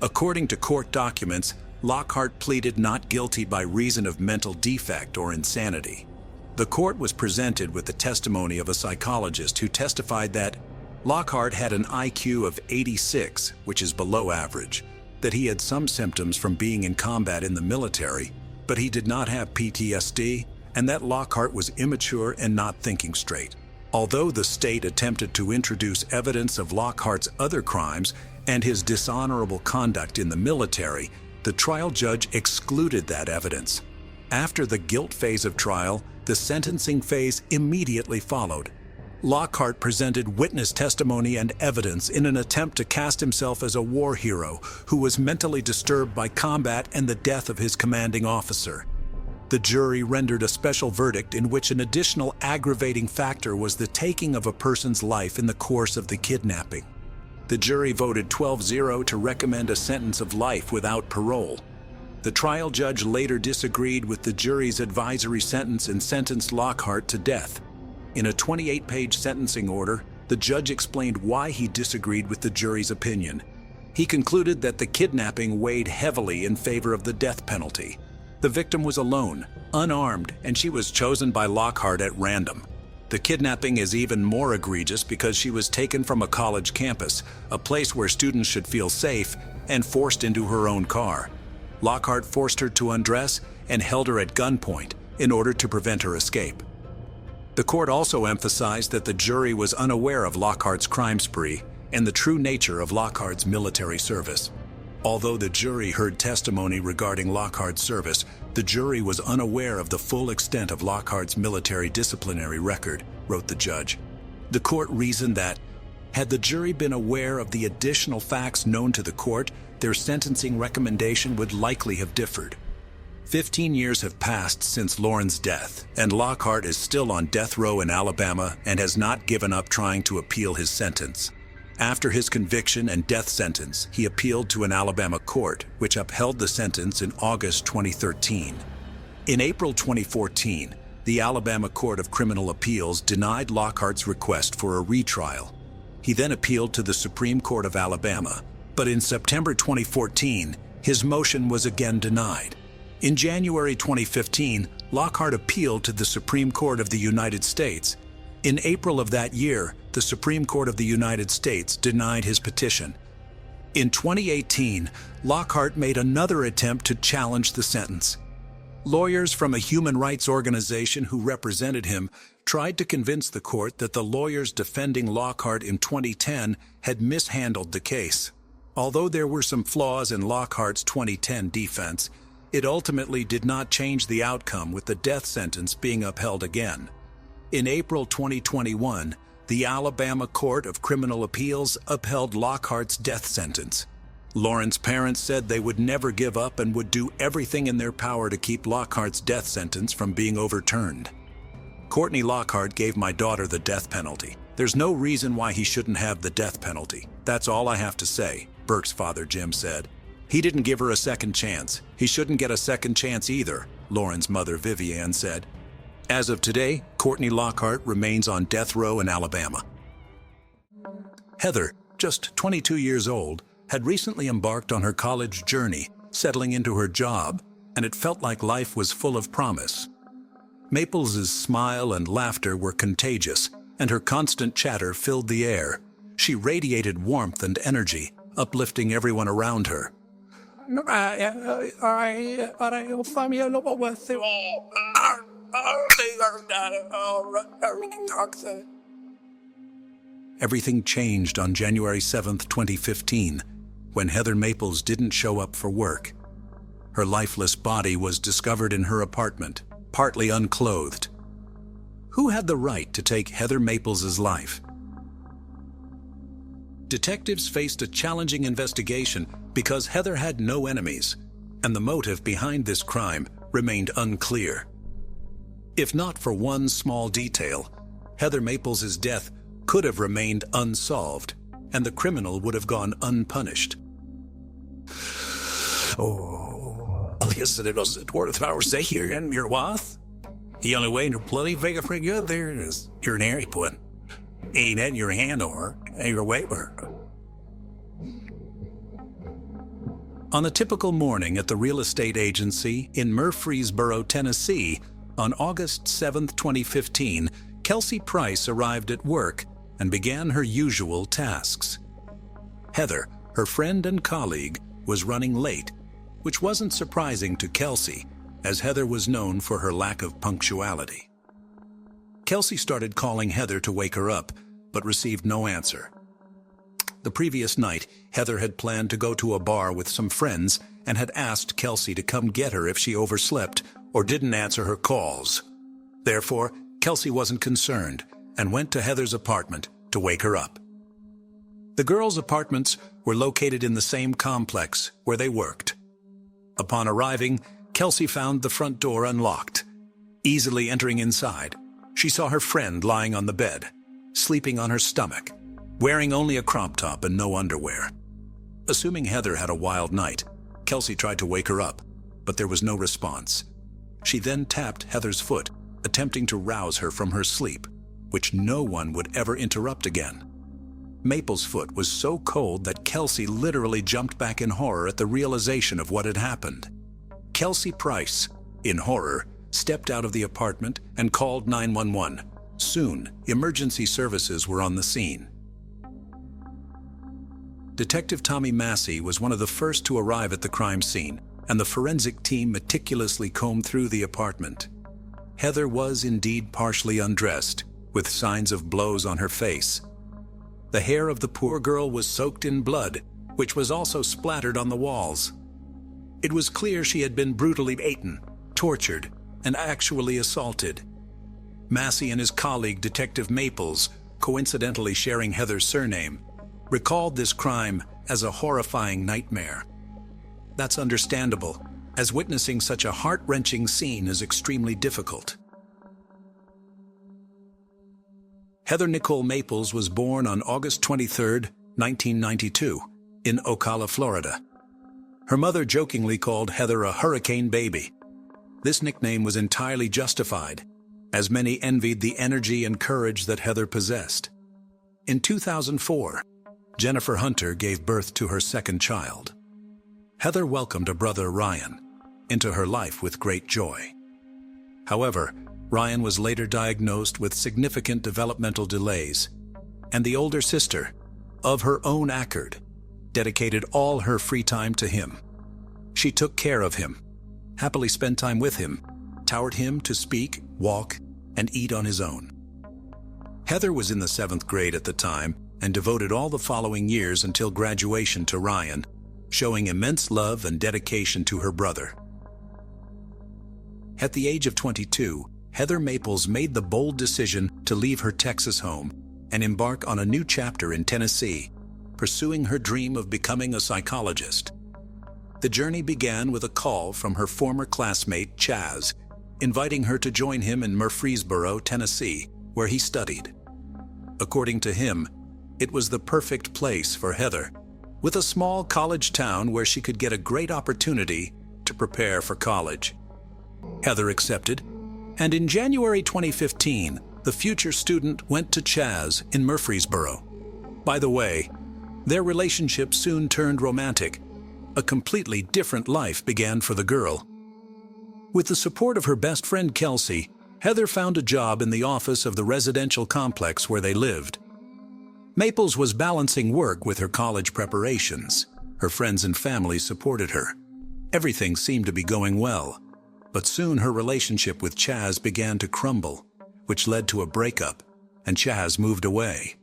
According to court documents, Lockhart pleaded not guilty by reason of mental defect or insanity. The court was presented with the testimony of a psychologist who testified that Lockhart had an IQ of 86, which is below average, that he had some symptoms from being in combat in the military, but he did not have PTSD, and that Lockhart was immature and not thinking straight. Although the state attempted to introduce evidence of Lockhart's other crimes and his dishonorable conduct in the military, the trial judge excluded that evidence. After the guilt phase of trial, the sentencing phase immediately followed. Lockhart presented witness testimony and evidence in an attempt to cast himself as a war hero who was mentally disturbed by combat and the death of his commanding officer. The jury rendered a special verdict in which an additional aggravating factor was the taking of a person's life in the course of the kidnapping. The jury voted 12-0 to recommend a sentence of life without parole. The trial judge later disagreed with the jury's advisory sentence and sentenced Lockhart to death. In a 28-page sentencing order, the judge explained why he disagreed with the jury's opinion. He concluded that the kidnapping weighed heavily in favor of the death penalty. The victim was alone, unarmed, and she was chosen by Lockhart at random. The kidnapping is even more egregious because she was taken from a college campus, a place where students should feel safe, and forced into her own car. Lockhart forced her to undress and held her at gunpoint in order to prevent her escape. The court also emphasized that the jury was unaware of Lockhart's crime spree and the true nature of Lockhart's military service. Although the jury heard testimony regarding Lockhart's service, the jury was unaware of the full extent of Lockhart's military disciplinary record, wrote the judge. The court reasoned that, had the jury been aware of the additional facts known to the court, their sentencing recommendation would likely have differed. 15 years have passed since Lauren's death, and Lockhart is still on death row in Alabama and has not given up trying to appeal his sentence. After his conviction and death sentence, he appealed to an Alabama court, which upheld the sentence in August 2013. In April 2014, the Alabama Court of Criminal Appeals denied Lockhart's request for a retrial. He then appealed to the Supreme Court of Alabama, but in September 2014, his motion was again denied. In January 2015, Lockhart appealed to the Supreme Court of the United States. In April of that year, the Supreme Court of the United States denied his petition. In 2018, Lockhart made another attempt to challenge the sentence. Lawyers from a human rights organization who represented him tried to convince the court that the lawyers defending Lockhart in 2010 had mishandled the case. Although there were some flaws in Lockhart's 2010 defense, it ultimately did not change the outcome, with the death sentence being upheld again. In April 2021, the Alabama Court of Criminal Appeals upheld Lockhart's death sentence. Lauren's parents said they would never give up and would do everything in their power to keep Lockhart's death sentence from being overturned. Courtney Lockhart gave my daughter the death penalty. There's no reason why he shouldn't have the death penalty. That's all I have to say, Burke's father Jim said. He didn't give her a second chance. He shouldn't get a second chance either, Lauren's mother Vivian said. As of today, Courtney Lockhart remains on death row in Alabama. Heather, just 22 years old, had recently embarked on her college journey, settling into her job, and it felt like life was full of promise. Maples' smile and laughter were contagious, and her constant chatter filled the air. She radiated warmth and energy, uplifting everyone around her. Everything changed on January 7, 2015, when Heather Maples didn't show up for work. Her lifeless body was discovered in her apartment, partly unclothed. Who had the right to take Heather Maples' life? Detectives faced a challenging investigation because Heather had no enemies, and the motive behind this crime remained unclear. If not for one small detail, Heather Maples' death could have remained unsolved, and the criminal would have gone unpunished. Yes, det är worth our say here, and you're what? The only way to bloody figure for good there is you're an airy put. Ain't in your hand or your waiver. On a typical morning at the real estate agency in Murfreesboro, Tennessee, on August 7, 2015, Kelsey Price arrived at work and began her usual tasks. Heather, her friend and colleague, was running late, which wasn't surprising to Kelsey, as Heather was known for her lack of punctuality. Kelsey started calling Heather to wake her up, but received no answer. The previous night, Heather had planned to go to a bar with some friends and had asked Kelsey to come get her if she overslept or didn't answer her calls. Therefore, Kelsey wasn't concerned and went to Heather's apartment to wake her up. The girls' apartments were located in the same complex where they worked. Upon arriving, Kelsey found the front door unlocked. Easily entering inside, she saw her friend lying on the bed, sleeping on her stomach, wearing only a crop top and no underwear. Assuming Heather had a wild night, Kelsey tried to wake her up, but there was no response. She then tapped Heather's foot, attempting to rouse her from her sleep, which no one would ever interrupt again. Maple's foot was so cold that Kelsey literally jumped back in horror at the realization of what had happened. Kelsey Price, in horror, stepped out of the apartment and called 911. Soon, emergency services were on the scene. Detective Tommy Massey was one of the first to arrive at the crime scene, and the forensic team meticulously combed through the apartment. Heather was indeed partially undressed, with signs of blows on her face. The hair of the poor girl was soaked in blood, which was also splattered on the walls. It was clear she had been brutally beaten, tortured, and actually assaulted. Massey and his colleague, Detective Maples, coincidentally sharing Heather's surname, recalled this crime as a horrifying nightmare. That's understandable, as witnessing such a heart-wrenching scene is extremely difficult. Heather Nicole Maples was born on August 23, 1992, in Ocala, Florida. Her mother jokingly called Heather a hurricane baby. This nickname was entirely justified, as many envied the energy and courage that Heather possessed. In 2004, Jennifer Hunter gave birth to her second child. Heather welcomed a brother, Ryan, into her life with great joy. However, Ryan was later diagnosed with significant developmental delays, and the older sister, of her own accord, dedicated all her free time to him. She took care of him, happily spent time with him, taught him to speak, walk, and eat on his own. Heather was in the 7th grade at the time and devoted all the following years until graduation to Ryan, showing immense love and dedication to her brother. At the age of 22, Heather Maples made the bold decision to leave her Texas home and embark on a new chapter in Tennessee, pursuing her dream of becoming a psychologist. The journey began with a call from her former classmate, Chaz, inviting her to join him in Murfreesboro, Tennessee, where he studied. According to him, it was the perfect place for Heather, with a small college town where she could get a great opportunity to prepare for college. Heather accepted, and in January 2015, the future student went to Chaz in Murfreesboro. By the way, their relationship soon turned romantic. A completely different life began for the girl. With the support of her best friend Kelsey, Heather found a job in the office of the residential complex where they lived. Maples was balancing work with her college preparations. Her friends and family supported her. Everything seemed to be going well, but soon her relationship with Chaz began to crumble, which led to a breakup, and Chaz moved away.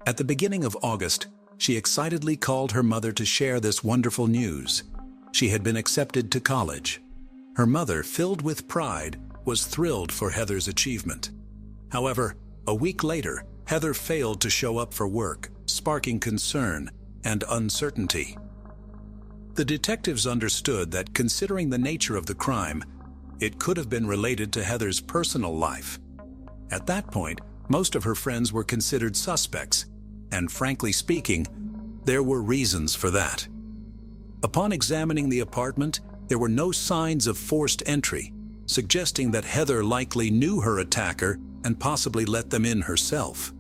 At the beginning of August, she excitedly called her mother to share this wonderful news. She had been accepted to college. Her mother, filled with pride, was thrilled for Heather's achievement. However, a week later, Heather failed to show up for work, sparking concern and uncertainty. The detectives understood that, considering the nature of the crime, it could have been related to Heather's personal life. At that point, most of her friends were considered suspects, and frankly speaking, there were reasons for that. Upon examining the apartment, there were no signs of forced entry, suggesting that Heather likely knew her attacker and possibly let them in herself.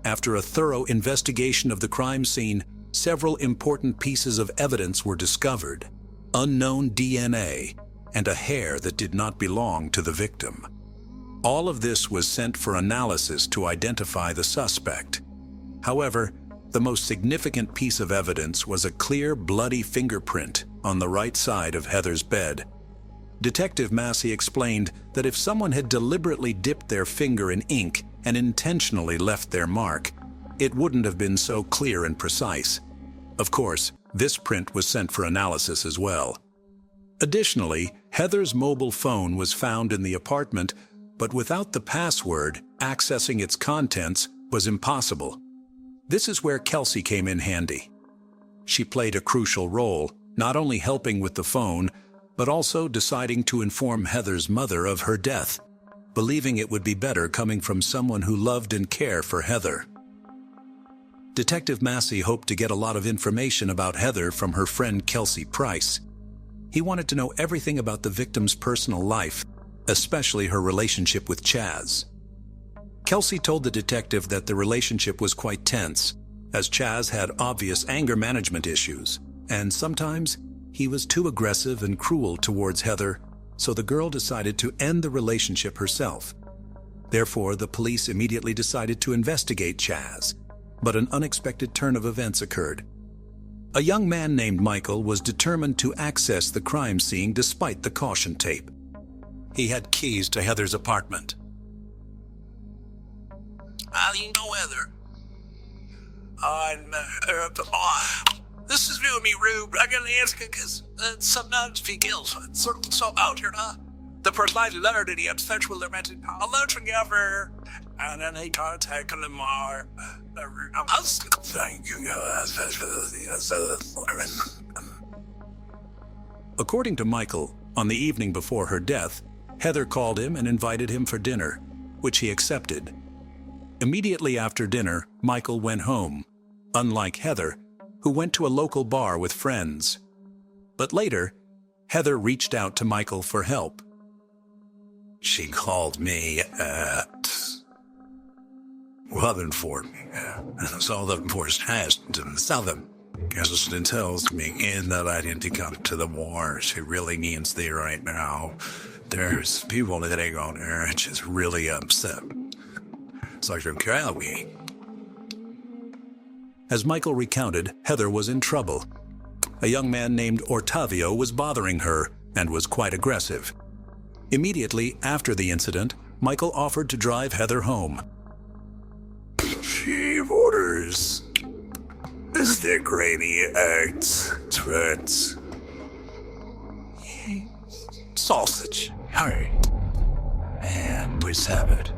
After a thorough investigation of the crime scene, several important pieces of evidence were discovered: unknown DNA and a hair that did not belong to the victim. All of this was sent for analysis to identify the suspect. However, the most significant piece of evidence was a clear, bloody fingerprint on the right side of Heather's bed. Detective Massey explained that if someone had deliberately dipped their finger in ink and intentionally left their mark, it wouldn't have been so clear and precise. Of course, this print was sent for analysis as well. Additionally, Heather's mobile phone was found in the apartment, but without the password, accessing its contents was impossible. This is where Kelsey came in handy. She played a crucial role, not only helping with the phone, but also deciding to inform Heather's mother of her death, believing it would be better coming from someone who loved and cared for Heather. Detective Massey hoped to get a lot of information about Heather from her friend Kelsey Price. He wanted to know everything about the victim's personal life, especially her relationship with Chaz. Kelsey told the detective that the relationship was quite tense, as Chaz had obvious anger management issues, and sometimes he was too aggressive and cruel towards Heather, so the girl decided to end the relationship herself. Therefore, the police immediately decided to investigate Chaz, but an unexpected turn of events occurred. A young man named Michael was determined to access the crime scene despite the caution tape. He had keys to Heather's apartment. You know, Heather. This is doing me rude, but I gotta ask you because sometimes feels so out here, the person I learned that he had sexual romantic knowledge together, and then he contacted him more. Thank you. According to Michael, on the evening before her death, Heather called him and invited him for dinner, which he accepted. Immediately after dinner, Michael went home, unlike Heather, who went to a local bar with friends. But later, Heather reached out to Michael for help. She called me at 11:40, and saw them for his test and saw them. Because it tells me that I need to come to the war. She really needs there right now. There's people that ain't on there, and she's really upset. So we. As Michael recounted, Heather was in trouble. A young man named Ortavio was bothering her and was quite aggressive. Immediately after the incident, Michael offered to drive Heather home. She orders. Is there grainy acts, threats? Sausage. Hurry. And we severed.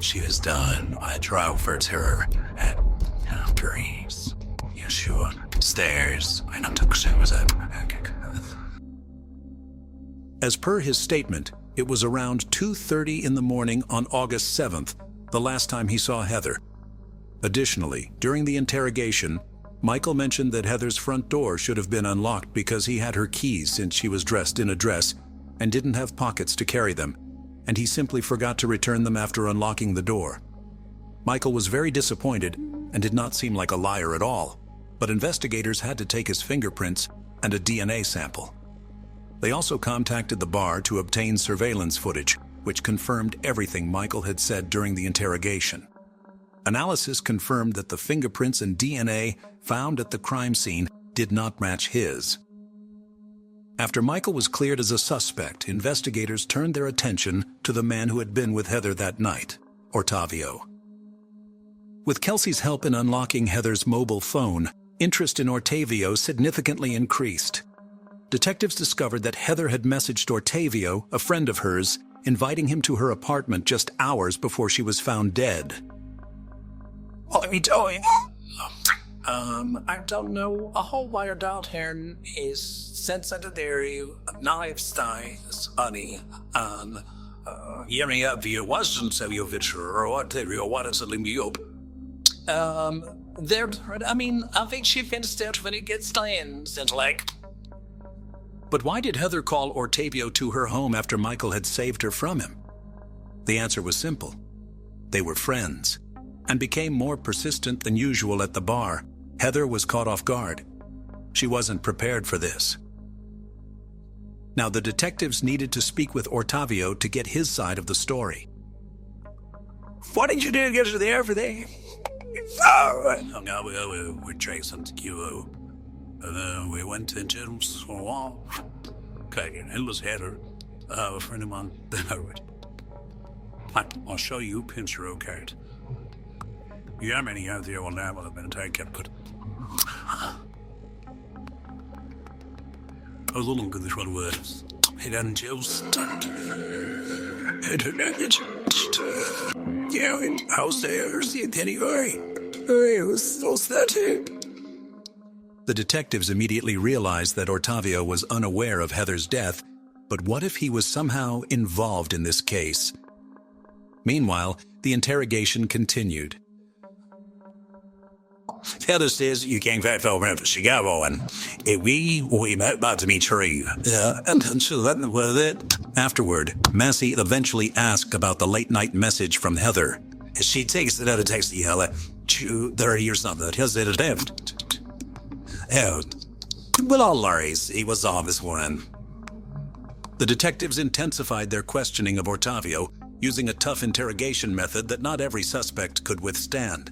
She was done. I drove her to her at Paris. Yeshua. Stairs. I don't took she was at. As per his statement, it was around 2:30 in the morning on August 7th, the last time he saw Heather. Additionally, during the interrogation, Michael mentioned that Heather's front door should have been unlocked because he had her keys since she was dressed in a dress and didn't have pockets to carry them, and he simply forgot to return them after unlocking the door. Michael was very disappointed and did not seem like a liar at all, but investigators had to take his fingerprints and a DNA sample. They also contacted the bar to obtain surveillance footage, which confirmed everything Michael had said during the interrogation. Analysis confirmed that the fingerprints and DNA found at the crime scene did not match his. After Michael was cleared as a suspect, investigators turned their attention to the man who had been with Heather that night, Ortavio. With Kelsey's help in unlocking Heather's mobile phone, interest in Ortavio significantly increased. Detectives discovered that Heather had messaged Ortavio, a friend of hers, inviting him to her apartment just hours before she was found dead. What are you doing? I don't know. A whole wire down here is sensitive knives, thighs, honey, hearing up you wasn't so you or what is it me up? I think she finished out when it gets cleansed and like. But why did Heather call Ortavio to her home after Michael had saved her from him? The answer was simple. They were friends, and became more persistent than usual at the bar. Heather was caught off guard. She wasn't prepared for this. Now the detectives needed to speak with Ortavio to get his side of the story. What did you do to get her there for that? Oh, we're chasing you. We went into the wall. Okay, and it was Heather, a friend of mine. I'll show you a picture, okay? Yeah, many out there will now have been taken, but I was a little good this one was. It hadn't just. Yeah, in house there, see it anyway. It was so that. The detectives immediately realized that Ortavio was unaware of Heather's death, but what if he was somehow involved in this case? Meanwhile, the interrogation continued. Heather says you came back from Chicago and we met about to meet her. And so that was it. Afterward, Massey eventually asked about the late-night message from Heather. She takes another text, 30 years something. Has it left? Oh, well, all Larry's. He was off this one. The detectives intensified their questioning of Ortavio, using a tough interrogation method that not every suspect could withstand.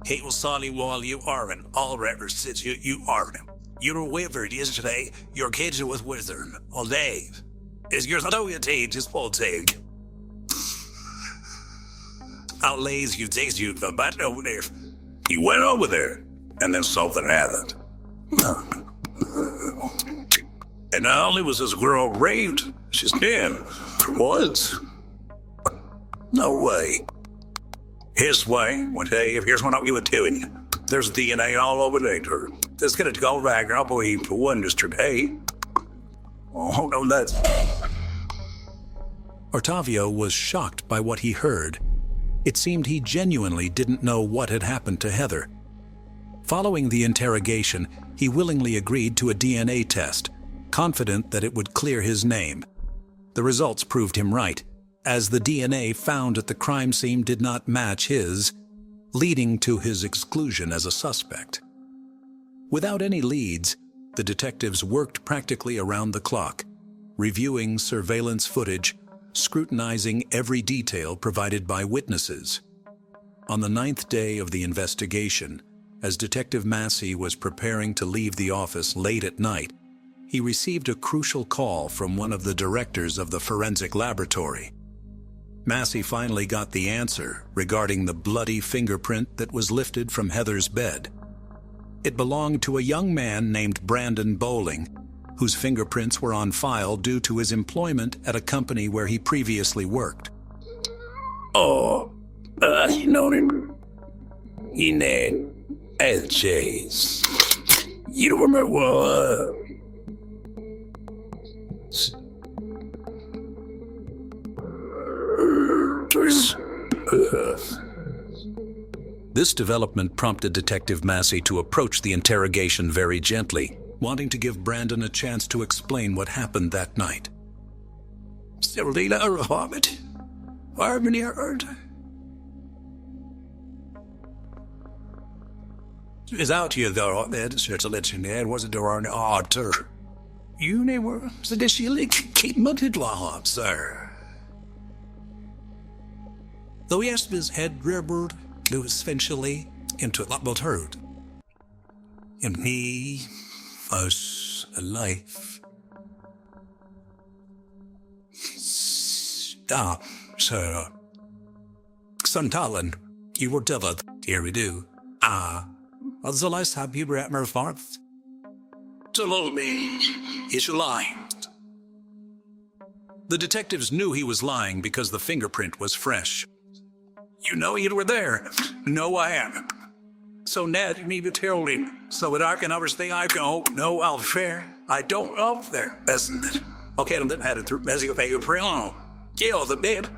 He was sorry while you are in all records since you are him. You were wavered yesterday. Your kids was with him all day. Is yours not only his full take? How lazy you takes you from back over there. He went over there, and then something happened. And not only was this girl raped, she's dead. For once. No way. His way, one day, here's what I'll give it to him. There's DNA all over there. It's gonna go back, I'll believe, for one yesterday. Oh, no, that's... Ortavio was shocked by what he heard. It seemed he genuinely didn't know what had happened to Heather. Following the interrogation, he willingly agreed to a DNA test, confident that it would clear his name. The results proved him right, as the DNA found at the crime scene did not match his, leading to his exclusion as a suspect. Without any leads, the detectives worked practically around the clock, reviewing surveillance footage, scrutinizing every detail provided by witnesses. On the 9th day of the investigation, as Detective Massey was preparing to leave the office late at night, he received a crucial call from one of the directors of the forensic laboratory. Massey finally got the answer regarding the bloody fingerprint that was lifted from Heather's bed. It belonged to a young man named Brandon Bowling, whose fingerprints were on file due to his employment at a company where he previously worked. You know him. He named as Chase. You don't remember, This development prompted Detective Massey to approach the interrogation very gently, wanting to give Brandon a chance to explain what happened that night. Selena or Hobbit? Harmony heard? Is out here though, that to let you know, wasn't there on altar? You never said that she keep muted law, sir. Though yes, his head ribbered, Lewis eventually into a lot heard. And he was alive. Stop, sir. Son Talon, you were delivered. Here we do. Was the last time you were at my farm? Tell me, is you lying? The detectives knew he was lying because the fingerprint was fresh. You know you were there. No, I haven't. So Ned, you need to tell me so that I can understand. I don't know out fair. I don't know there. Isn't it? Okay, I'm had it through messing with a prelong. Kill the bed.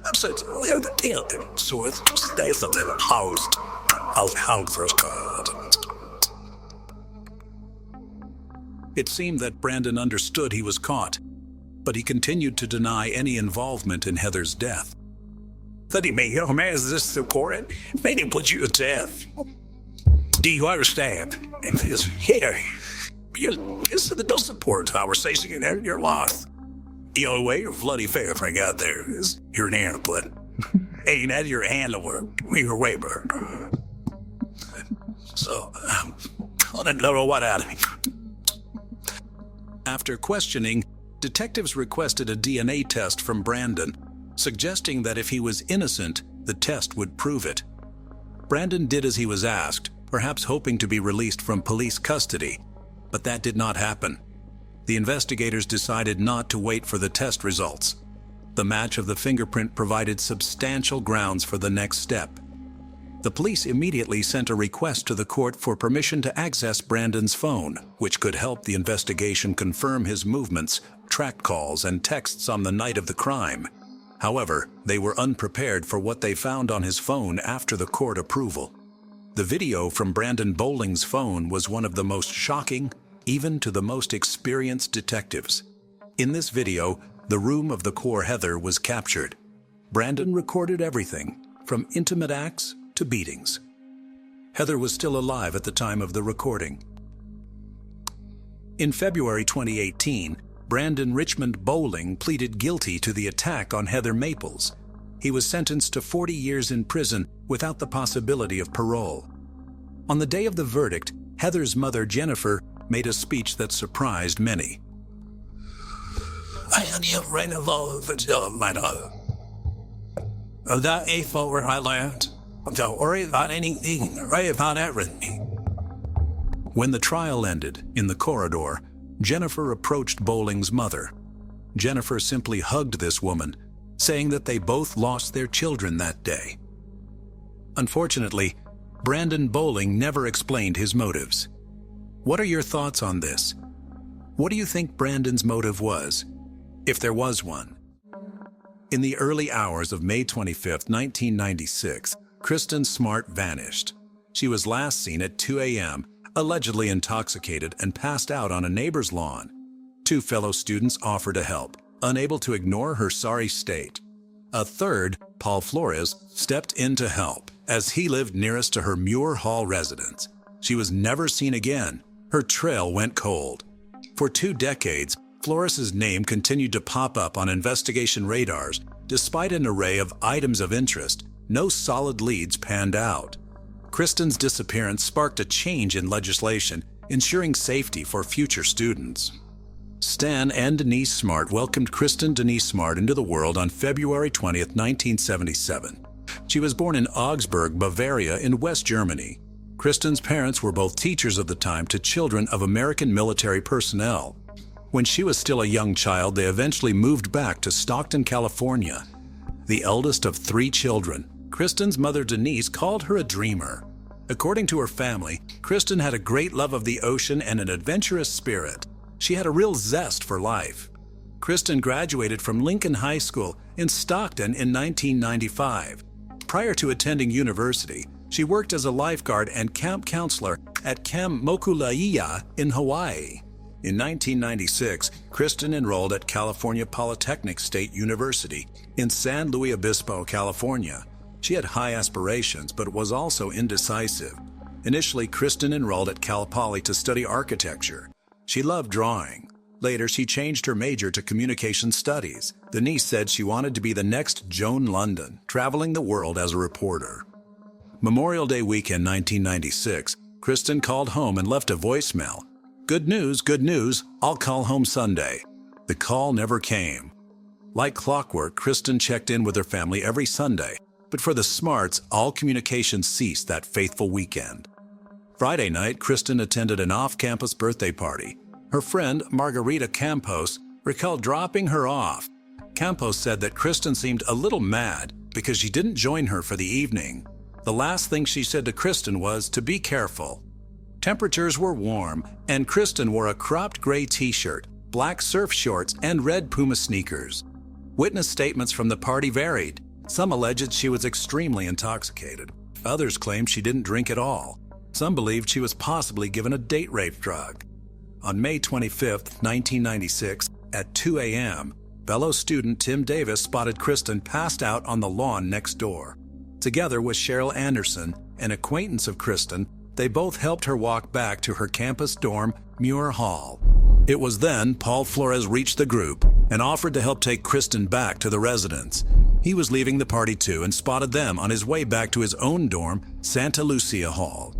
I'm such the deal. So it's stay something housed. I'll hound first card. It seemed that Brandon understood he was caught, but he continued to deny any involvement in Heather's death. That he made your man is this support made him put you to death. Do you understand? And this here, this is the support conversation in your loss. The only way your bloody fingerprint got there is your hand blood. Ain't that your handler? Your waiver. So, I don't know what out of me. After questioning, detectives requested a DNA test from Brandon, suggesting that if he was innocent, the test would prove it. Brandon did as he was asked, perhaps hoping to be released from police custody, but that did not happen. The investigators decided not to wait for the test results. The match of the fingerprint provided substantial grounds for the next step. The police immediately sent a request to the court for permission to access Brandon's phone, which could help the investigation confirm his movements, track calls, and texts on the night of the crime. However, they were unprepared for what they found on his phone after the court approval. The video from Brandon Bowling's phone was one of the most shocking, even to the most experienced detectives. In this video, the room of the core Heather was captured. Brandon recorded everything, from intimate acts to beatings. Heather was still alive at the time of the recording. In February 2018, Brandon Richmond Bowling pleaded guilty to the attack on Heather Maples. He was sentenced to 40 years in prison without the possibility of parole. On the day of the verdict, Heather's mother, Jennifer, made a speech that surprised many. I have read a lot of the matter. That info where I learned. Don't worry about anything, worry about everything. When the trial ended, in the corridor, Jennifer approached Bowling's mother. Jennifer simply hugged this woman, saying that they both lost their children that day. Unfortunately, Brandon Bowling never explained his motives. What are your thoughts on this? What do you think Brandon's motive was, if there was one? In the early hours of May 25, 1996, Kristen Smart vanished. She was last seen at 2 a.m., allegedly intoxicated and passed out on a neighbor's lawn. Two fellow students offered to help, unable to ignore her sorry state. A third, Paul Flores, stepped in to help, as he lived nearest to her Muir Hall residence. She was never seen again. Her trail went cold. For 2 decades, Flores's name continued to pop up on investigation radars. Despite an array of items of interest, no solid leads panned out. Kristen's disappearance sparked a change in legislation, ensuring safety for future students. Stan and Denise Smart welcomed Kristen Denise Smart into the world on February 20, 1977. She was born in Augsburg, Bavaria, in West Germany. Kristen's parents were both teachers of the time to children of American military personnel. When she was still a young child, they eventually moved back to Stockton, California. The eldest of 3 children, Kristen's mother Denise called her a dreamer. According to her family, Kristen had a great love of the ocean and an adventurous spirit. She had a real zest for life. Kristen graduated from Lincoln High School in Stockton in 1995. Prior to attending university, she worked as a lifeguard and camp counselor at Camp Mokuleia in Hawaii. In 1996, Kristen enrolled at California Polytechnic State University in San Luis Obispo, California. She had high aspirations, but was also indecisive. Initially, Kristen enrolled at Cal Poly to study architecture. She loved drawing. Later, she changed her major to communication studies. Denise said she wanted to be the next Joan London, traveling the world as a reporter. Memorial Day weekend 1996, Kristen called home and left a voicemail. Good news, I'll call home Sunday. The call never came. Like clockwork, Kristen checked in with her family every Sunday, but for the Smarts, all communication ceased that faithful weekend. Friday night, Kristen attended an off-campus birthday party. Her friend, Margarita Campos, recalled dropping her off. Campos said that Kristen seemed a little mad because she didn't join her for the evening. The last thing she said to Kristen was to be careful. Temperatures were warm, and Kristen wore a cropped gray t-shirt, black surf shorts, and red Puma sneakers. Witness statements from the party varied. Some alleged she was extremely intoxicated. Others claimed she didn't drink at all. Some believed she was possibly given a date rape drug. On May 25, 1996, at 2 a.m., fellow student Tim Davis spotted Kristen passed out on the lawn next door. Together with Cheryl Anderson, an acquaintance of Kristen, they both helped her walk back to her campus dorm, Muir Hall. It was then Paul Flores reached the group and offered to help take Kristen back to the residence. He was leaving the party too and spotted them on his way back to his own dorm, Santa Lucia Hall.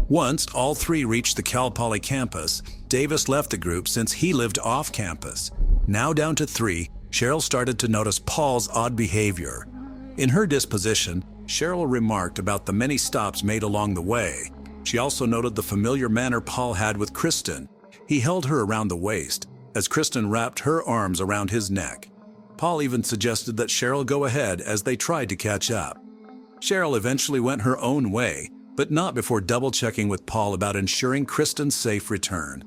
Once all 3 reached the Cal Poly campus, Davis left the group since he lived off campus. Now down to 3, Cheryl started to notice Paul's odd behavior. In her disposition, Cheryl remarked about the many stops made along the way. She also noted the familiar manner Paul had with Kristen. He held her around the waist, as Kristen wrapped her arms around his neck. Paul even suggested that Cheryl go ahead as they tried to catch up. Cheryl eventually went her own way, but not before double-checking with Paul about ensuring Kristen's safe return.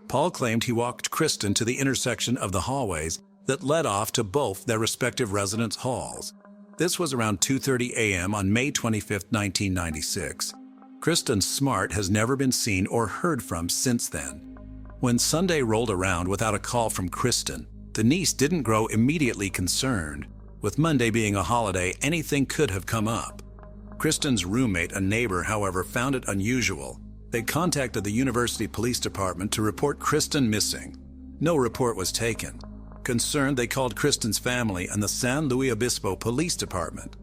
Paul claimed he walked Kristen to the intersection of the hallways that led off to both their respective residence halls. This was around 2:30 a.m. on May 25, 1996. Kristen Smart has never been seen or heard from since then. When Sunday rolled around without a call from Kristen, Denise didn't grow immediately concerned. With Monday being a holiday, anything could have come up. Kristen's roommate, a neighbor, however, found it unusual. They contacted the University Police Department to report Kristen missing. No report was taken. Concerned, they called Kristen's family and the San Luis Obispo Police Department.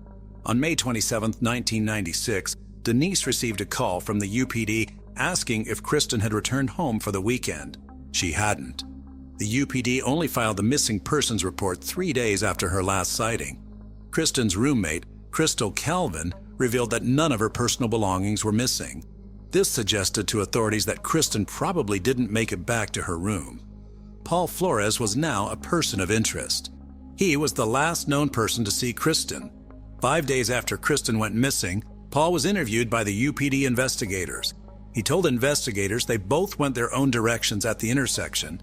On May 27, 1996, Denise received a call from the UPD asking if Kristen had returned home for the weekend. She hadn't. The UPD only filed the missing persons report 3 days after her last sighting. Kristen's roommate, Crystal Calvin, revealed that none of her personal belongings were missing. This suggested to authorities that Kristen probably didn't make it back to her room. Paul Flores was now a person of interest. He was the last known person to see Kristen. 5 days after Kristen went missing, Paul was interviewed by the UPD investigators. He told investigators they both went their own directions at the intersection.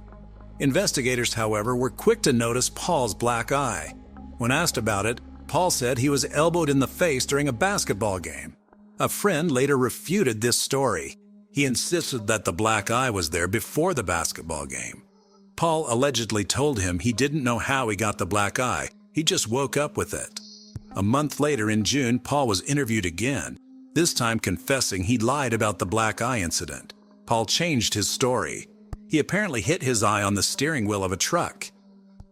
Investigators, however, were quick to notice Paul's black eye. When asked about it, Paul said he was elbowed in the face during a basketball game. A friend later refuted this story. He insisted that the black eye was there before the basketball game. Paul allegedly told him he didn't know how he got the black eye. He just woke up with it. A month later, in June, Paul was interviewed again, this time confessing he lied about the black eye incident. Paul changed his story. He apparently hit his eye on the steering wheel of a truck.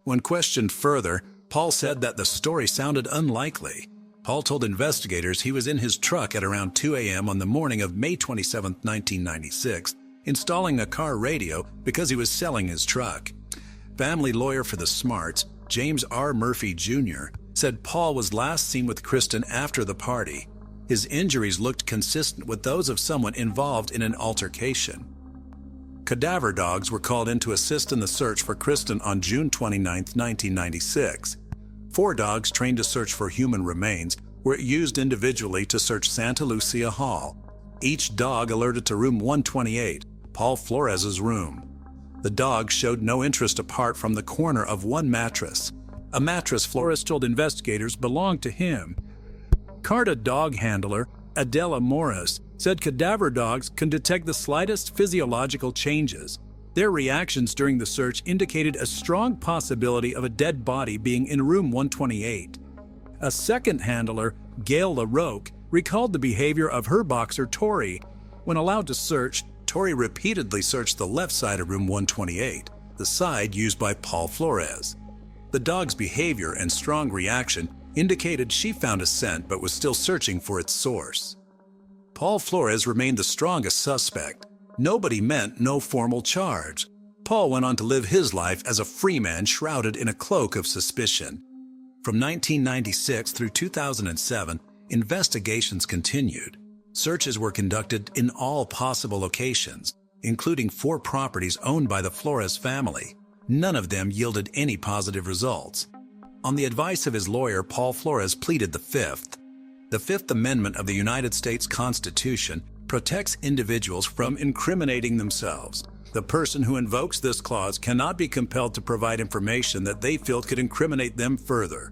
When questioned further, Paul said that the story sounded unlikely. Paul told investigators he was in his truck at around 2 a.m. on the morning of May 27, 1996, installing a car radio because he was selling his truck. Family lawyer for the Smarts, James R. Murphy Jr., said Paul was last seen with Kristen after the party. His injuries looked consistent with those of someone involved in an altercation. Cadaver dogs were called in to assist in the search for Kristen on June 29, 1996. 4 dogs trained to search for human remains were used individually to search Santa Lucia Hall. Each dog alerted to room 128, Paul Flores's room. The dogs showed no interest apart from the corner of one mattress. A mattress Flores told investigators belonged to him. Carta dog handler Adela Morris said cadaver dogs can detect the slightest physiological changes. Their reactions during the search indicated a strong possibility of a dead body being in room 128. A second handler, Gail LaRoque, recalled the behavior of her boxer Tori. When allowed to search, Tori repeatedly searched the left side of room 128, the side used by Paul Flores. The dog's behavior and strong reaction indicated she found a scent but was still searching for its source. Paul Flores remained the strongest suspect. Nobody meant no formal charge. Paul went on to live his life as a free man shrouded in a cloak of suspicion. From 1996 through 2007, investigations continued. Searches were conducted in all possible locations, including 4 properties owned by the Flores family. None of them yielded any positive results. On the advice of his lawyer, Paul Flores pleaded the Fifth. The Fifth Amendment of the United States Constitution protects individuals from incriminating themselves. The person who invokes this clause cannot be compelled to provide information that they feel could incriminate them further.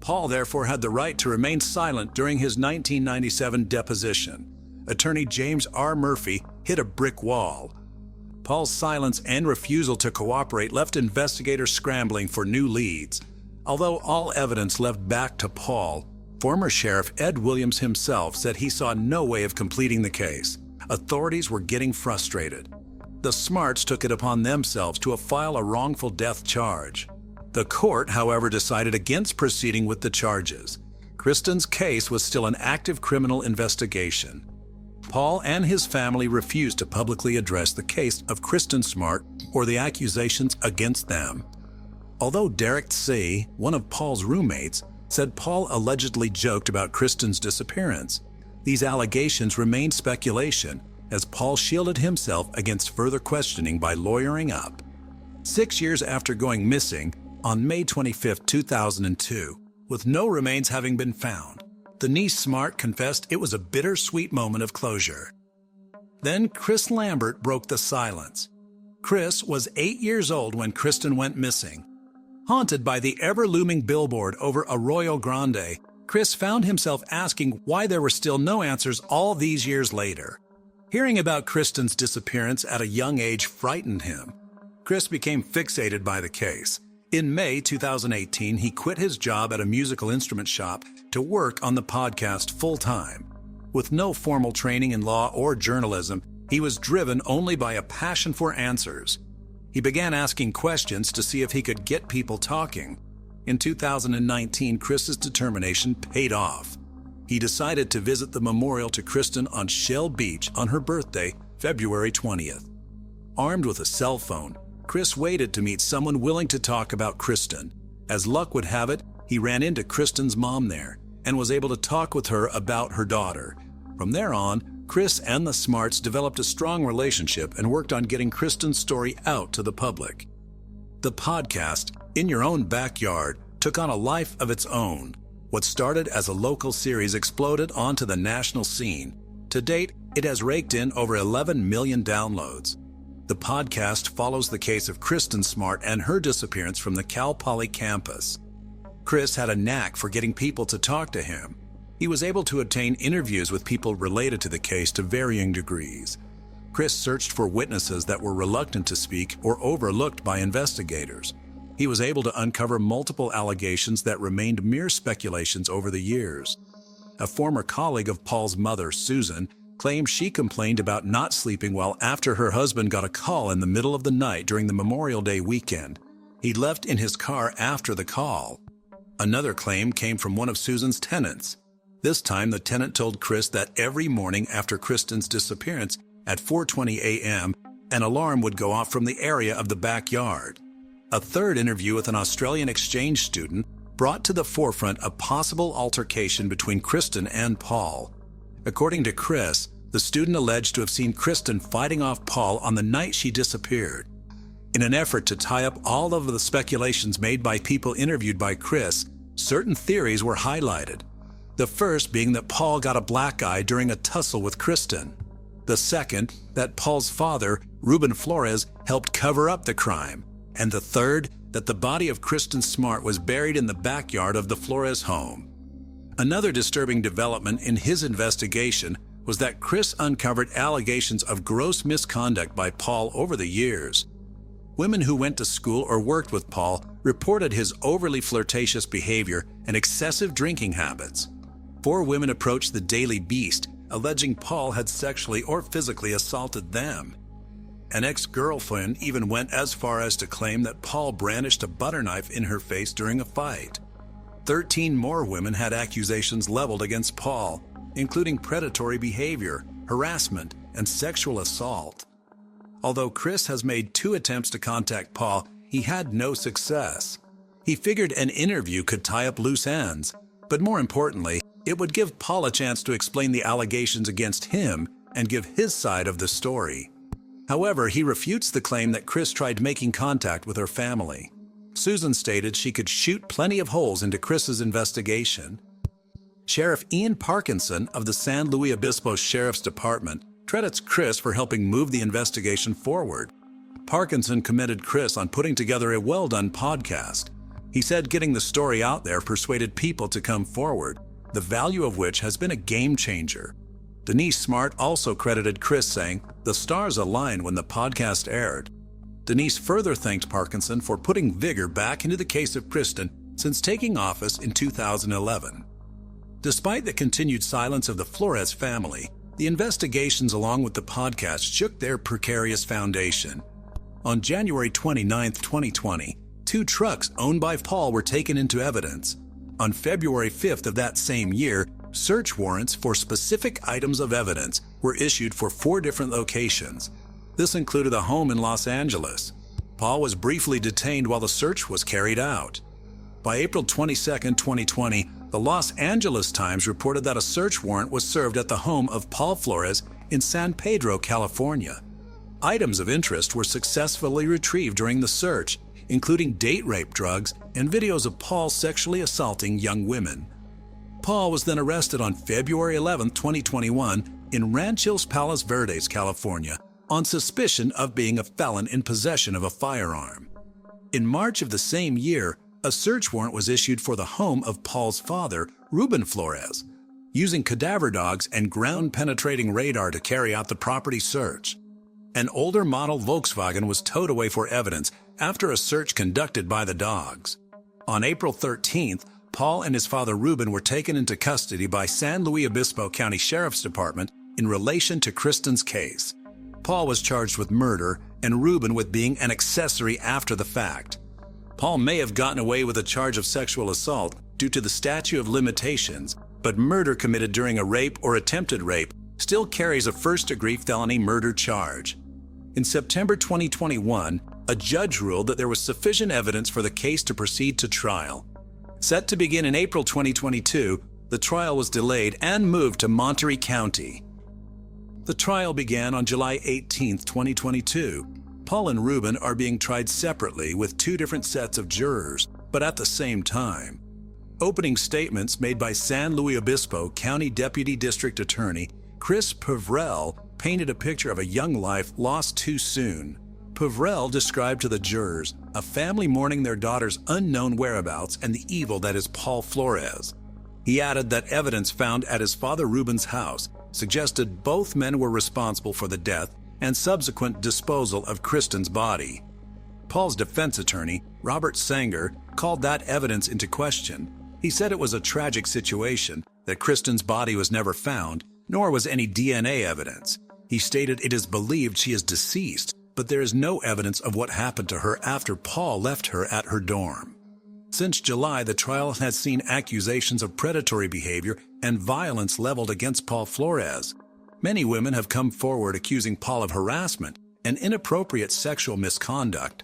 Paul therefore had the right to remain silent during his 1997 deposition. Attorney James R. Murphy hit a brick wall. Paul's silence and refusal to cooperate left investigators scrambling for new leads. Although all evidence led back to Paul, former Sheriff Ed Williams himself said he saw no way of completing the case. Authorities were getting frustrated. The Smarts took it upon themselves to file a wrongful death charge. The court, however, decided against proceeding with the charges. Kristen's case was still an active criminal investigation. Paul and his family refused to publicly address the case of Kristen Smart or the accusations against them. Although Derek C., one of Paul's roommates, said Paul allegedly joked about Kristen's disappearance, these allegations remained speculation as Paul shielded himself against further questioning by lawyering up. 6 years after going missing, on May 25, 2002, with no remains having been found, Denise Smart confessed it was a bittersweet moment of closure. Then Chris Lambert broke the silence. Chris was 8 years old when Kristen went missing. Haunted by the ever-looming billboard over Arroyo Grande, Chris found himself asking why there were still no answers all these years later. Hearing about Kristen's disappearance at a young age frightened him. Chris became fixated by the case. In May 2018, he quit his job at a musical instrument shop to work on the podcast full-time. With no formal training in law or journalism, he was driven only by a passion for answers. He began asking questions to see if he could get people talking. In 2019, Chris's determination paid off. He decided to visit the memorial to Kristen on Shell Beach on her birthday, February 20th. Armed with a cell phone, Chris waited to meet someone willing to talk about Kristen. As luck would have it, he ran into Kristen's mom there and was able to talk with her about her daughter. From there on, Chris and the Smarts developed a strong relationship and worked on getting Kristen's story out to the public. The podcast, In Your Own Backyard, took on a life of its own. What started as a local series exploded onto the national scene. To date, it has raked in over 11 million downloads. The podcast follows the case of Kristen Smart and her disappearance from the Cal Poly campus. Chris had a knack for getting people to talk to him. He was able to obtain interviews with people related to the case to varying degrees. Chris searched for witnesses that were reluctant to speak or overlooked by investigators. He was able to uncover multiple allegations that remained mere speculations over the years. A former colleague of Paul's mother, Susan, claimed she complained about not sleeping well after her husband got a call in the middle of the night during the Memorial Day weekend. He left in his car after the call. Another claim came from one of Susan's tenants. This time, the tenant told Chris that every morning after Kristen's disappearance at 4:20 a.m., an alarm would go off from the area of the backyard. A third interview with an Australian exchange student brought to the forefront a possible altercation between Kristen and Paul. According to Chris, the student alleged to have seen Kristen fighting off Paul on the night she disappeared. In an effort to tie up all of the speculations made by people interviewed by Chris, certain theories were highlighted. The first being that Paul got a black eye during a tussle with Kristen. The second, that Paul's father, Ruben Flores, helped cover up the crime. And the third, that the body of Kristen Smart was buried in the backyard of the Flores home. Another disturbing development in his investigation was that Chris uncovered allegations of gross misconduct by Paul over the years. Women who went to school or worked with Paul reported his overly flirtatious behavior and excessive drinking habits. 4 women approached the Daily Beast, alleging Paul had sexually or physically assaulted them. An ex-girlfriend even went as far as to claim that Paul brandished a butter knife in her face during a fight. 13 more women had accusations leveled against Paul, including predatory behavior, harassment, and sexual assault. Although Chris has made 2 attempts to contact Paul, he had no success. He figured an interview could tie up loose ends, but more importantly, it would give Paul a chance to explain the allegations against him and give his side of the story. However, he refutes the claim that Chris tried making contact with her family. Susan stated she could shoot plenty of holes into Chris's investigation. Sheriff Ian Parkinson of the San Luis Obispo Sheriff's Department credits Chris for helping move the investigation forward. Parkinson commended Chris on putting together a well-done podcast. He said getting the story out there persuaded people to come forward, the value of which has been a game changer. Denise Smart also credited Chris, saying, "The stars aligned when the podcast aired." Denise further thanked Parkinson for putting vigor back into the case of Kristen since taking office in 2011. Despite the continued silence of the Flores family, the investigations along with the podcast shook their precarious foundation. On January 29, 2020, 2 trucks owned by Paul were taken into evidence. On February 5th of that same year, search warrants for specific items of evidence were issued for 4 different locations. This included a home in Los Angeles. Paul was briefly detained while the search was carried out. By April 22, 2020, the Los Angeles Times reported that a search warrant was served at the home of Paul Flores in San Pedro, California. Items of interest were successfully retrieved during the search, including date rape drugs and videos of Paul sexually assaulting young women. Paul was then arrested on February 11, 2021 in Ranchos Palos Verdes, California, on suspicion of being a felon in possession of a firearm. In March of the same year, a search warrant was issued for the home of Paul's father, Ruben Flores, using cadaver dogs and ground-penetrating radar to carry out the property search. An older model Volkswagen was towed away for evidence after a search conducted by the dogs. On April 13th, Paul and his father Ruben were taken into custody by San Luis Obispo County Sheriff's Department in relation to Kristen's case. Paul was charged with murder and Ruben with being an accessory after the fact. Paul may have gotten away with a charge of sexual assault due to the statute of limitations, but murder committed during a rape or attempted rape still carries a first-degree felony murder charge. In September 2021, a judge ruled that there was sufficient evidence for the case to proceed to trial. Set to begin in April 2022, the trial was delayed and moved to Monterey County. The trial began on July 18, 2022. Paul and Ruben are being tried separately with two different sets of jurors, but at the same time. Opening statements made by San Luis Obispo County Deputy District Attorney Chris Pevrel painted a picture of a young life lost too soon. Pevrel described to the jurors a family mourning their daughter's unknown whereabouts and the evil that is Paul Flores. He added that evidence found at his father Ruben's house suggested both men were responsible for the death and subsequent disposal of Kristen's body. Paul's defense attorney, Robert Sanger, called that evidence into question. He said it was a tragic situation, that Kristen's body was never found, nor was any DNA evidence. He stated it is believed she is deceased, but there is no evidence of what happened to her after Paul left her at her dorm. Since July, the trial has seen accusations of predatory behavior and violence leveled against Paul Flores. Many women have come forward accusing Paul of harassment and inappropriate sexual misconduct.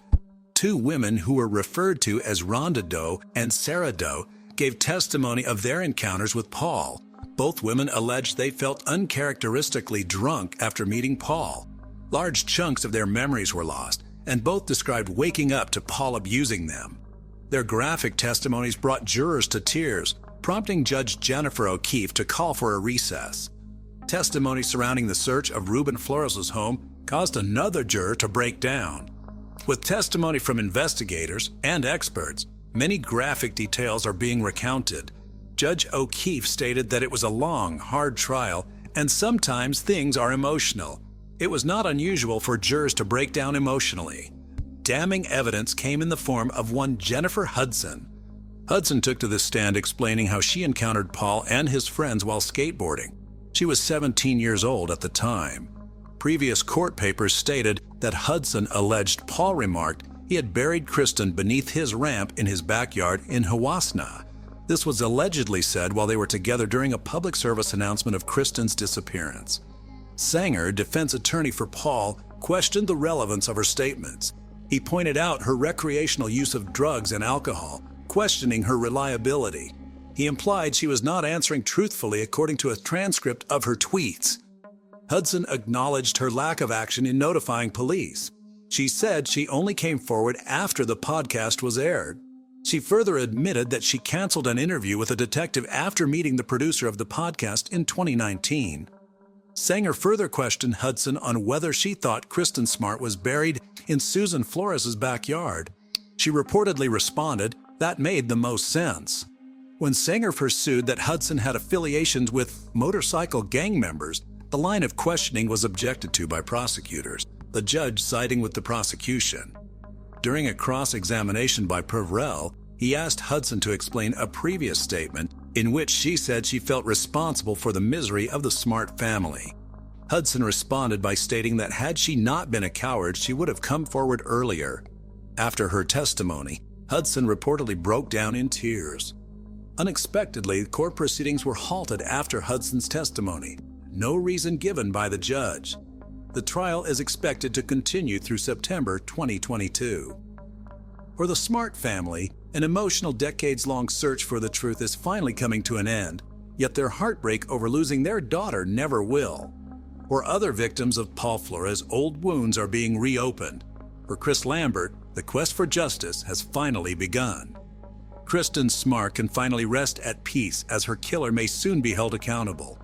Two women who were referred to as Rhonda Doe and Sarah Doe gave testimony of their encounters with Paul. Both women alleged they felt uncharacteristically drunk after meeting Paul. Large chunks of their memories were lost, and both described waking up to Paul abusing them. Their graphic testimonies brought jurors to tears, prompting Judge Jennifer O'Keefe to call for a recess. Testimony surrounding the search of Ruben Flores' home caused another juror to break down. With testimony from investigators and experts, many graphic details are being recounted. Judge O'Keefe stated that it was a long, hard trial, and sometimes things are emotional. It was not unusual for jurors to break down emotionally. Damning evidence came in the form of one Jennifer Hudson. Hudson took to the stand explaining how she encountered Paul and his friends while skateboarding. She was 17 years old at the time. Previous court papers stated that Hudson alleged Paul remarked he had buried Kristen beneath his ramp in his backyard in Hawasna. This was allegedly said while they were together during a public service announcement of Kristen's disappearance. Sanger, defense attorney for Paul, questioned the relevance of her statements. He pointed out her recreational use of drugs and alcohol, questioning her reliability. He implied she was not answering truthfully according to a transcript of her tweets. Hudson acknowledged her lack of action in notifying police. She said she only came forward after the podcast was aired. She further admitted that she canceled an interview with a detective after meeting the producer of the podcast in 2019. Sanger further questioned Hudson on whether she thought Kristen Smart was buried in Susan Flores' backyard. She reportedly responded, "That made the most sense." When Sanger pursued that Hudson had affiliations with motorcycle gang members, the line of questioning was objected to by prosecutors, the judge siding with the prosecution. During a cross-examination by Pevrel, he asked Hudson to explain a previous statement in which she said she felt responsible for the misery of the Smart family. Hudson responded by stating that had she not been a coward, she would have come forward earlier. After her testimony, Hudson reportedly broke down in tears. Unexpectedly, court proceedings were halted after Hudson's testimony. No reason given by the judge. The trial is expected to continue through September 2022. For the Smart family, an emotional decades-long search for the truth is finally coming to an end, yet their heartbreak over losing their daughter never will. For other victims of Paul Flores, old wounds are being reopened. For Chris Lambert, the quest for justice has finally begun. Kristen Smart can finally rest at peace as her killer may soon be held accountable.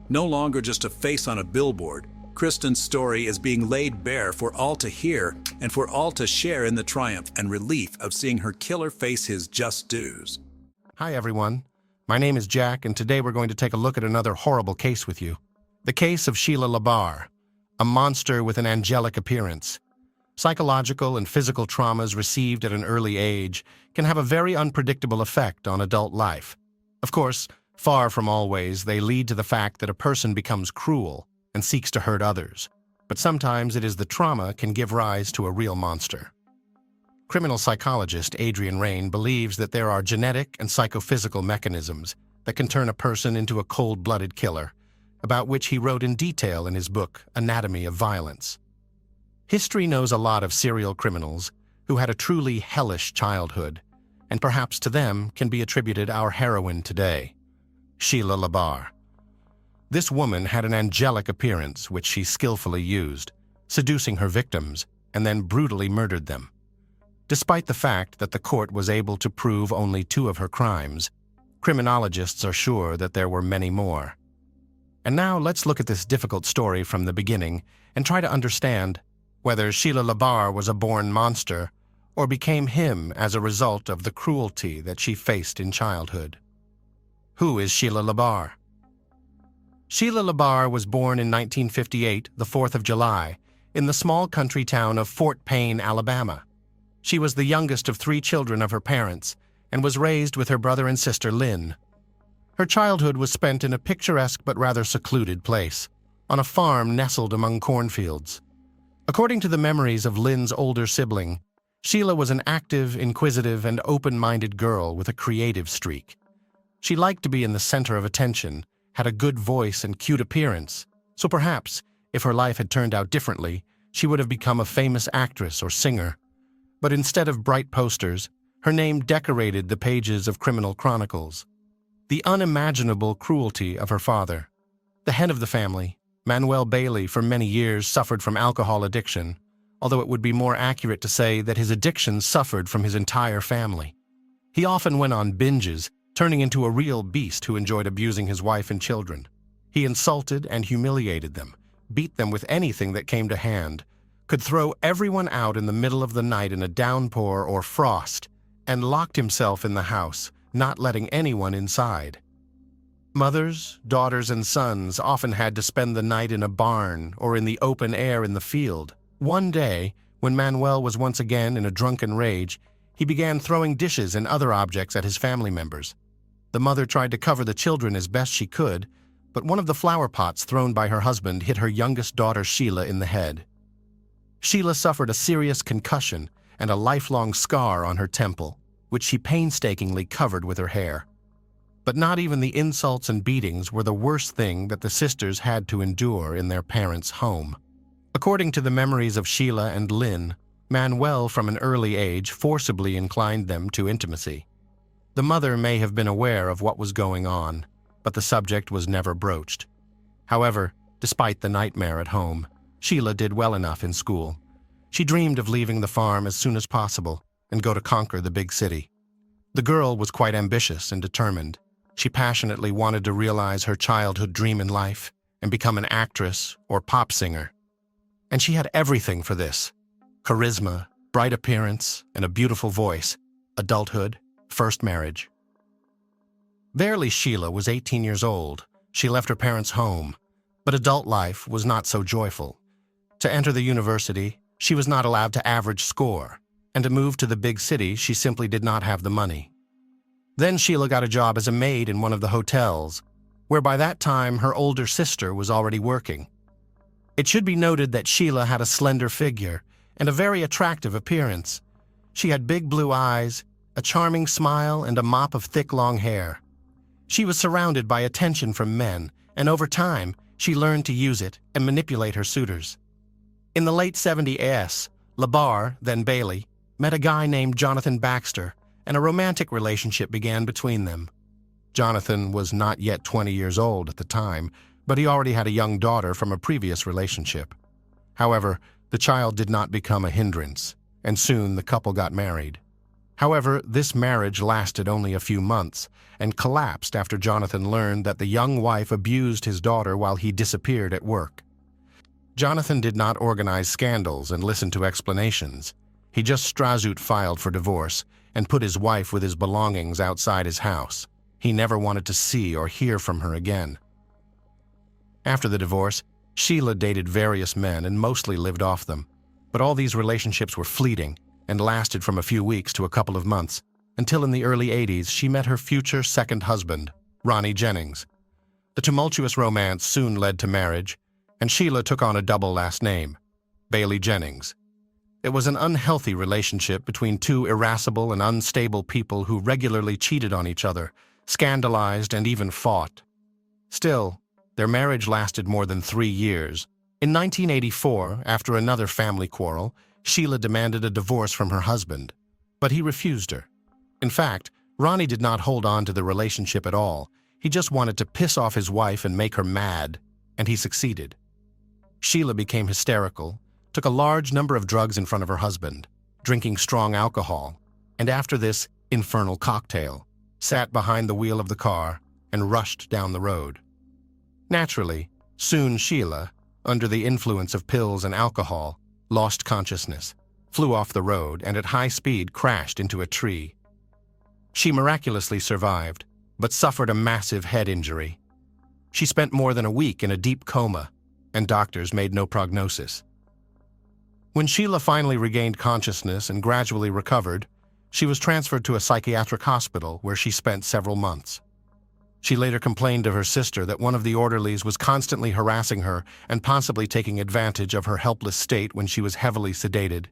No longer just a face on a billboard, Kristen's story is being laid bare for all to hear and for all to share in the triumph and relief of seeing her killer face his just dues. Hi everyone, my name is Jack and today we're going to take a look at another horrible case with you. The case of Sheila LaBarre, a monster with an angelic appearance. Psychological and physical traumas received at an early age can have a very unpredictable effect on adult life. Of course, far from always, they lead to the fact that a person becomes cruel and seeks to hurt others. But sometimes it is the trauma can give rise to a real monster. Criminal psychologist Adrian Raine believes that there are genetic and psychophysical mechanisms that can turn a person into a cold-blooded killer, about which he wrote in detail in his book, Anatomy of Violence. History knows a lot of serial criminals who had a truly hellish childhood, and perhaps to them can be attributed our heroine today, Sheila LaBarre. This woman had an angelic appearance which she skillfully used, seducing her victims and then brutally murdered them. Despite the fact that the court was able to prove only 2 of her crimes, criminologists are sure that there were many more. And now let's look at this difficult story from the beginning and try to understand whether Sheila LaBarre was a born monster or became him as a result of the cruelty that she faced in childhood. Who is Sheila LaBarre? Sheila LaBarre was born in 1958, the 4th of July, in the small country town of Fort Payne, Alabama. She was the youngest of 3 children of her parents and was raised with her brother and sister Lynn. Her childhood was spent in a picturesque but rather secluded place, on a farm nestled among cornfields. According to the memories of Lynn's older sibling, Sheila was an active, inquisitive, and open-minded girl with a creative streak. She liked to be in the center of attention, had a good voice and cute appearance, so perhaps, if her life had turned out differently, she would have become a famous actress or singer. But instead of bright posters, her name decorated the pages of criminal chronicles. The unimaginable cruelty of her father. The head of the family, Manuel Bailey, for many years suffered from alcohol addiction, although it would be more accurate to say that his addiction suffered from his entire family. He often went on binges, turning into a real beast who enjoyed abusing his wife and children. He insulted and humiliated them, beat them with anything that came to hand, could throw everyone out in the middle of the night in a downpour or frost, and locked himself in the house, not letting anyone inside. Mothers, daughters, and sons often had to spend the night in a barn or in the open air in the field. One day, when Manuel was once again in a drunken rage, he began throwing dishes and other objects at his family members. The mother tried to cover the children as best she could, but one of the flower pots thrown by her husband hit her youngest daughter Sheila in the head. Sheila suffered a serious concussion and a lifelong scar on her temple, which she painstakingly covered with her hair. But not even the insults and beatings were the worst thing that the sisters had to endure in their parents' home. According to the memories of Sheila and Lynn, Manuel from an early age forcibly inclined them to intimacy. The mother may have been aware of what was going on, but the subject was never broached. However, despite the nightmare at home, Sheila did well enough in school. She dreamed of leaving the farm as soon as possible and go to conquer the big city. The girl was quite ambitious and determined. She passionately wanted to realize her childhood dream in life and become an actress or pop singer. And she had everything for this: charisma, bright appearance, and a beautiful voice, adulthood, first marriage. Barely Sheila was 18 years old. She left her parents' home, but adult life was not so joyful. To enter the university, she was not allowed to average score, and to move to the big city, she simply did not have the money. Then Sheila got a job as a maid in one of the hotels, where by that time her older sister was already working. It should be noted that Sheila had a slender figure and a very attractive appearance. She had big blue eyes, a charming smile, and a mop of thick long hair. She was surrounded by attention from men, and over time, she learned to use it and manipulate her suitors. In the late 70s, LaBarre, then Bailey, met a guy named Jonathan Baxter, and a romantic relationship began between them. Jonathan was not yet 20 years old at the time, but he already had a young daughter from a previous relationship. However, the child did not become a hindrance, and soon the couple got married. However, this marriage lasted only a few months and collapsed after Jonathan learned that the young wife abused his daughter while he disappeared at work. Jonathan did not organize scandals and listen to explanations. He just Strazoot filed for divorce and put his wife with his belongings outside his house. He never wanted to see or hear from her again. After the divorce, Sheila dated various men and mostly lived off them. But all these relationships were fleeting and lasted from a few weeks to a couple of months, until in the early 80s she met her future second husband, Ronnie Jennings. The tumultuous romance soon led to marriage, and Sheila took on a double last name, Bailey Jennings. It was an unhealthy relationship between two irascible and unstable people who regularly cheated on each other, scandalized, and even fought. Still, their marriage lasted more than 3 years. In 1984, after another family quarrel, Sheila demanded a divorce from her husband, but he refused her. In fact, Ronnie did not hold on to the relationship at all. He just wanted to piss off his wife and make her mad, and he succeeded. Sheila became hysterical, took a large number of drugs in front of her husband, drinking strong alcohol, and after this infernal cocktail, sat behind the wheel of the car and rushed down the road. Naturally, soon Sheila, under the influence of pills and alcohol, lost consciousness, flew off the road, and at high speed crashed into a tree. She miraculously survived, but suffered a massive head injury. She spent more than a week in a deep coma, and doctors made no prognosis. When Sheila finally regained consciousness and gradually recovered, she was transferred to a psychiatric hospital where she spent several months. She later complained to her sister that one of the orderlies was constantly harassing her and possibly taking advantage of her helpless state when she was heavily sedated.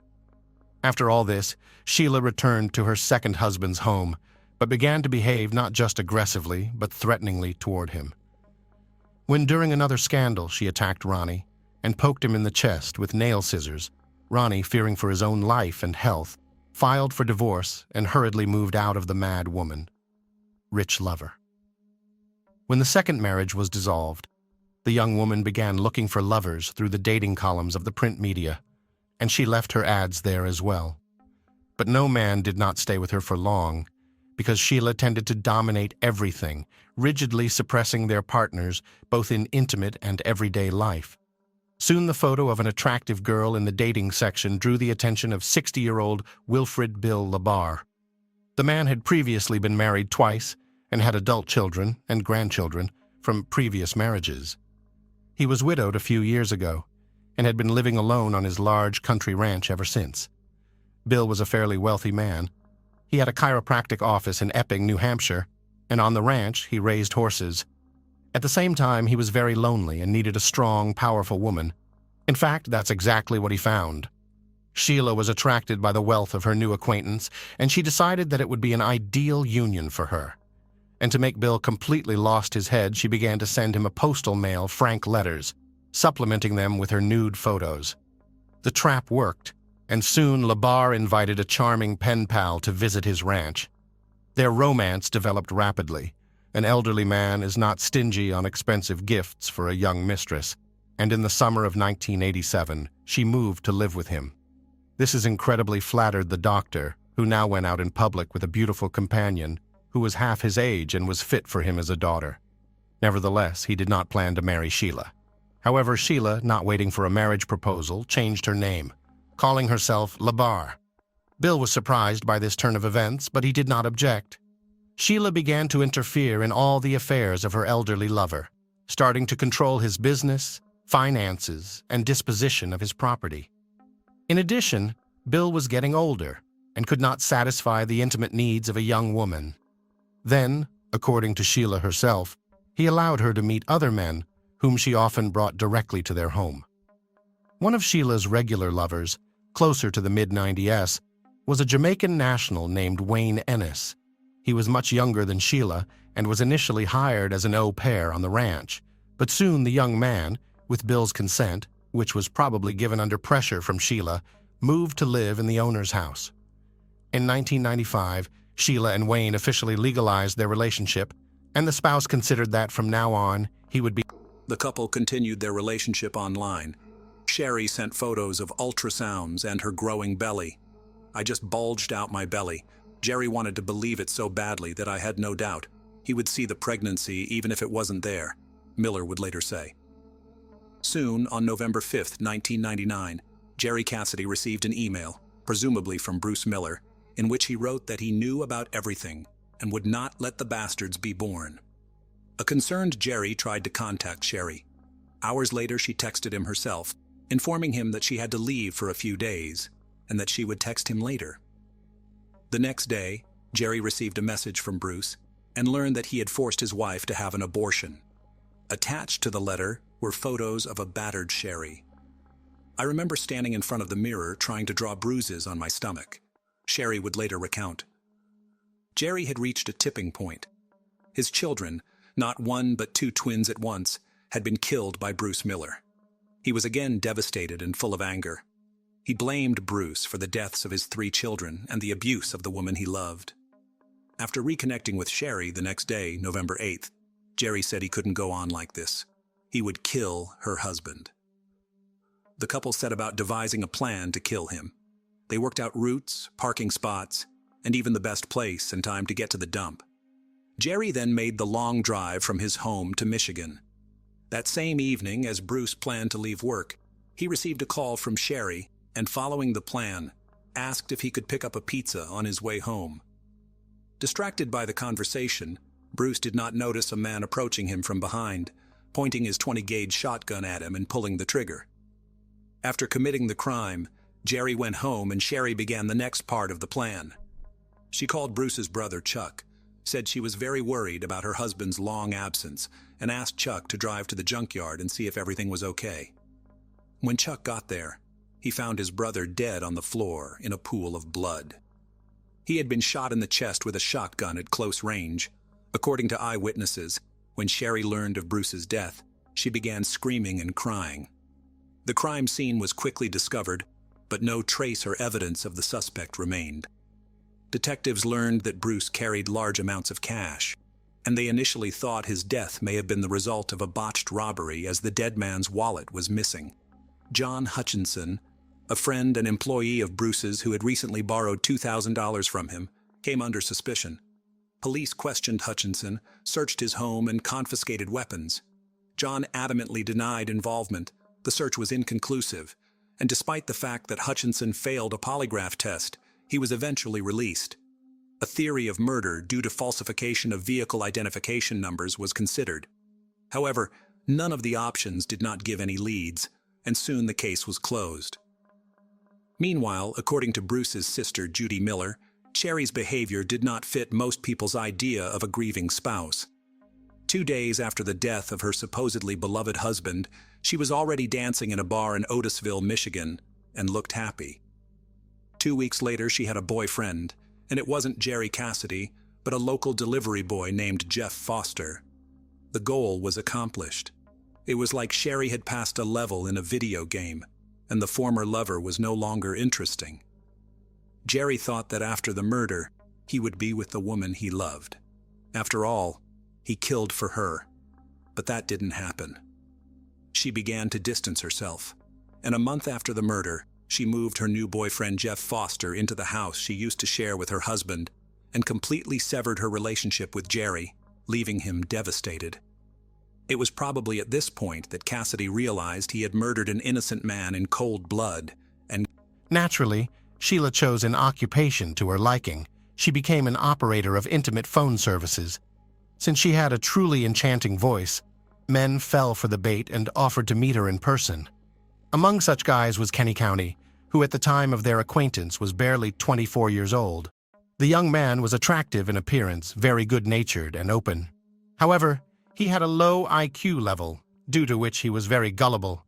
After all this, Sheila returned to her second husband's home, but began to behave not just aggressively, but threateningly toward him. When during another scandal she attacked Ronnie and poked him in the chest with nail scissors, Ronnie, fearing for his own life and health, filed for divorce and hurriedly moved out of the mad woman. Rich lover. When the second marriage was dissolved, the young woman began looking for lovers through the dating columns of the print media, and she left her ads there as well. But no man did not stay with her for long, because Sheila tended to dominate everything, rigidly suppressing their partners both in intimate and everyday life. Soon the photo of an attractive girl in the dating section drew the attention of 60-year-old Wilfred Bill Labar. The man had previously been married twice and had adult children and grandchildren from previous marriages. He was widowed a few years ago and had been living alone on his large country ranch ever since. Bill was a fairly wealthy man. He had a chiropractic office in Epping, New Hampshire, and on the ranch he raised horses. At the same time, he was very lonely and needed a strong, powerful woman. In fact, that's exactly what he found. Sheila was attracted by the wealth of her new acquaintance, and she decided that it would be an ideal union for her. And to make Bill completely lost his head, she began to send him a postal mail frank letters, supplementing them with her nude photos. The trap worked, and soon Labar invited a charming pen pal to visit his ranch. Their romance developed rapidly. An elderly man is not stingy on expensive gifts for a young mistress, and in the summer of 1987, she moved to live with him. This has incredibly flattered the doctor, who now went out in public with a beautiful companion who was half his age and was fit for him as a daughter. Nevertheless, he did not plan to marry Sheila. However, Sheila, not waiting for a marriage proposal, changed her name, calling herself Labar. Bill was surprised by this turn of events, but he did not object. Sheila began to interfere in all the affairs of her elderly lover, starting to control his business, finances, and disposition of his property. In addition, Bill was getting older and could not satisfy the intimate needs of a young woman. Then, according to Sheila herself, he allowed her to meet other men whom she often brought directly to their home. One of Sheila's regular lovers, closer to the mid-90s, was a Jamaican national named Wayne Ennis. He was much younger than Sheila and was initially hired as an au pair on the ranch, but soon the young man, with Bill's consent, which was probably given under pressure from Sheila, moved to live in the owner's house. In 1995, Sheila and Wayne officially legalized their relationship, and the spouse considered that from now on, he would be. The couple continued their relationship online. Sherry sent photos of ultrasounds and her growing belly. I just bulged out my belly. Jerry wanted to believe it so badly that I had no doubt he would see the pregnancy even if it wasn't there, Miller would later say. Soon, on November 5th, 1999, Jerry Cassidy received an email, presumably from Bruce Miller, in which he wrote that he knew about everything and would not let the bastards be born. A concerned Jerry tried to contact Sherry. Hours later, she texted him herself, informing him that she had to leave for a few days and that she would text him later. The next day, Jerry received a message from Bruce and learned that he had forced his wife to have an abortion. Attached to the letter were photos of a battered Sherry. I remember standing in front of the mirror trying to draw bruises on my stomach, Sherry would later recount. Jerry had reached a tipping point. His children, not one but two twins at once, had been killed by Bruce Miller. He was again devastated and full of anger. He blamed Bruce for the deaths of his 3 children and the abuse of the woman he loved. After reconnecting with Sherry the next day, November 8th, Jerry said he couldn't go on like this. He would kill her husband. The couple set about devising a plan to kill him. They worked out routes, parking spots, and even the best place and time to get to the dump. Jerry then made the long drive from his home to Michigan. That same evening, as Bruce planned to leave work, he received a call from Sherry and, following the plan, asked if he could pick up a pizza on his way home. Distracted by the conversation, Bruce did not notice a man approaching him from behind, pointing his 20-gauge shotgun at him and pulling the trigger. After committing the crime, Jerry went home and Sherry began the next part of the plan. She called Bruce's brother, Chuck, said she was very worried about her husband's long absence, and asked Chuck to drive to the junkyard and see if everything was okay. When Chuck got there, he found his brother dead on the floor in a pool of blood. He had been shot in the chest with a shotgun at close range. According to eyewitnesses, when Sherry learned of Bruce's death, she began screaming and crying. The crime scene was quickly discovered, but no trace or evidence of the suspect remained. Detectives learned that Bruce carried large amounts of cash, and they initially thought his death may have been the result of a botched robbery as the dead man's wallet was missing. John Hutchinson, a friend and employee of Bruce's who had recently borrowed $2,000 from him, came under suspicion. Police questioned Hutchinson, searched his home, and confiscated weapons. John adamantly denied involvement. The search was inconclusive, and despite the fact that Hutchinson failed a polygraph test, he was eventually released. A theory of murder due to falsification of vehicle identification numbers was considered. However, none of the options did not give any leads, and soon the case was closed. Meanwhile, according to Bruce's sister, Judy Miller, Sherry's behavior did not fit most people's idea of a grieving spouse. 2 days after the death of her supposedly beloved husband, she was already dancing in a bar in Otisville, Michigan, and looked happy. 2 weeks later, she had a boyfriend, and it wasn't Jerry Cassidy, but a local delivery boy named Jeff Foster. The goal was accomplished. It was like Sherry had passed a level in a video game, and the former lover was no longer interesting. Jerry thought that after the murder, he would be with the woman he loved. After all, he killed for her, but that didn't happen. She began to distance herself, and a month after the murder, she moved her new boyfriend Jeff Foster into the house she used to share with her husband and completely severed her relationship with Jerry, leaving him devastated. It was probably at this point that Cassidy realized he had murdered an innocent man in cold blood, and naturally, Sheila chose an occupation to her liking. She became an operator of intimate phone services. Since she had a truly enchanting voice, men fell for the bait and offered to meet her in person. Among such guys was Kenny County, who at the time of their acquaintance was barely 24 years old. The young man was attractive in appearance, very good-natured and open. However, he had a low IQ level, due to which he was very gullible.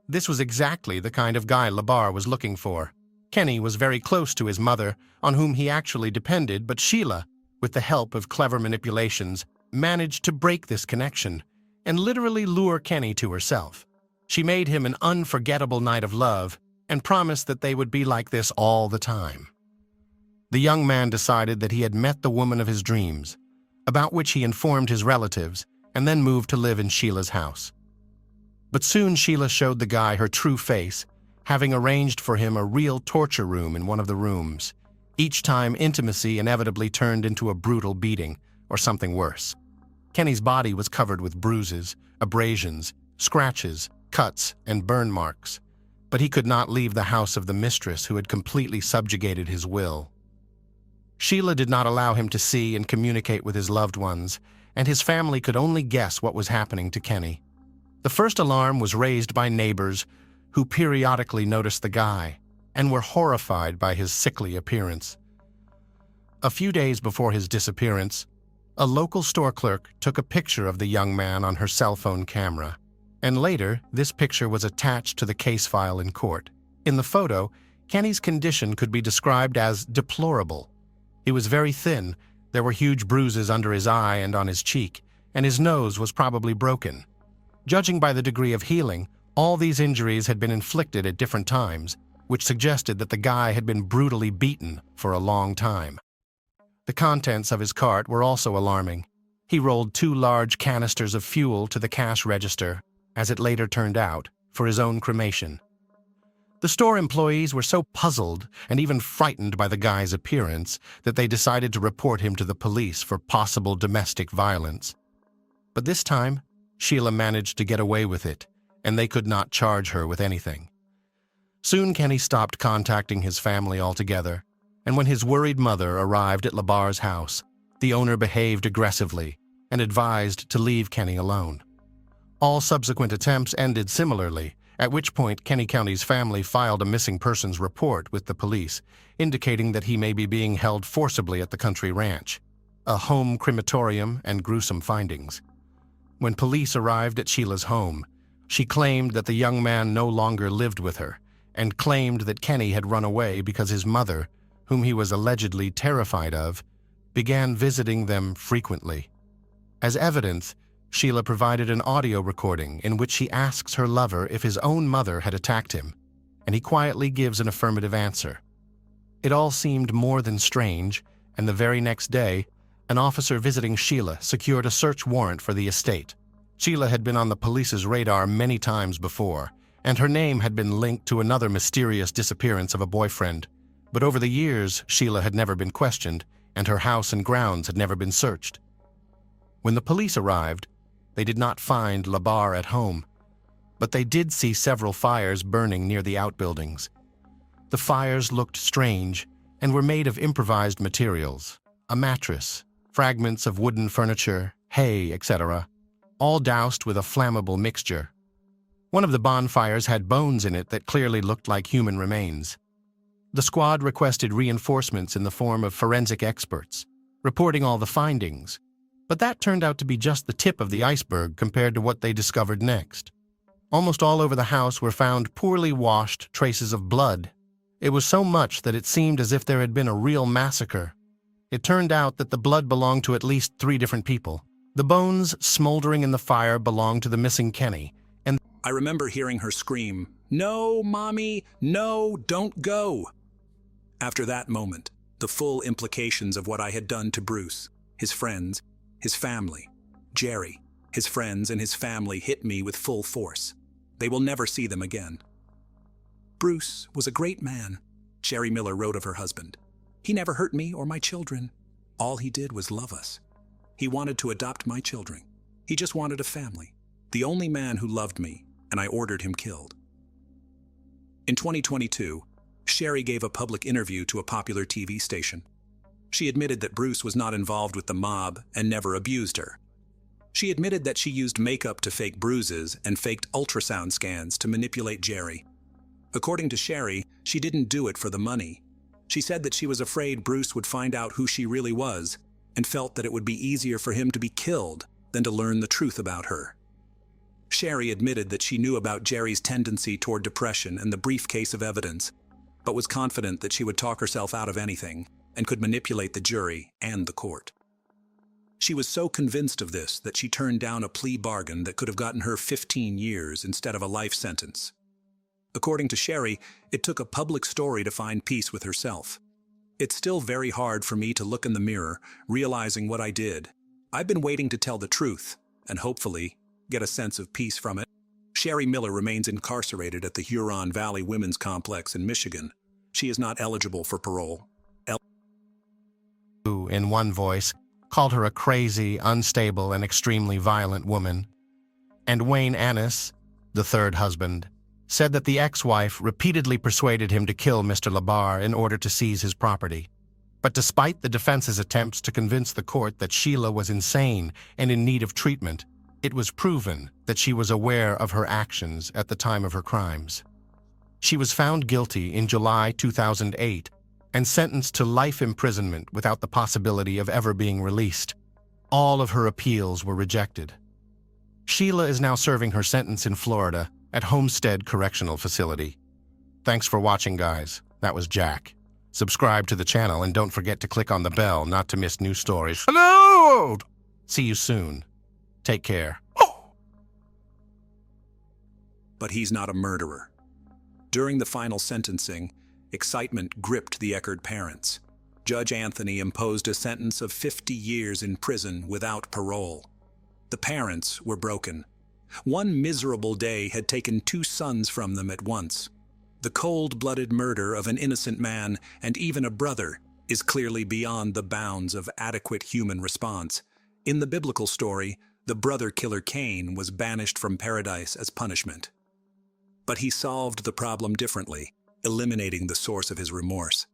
This was exactly the kind of guy Labar was looking for. Kenny was very close to his mother, on whom he actually depended, but Sheila, with the help of clever manipulations, managed to break this connection and literally lure Kenny to herself. She made him an unforgettable night of love and promised that they would be like this all the time. The young man decided that he had met the woman of his dreams, about which he informed his relatives, and then moved to live in Sheila's house. But soon Sheila showed the guy her true face, having arranged for him a real torture room in one of the rooms. Each time, intimacy inevitably turned into a brutal beating, or something worse. Kenny's body was covered with bruises, abrasions, scratches, cuts, and burn marks, but he could not leave the house of the mistress who had completely subjugated his will. Sheila did not allow him to see and communicate with his loved ones, and his family could only guess what was happening to Kenny. The first alarm was raised by neighbors who periodically noticed the guy and were horrified by his sickly appearance. A few days before his disappearance, a local store clerk took a picture of the young man on her cell phone camera, and later this picture was attached to the case file in court. In the photo, Kenny's condition could be described as deplorable. He was very thin, there were huge bruises under his eye and on his cheek, and his nose was probably broken. Judging by the degree of healing, all these injuries had been inflicted at different times, which suggested that the guy had been brutally beaten for a long time. The contents of his cart were also alarming. He rolled 2 large canisters of fuel to the cash register, as it later turned out, for his own cremation. The store employees were so puzzled and even frightened by the guy's appearance that they decided to report him to the police for possible domestic violence. But this time, Sheila managed to get away with it, and they could not charge her with anything. Soon Kenny stopped contacting his family altogether, and when his worried mother arrived at Labar's house, the owner behaved aggressively and advised to leave Kenny alone. All subsequent attempts ended similarly, at which point Kenny County's family filed a missing persons report with the police, indicating that he may be being held forcibly at the country ranch, a home crematorium, and gruesome findings. When police arrived at Sheila's home, she claimed that the young man no longer lived with her, and claimed that Kenny had run away because his mother, whom he was allegedly terrified of, began visiting them frequently. As evidence, Sheila provided an audio recording in which she asks her lover if his own mother had attacked him, and he quietly gives an affirmative answer. It all seemed more than strange, and the very next day, an officer visiting Sheila secured a search warrant for the estate. Sheila had been on the police's radar many times before, and her name had been linked to another mysterious disappearance of a boyfriend. But over the years, Sheila had never been questioned, and her house and grounds had never been searched. When the police arrived, they did not find Labar at home, but they did see several fires burning near the outbuildings. The fires looked strange and were made of improvised materials, a mattress, fragments of wooden furniture, hay, etc., all doused with a flammable mixture. One of the bonfires had bones in it that clearly looked like human remains. The squad requested reinforcements in the form of forensic experts, reporting all the findings, but that turned out to be just the tip of the iceberg compared to what they discovered next. Almost all over the house were found poorly washed traces of blood. It was so much that it seemed as if there had been a real massacre. It turned out that the blood belonged to at least 3 different people. The bones smoldering in the fire belonged to the missing Kenny, and I remember hearing her scream, "No, Mommy, no, don't go." After that moment, the full implications of what I had done to Bruce, his friends, his family, Jerry, his friends, and his family hit me with full force. They will never see them again. Bruce was a great man, Jerry Miller wrote of her husband. He never hurt me or my children. All he did was love us. He wanted to adopt my children. He just wanted a family. The only man who loved me, and I ordered him killed. In 2022, Sherry gave a public interview to a popular TV station. She admitted that Bruce was not involved with the mob and never abused her. She admitted that she used makeup to fake bruises and faked ultrasound scans to manipulate Jerry. According to Sherry, she didn't do it for the money. She said that she was afraid Bruce would find out who she really was and felt that it would be easier for him to be killed than to learn the truth about her. Sherry admitted that she knew about Jerry's tendency toward depression and the briefcase of evidence, but was confident that she would talk herself out of anything and could manipulate the jury and the court. She was so convinced of this that she turned down a plea bargain that could have gotten her 15 years instead of a life sentence. According to Sherry, it took a public story to find peace with herself. It's still very hard for me to look in the mirror, realizing what I did. I've been waiting to tell the truth, and hopefully get a sense of peace from it. Sherry Miller remains incarcerated at the Huron Valley Women's Complex in Michigan. She is not eligible for parole. who, in one voice, called her a crazy, unstable, and extremely violent woman. And Wayne Annis, the third husband, said that the ex-wife repeatedly persuaded him to kill Mr. Labar in order to seize his property. But despite the defense's attempts to convince the court that Sheila was insane and in need of treatment, it was proven that she was aware of her actions at the time of her crimes. She was found guilty in July 2008 and sentenced to life imprisonment without the possibility of ever being released. All of her appeals were rejected. Sheila is now serving her sentence in Florida at Homestead Correctional Facility. Thanks for watching, guys. That was Jack. Subscribe to the channel and don't forget to click on the bell not to miss new stories. Hello! See you soon. Take care. But he's not a murderer. During the final sentencing, excitement gripped the Eckerd parents. Judge Anthony imposed a sentence of 50 years in prison without parole. The parents were broken. One miserable day had taken 2 sons from them at once. The cold-blooded murder of an innocent man and even a brother is clearly beyond the bounds of adequate human response. In the biblical story, the brother killer Cain was banished from paradise as punishment. But he solved the problem differently, eliminating the source of his remorse.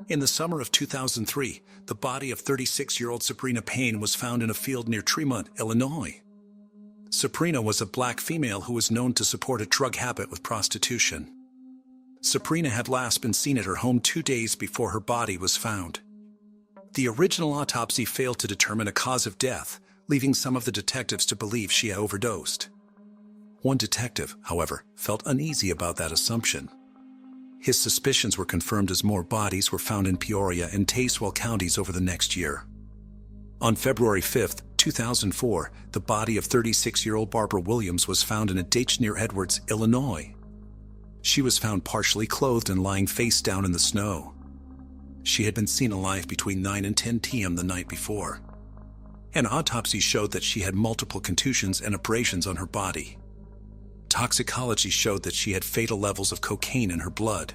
In the summer of 2003, the body of 36-year-old Sabrina Payne was found in a field near Tremont, Illinois. Sabrina was a black female who was known to support a drug habit with prostitution. Sabrina had last been seen at her home 2 days before her body was found. The original autopsy failed to determine a cause of death, leaving some of the detectives to believe she had overdosed. One detective, however, felt uneasy about that assumption. His suspicions were confirmed as more bodies were found in Peoria and Tazewell counties over the next year. On February 5, 2004, the body of 36-year-old Barbara Williams was found in a ditch near Edwards, Illinois. She was found partially clothed and lying face down in the snow. She had been seen alive between 9 and 10 p.m. the night before. An autopsy showed that she had multiple contusions and abrasions on her body. Toxicology showed that she had fatal levels of cocaine in her blood.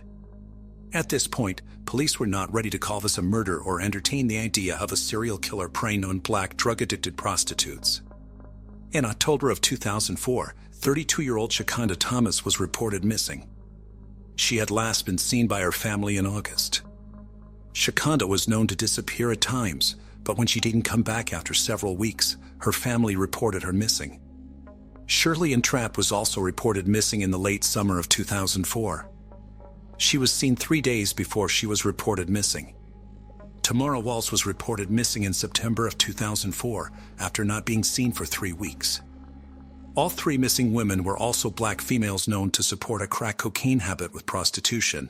At this point, police were not ready to call this a murder or entertain the idea of a serial killer preying on black drug-addicted prostitutes. In October of 2004, 32-year-old Shakonda Thomas was reported missing. She had last been seen by her family in August. Shakonda was known to disappear at times, but when she didn't come back after several weeks, her family reported her missing. Shirley Ann Trapp was also reported missing in the late summer of 2004. She was seen 3 days before she was reported missing. Tamara Walsh was reported missing in September of 2004 after not being seen for 3 weeks. All 3 missing women were also black females known to support a crack cocaine habit with prostitution.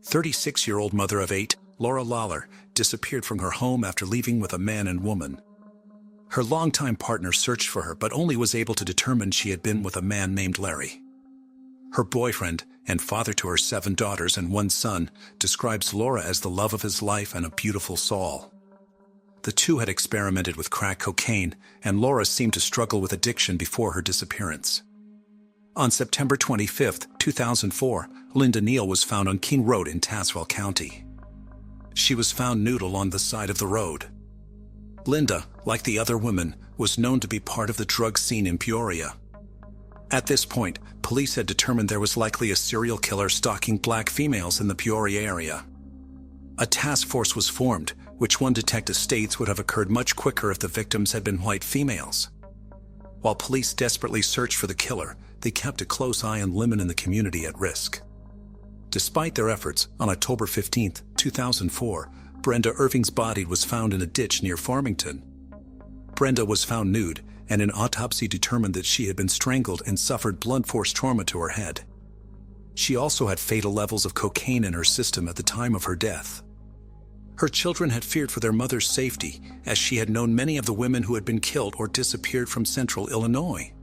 36-year-old mother of 8, Laura Lawler, disappeared from her home after leaving with a man and woman. Her longtime partner searched for her but only was able to determine she had been with a man named Larry. Her boyfriend, and father to her 7 daughters and 1 son, describes Laura as the love of his life and a beautiful soul. The two had experimented with crack cocaine, and Laura seemed to struggle with addiction before her disappearance. On September 25, 2004, Linda Neal was found on Keene Road in Tazewell County. She was found nude along the side of the road. Linda, like the other women, was known to be part of the drug scene in Peoria. At this point, police had determined there was likely a serial killer stalking black females in the Peoria area. A task force was formed, which one detective states would have occurred much quicker if the victims had been white females. While police desperately searched for the killer, they kept a close eye on women in the community at risk. Despite their efforts, on October 15, 2004, Brenda Irving's body was found in a ditch near Farmington. Brenda was found nude, and an autopsy determined that she had been strangled and suffered blunt force trauma to her head. She also had fatal levels of cocaine in her system at the time of her death. Her children had feared for their mother's safety, as she had known many of the women who had been killed or disappeared from central Illinois.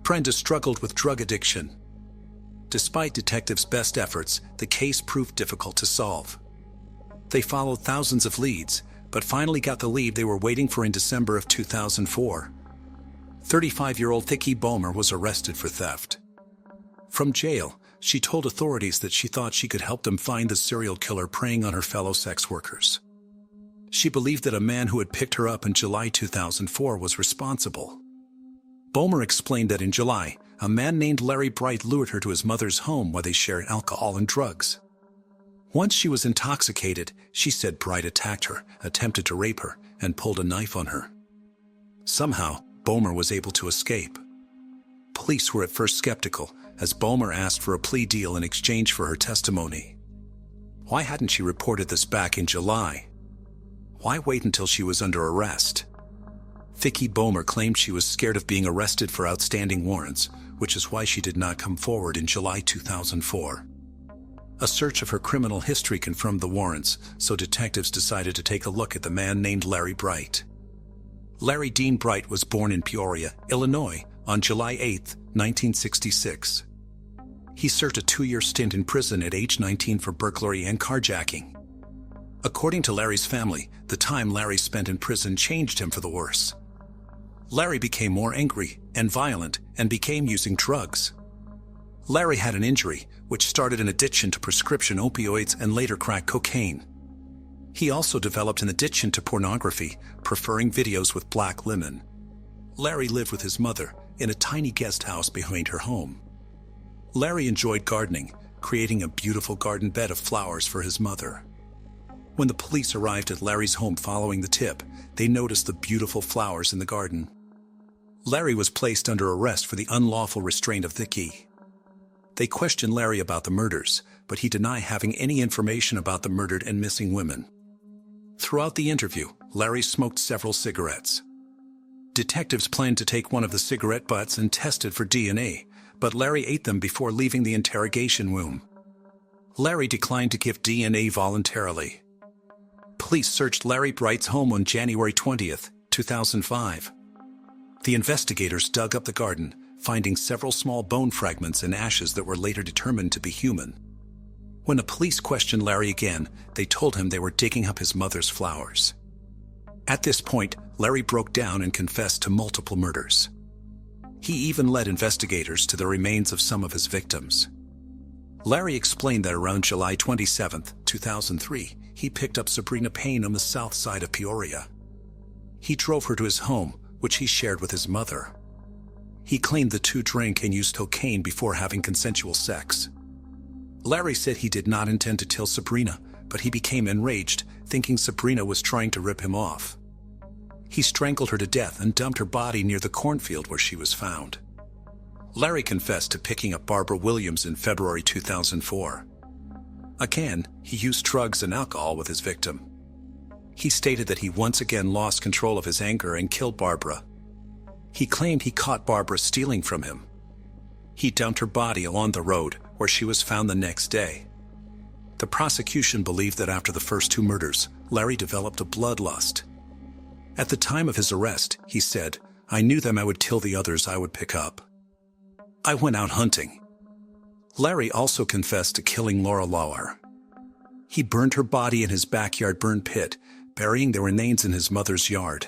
Brenda struggled with drug addiction. Despite detectives' best efforts, the case proved difficult to solve. They followed thousands of leads, but finally got the lead they were waiting for in December of 2004. 35-year-old Vicki Bomer was arrested for theft. From jail, she told authorities that she thought she could help them find the serial killer preying on her fellow sex workers. She believed that a man who had picked her up in July 2004 was responsible. Bomer explained that in July, a man named Larry Bright lured her to his mother's home where they shared alcohol and drugs. Once she was intoxicated, she said Bright attacked her, attempted to rape her, and pulled a knife on her. Somehow, Bomer was able to escape. Police were at first skeptical, as Bomer asked for a plea deal in exchange for her testimony. Why hadn't she reported this back in July? Why wait until she was under arrest? Vicky Bomer claimed she was scared of being arrested for outstanding warrants, which is why she did not come forward in July 2004. A search of her criminal history confirmed the warrants, so detectives decided to take a look at the man named Larry Bright. Larry Dean Bright was born in Peoria, Illinois, on July 8, 1966. He served a 2-year stint in prison at age 19 for burglary and carjacking. According to Larry's family, the time Larry spent in prison changed him for the worse. Larry became more angry and violent and began using drugs. Larry had an injury, which started an addiction to prescription opioids and later crack cocaine. He also developed an addiction to pornography, preferring videos with black women. Larry lived with his mother in a tiny guest house behind her home. Larry enjoyed gardening, creating a beautiful garden bed of flowers for his mother. When the police arrived at Larry's home following the tip, they noticed the beautiful flowers in the garden. Larry was placed under arrest for the unlawful restraint of Vicky. They questioned Larry about the murders, but he denied having any information about the murdered and missing women. Throughout the interview, Larry smoked several cigarettes. Detectives planned to take one of the cigarette butts and test it for DNA, but Larry ate them before leaving the interrogation room. Larry declined to give DNA voluntarily. Police searched Larry Bright's home on January 20, 2005. The investigators dug up the garden, finding several small bone fragments and ashes that were later determined to be human. When the police questioned Larry again, they told him they were digging up his mother's flowers. At this point, Larry broke down and confessed to multiple murders. He even led investigators to the remains of some of his victims. Larry explained that around July 27, 2003, he picked up Sabrina Payne on the south side of Peoria. He drove her to his home, which he shared with his mother. He claimed the two drank and used cocaine before having consensual sex. Larry said he did not intend to kill Sabrina, but he became enraged, thinking Sabrina was trying to rip him off. He strangled her to death and dumped her body near the cornfield where she was found. Larry confessed to picking up Barbara Williams in February 2004. Again, he used drugs and alcohol with his victim. He stated that he once again lost control of his anger and killed Barbara. He claimed he caught Barbara stealing from him. He dumped her body along the road, where she was found the next day. The prosecution believed that after the first two murders, Larry developed a bloodlust. At the time of his arrest, he said, "I knew them I would kill the others I would pick up. I went out hunting." Larry also confessed to killing Laura Lauer. He burned her body in his backyard burn pit, burying the remains in his mother's yard.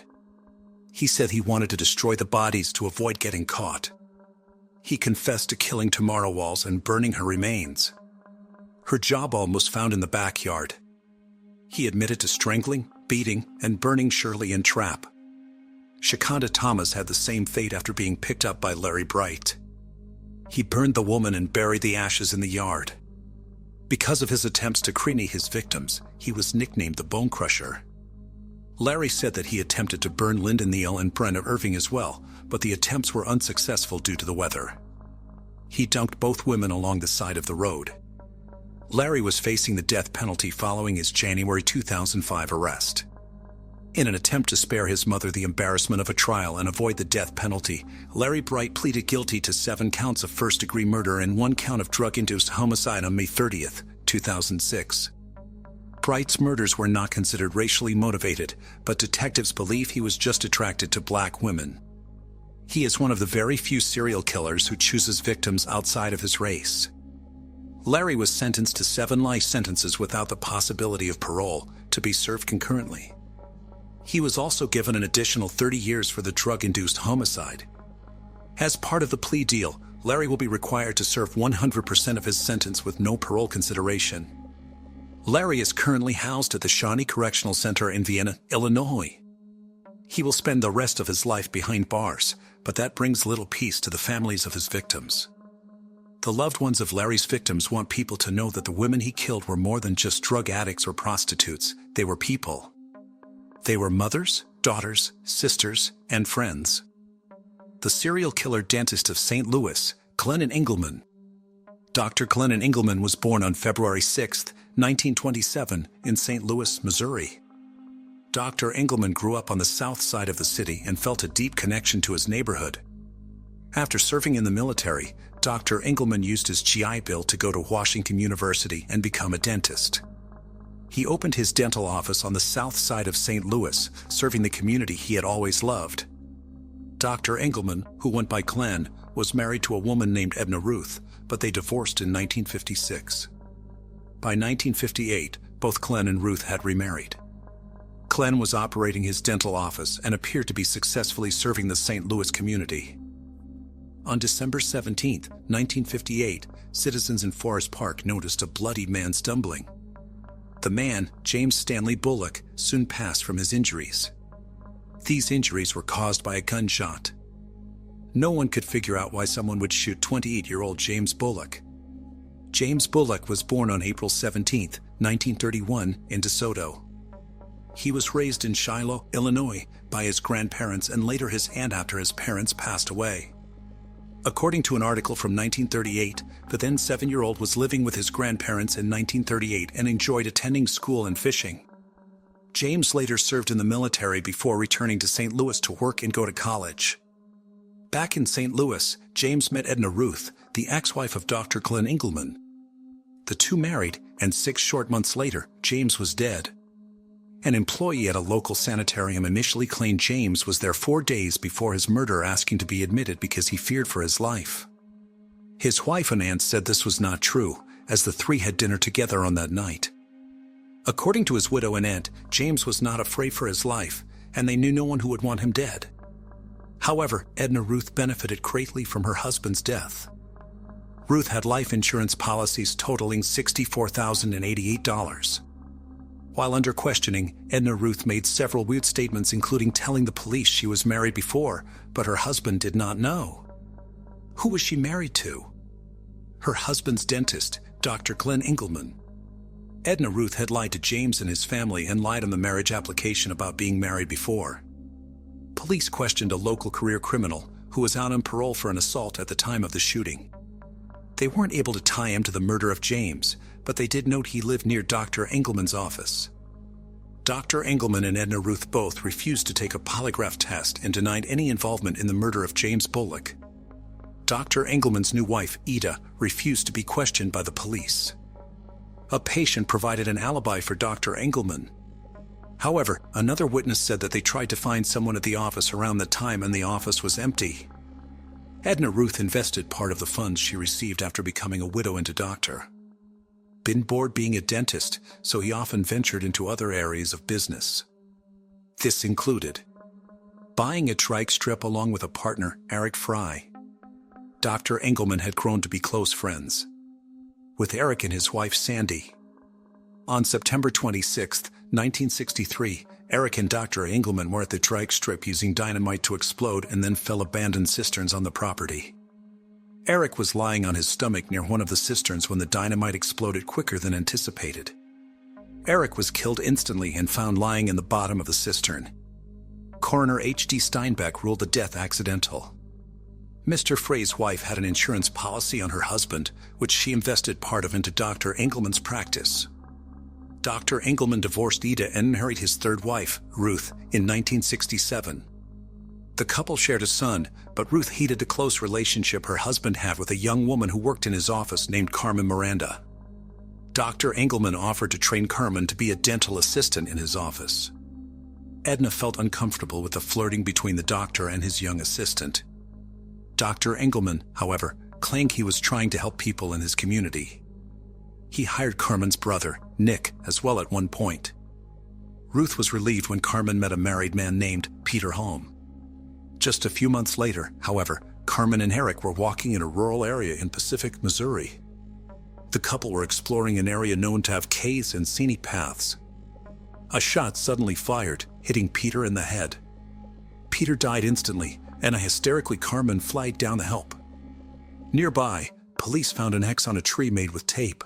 He said he wanted to destroy the bodies to avoid getting caught. He confessed to killing Tamara Walls and burning her remains. Her jawbone was found in the backyard. He admitted to strangling, beating, and burning Shirley and Trapp. Shakanda Thomas had the same fate after being picked up by Larry Bright. He burned the woman and buried the ashes in the yard. Because of his attempts to cremate his victims, he was nicknamed the Bone Crusher. Larry said that he attempted to burn Linda Neal and Brenna Irving as well, but the attempts were unsuccessful due to the weather. He dumped both women along the side of the road. Larry was facing the death penalty following his January 2005 arrest. In an attempt to spare his mother the embarrassment of a trial and avoid the death penalty, Larry Bright pleaded guilty to 7 counts of first-degree murder and 1 count of drug-induced homicide on May 30, 2006. Bright's murders were not considered racially motivated, but detectives believe he was just attracted to black women. He is one of the very few serial killers who chooses victims outside of his race. Larry was sentenced to 7 life sentences without the possibility of parole, to be served concurrently. He was also given an additional 30 years for the drug-induced homicide. As part of the plea deal, Larry will be required to serve 100% of his sentence with no parole consideration. Larry is currently housed at the Shawnee Correctional Center in Vienna, Illinois. He will spend the rest of his life behind bars, but that brings little peace to the families of his victims. The loved ones of Larry's victims want people to know that the women he killed were more than just drug addicts or prostitutes. They were people. They were mothers, daughters, sisters, and friends. The serial killer dentist of St. Louis, Glennon Engelman. Dr. Glennon Engelman was born on February 6, 1927, in St. Louis, Missouri. Dr. Engelman grew up on the south side of the city and felt a deep connection to his neighborhood. After serving in the military, Dr. Engelman used his GI Bill to go to Washington University and become a dentist. He opened his dental office on the south side of St. Louis, serving the community he had always loved. Dr. Engelman, who went by Glenn, was married to a woman named Edna Ruth, but they divorced in 1956. By 1958, both Glenn and Ruth had remarried. Glenn was operating his dental office and appeared to be successfully serving the St. Louis community. On December 17, 1958, citizens in Forest Park noticed a bloodied man stumbling. The man, James Stanley Bullock, soon passed from his injuries. These injuries were caused by a gunshot. No one could figure out why someone would shoot 28-year-old James Bullock. James Bullock was born on April 17, 1931, in DeSoto. He was raised in Shiloh, Illinois, by his grandparents and later his aunt after his parents passed away. According to an article from 1938, the then 7-year-old was living with his grandparents in 1938 and enjoyed attending school and fishing. James later served in the military before returning to St. Louis to work and go to college. Back in St. Louis, James met Edna Ruth, the ex-wife of Dr. Glenn Engelman. The two married, and 6 short months later, James was dead. An employee at a local sanitarium initially claimed James was there 4 days before his murder, asking to be admitted because he feared for his life. His wife and aunt said this was not true, as the three had dinner together on that night. According to his widow and aunt, James was not afraid for his life, and they knew no one who would want him dead. However, Edna Ruth benefited greatly from her husband's death. Ruth had life insurance policies totaling $64,088. While under questioning, Edna Ruth made several weird statements, including telling the police she was married before, but her husband did not know. Who was she married to? Her husband's dentist, Dr. Glenn Engelman. Edna Ruth had lied to James and his family and lied on the marriage application about being married before. Police questioned a local career criminal who was out on parole for an assault at the time of the shooting. They weren't able to tie him to the murder of James, but they did note he lived near Dr. Engelman's office. Dr. Engelman and Edna Ruth both refused to take a polygraph test and denied any involvement in the murder of James Bullock. Dr. Engelman's new wife, Ida, refused to be questioned by the police. A patient provided an alibi for Dr. Engelman. However, another witness said that they tried to find someone at the office around the time and the office was empty. Edna Ruth invested part of the funds she received after becoming a widow into doctor. Been bored being a dentist, so he often ventured into other areas of business. This included buying a trike strip along with a partner, Eric Fry. Dr. Engelman had grown to be close friends with Eric and his wife Sandy. On September 26, 1963, Eric and Dr. Engelman were at the trike strip using dynamite to explode and then fill abandoned cisterns on the property. Eric was lying on his stomach near one of the cisterns when the dynamite exploded quicker than anticipated. Eric was killed instantly and found lying in the bottom of the cistern. Coroner H.D. Steinbeck ruled the death accidental. Mr. Frey's wife had an insurance policy on her husband, which she invested part of into Dr. Engelman's practice. Dr. Engelman divorced Ida and married his third wife, Ruth, in 1967. The couple shared a son, but Ruth hated the close relationship her husband had with a young woman who worked in his office named Carmen Miranda. Dr. Engelman offered to train Carmen to be a dental assistant in his office. Edna felt uncomfortable with the flirting between the doctor and his young assistant. Dr. Engelman, however, claimed he was trying to help people in his community. He hired Carmen's brother, Nick, as well at one point. Ruth was relieved when Carmen met a married man named Peter Holm. Just a few months later, however, Carmen and Eric were walking in a rural area in Pacific, Missouri. The couple were exploring an area known to have caves and scenic paths. A shot suddenly fired, hitting Peter in the head. Peter died instantly, and a hysterically Carmen flagged down the help. Nearby, police found an X on a tree made with tape.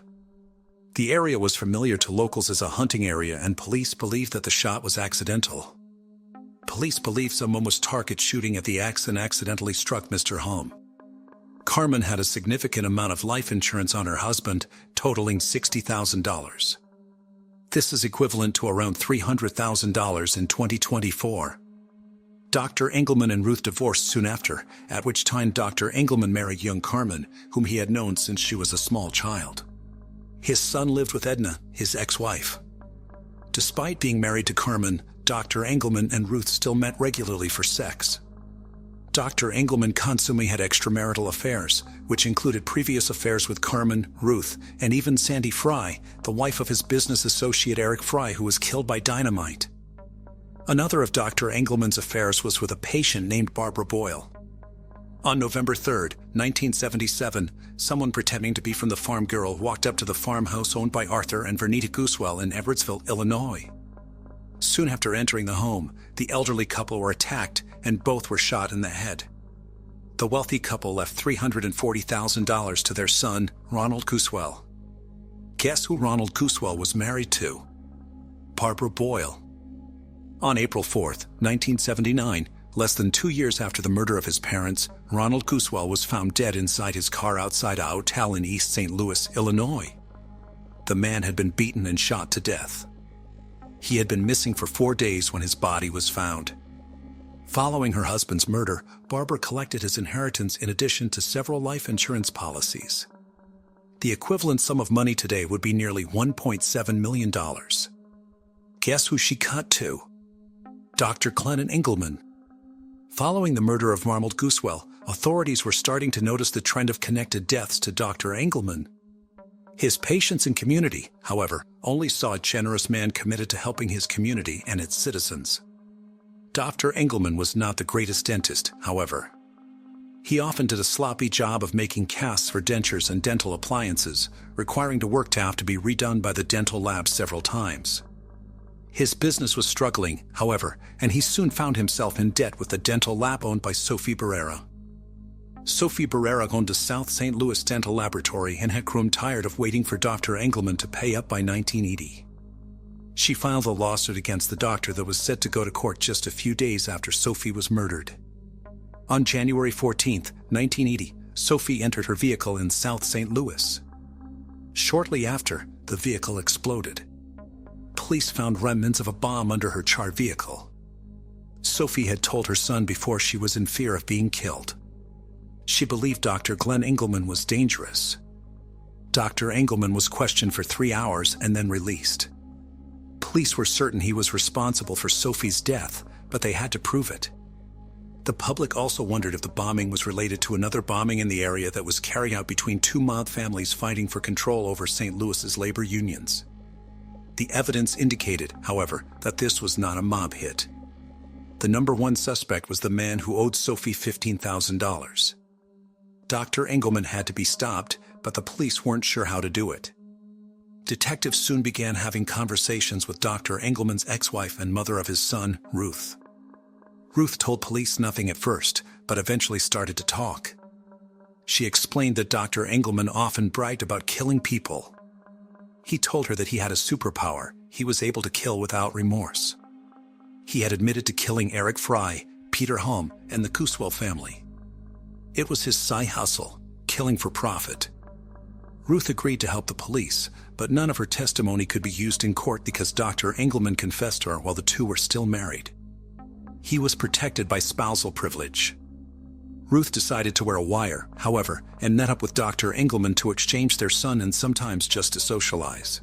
The area was familiar to locals as a hunting area, and police believed that the shot was accidental. Police believe someone was target shooting at the X and accidentally struck Mr. Home. Carmen had a significant amount of life insurance on her husband, totaling $60,000. This is equivalent to around $300,000 in 2024. Dr. Engelman and Ruth divorced soon after, at which time Dr. Engelman married young Carmen, whom he had known since she was a small child. His son lived with Edna, his ex-wife. Despite being married to Carmen, Dr. Engelman and Ruth still met regularly for sex. Dr. Engelman constantly had extramarital affairs, which included previous affairs with Carmen, Ruth, and even Sandy Fry, the wife of his business associate Eric Fry, who was killed by dynamite. Another of Dr. Engelman's affairs was with a patient named Barbara Boyle. On November 3, 1977, someone pretending to be from the Farm Girl walked up to the farmhouse owned by Arthur and Vernita Goosewell in Everettsville, Illinois. Soon after entering the home, the elderly couple were attacked and both were shot in the head. The wealthy couple left $340,000 to their son, Ronald Goosewell. Guess who Ronald Goosewell was married to? Barbara Boyle. On April 4, 1979, less than 2 years after the murder of his parents, Ronald Goosewell was found dead inside his car outside a hotel in East St. Louis, Illinois. The man had been beaten and shot to death. He had been missing for 4 days when his body was found. Following her husband's murder, Barbara collected his inheritance in addition to several life insurance policies. The equivalent sum of money today would be nearly $1.7 million. Guess who she cut to? Dr. Glennon Engelman. Following the murder of Ronald Goosewell, authorities were starting to notice the trend of connected deaths to Dr. Engelman. His patients and community, however, only saw a generous man committed to helping his community and its citizens. Dr. Engelman was not the greatest dentist, however. He often did a sloppy job of making casts for dentures and dental appliances, requiring the work to have to be redone by the dental lab several times. His business was struggling, however, and he soon found himself in debt with the dental lab owned by Sophie Barrera. Sophie Barrera owned a South St. Louis dental laboratory and had grown tired of waiting for Dr. Engelman to pay up by 1980. She filed a lawsuit against the doctor that was set to go to court just a few days after Sophie was murdered. On January 14, 1980, Sophie entered her vehicle in South St. Louis. Shortly after, the vehicle exploded. Police found remnants of a bomb under her charred vehicle. Sophie had told her son before she was in fear of being killed. She believed Dr. Glenn Engelman was dangerous. Dr. Engelman was questioned for 3 hours and then released. Police were certain he was responsible for Sophie's death, but they had to prove it. The public also wondered if the bombing was related to another bombing in the area that was carried out between two mob families fighting for control over St. Louis's labor unions. The evidence indicated, however, that this was not a mob hit. The number one suspect was the man who owed Sophie $15,000. Dr. Engelman had to be stopped, but the police weren't sure how to do it. Detectives soon began having conversations with Dr. Engelman's ex-wife and mother of his son, Ruth. Ruth told police nothing at first, but eventually started to talk. She explained that Dr. Engelman often bragged about killing people. He told her that he had a superpower. He was able to kill without remorse. He had admitted to killing Eric Fry, Peter Home, and the Goosewell family. It was his side hustle, killing for profit. Ruth agreed to help the police, but none of her testimony could be used in court because Dr. Engelman confessed to her while the two were still married. He was protected by spousal privilege. Ruth decided to wear a wire, however, and met up with Dr. Engelman to exchange their son and sometimes just to socialize.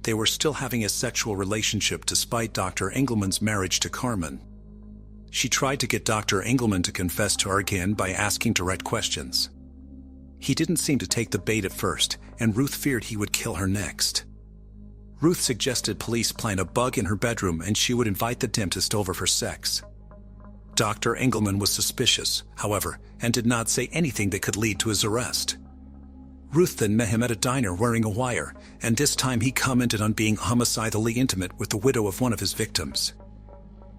They were still having a sexual relationship despite Dr. Engelman's marriage to Carmen. She tried to get Dr. Engelman to confess to her again by asking direct questions. He didn't seem to take the bait at first, and Ruth feared he would kill her next. Ruth suggested police plant a bug in her bedroom and she would invite the dentist over for sex. Dr. Engelman was suspicious, however, and did not say anything that could lead to his arrest. Ruth then met him at a diner wearing a wire, and this time he commented on being homicidally intimate with the widow of one of his victims.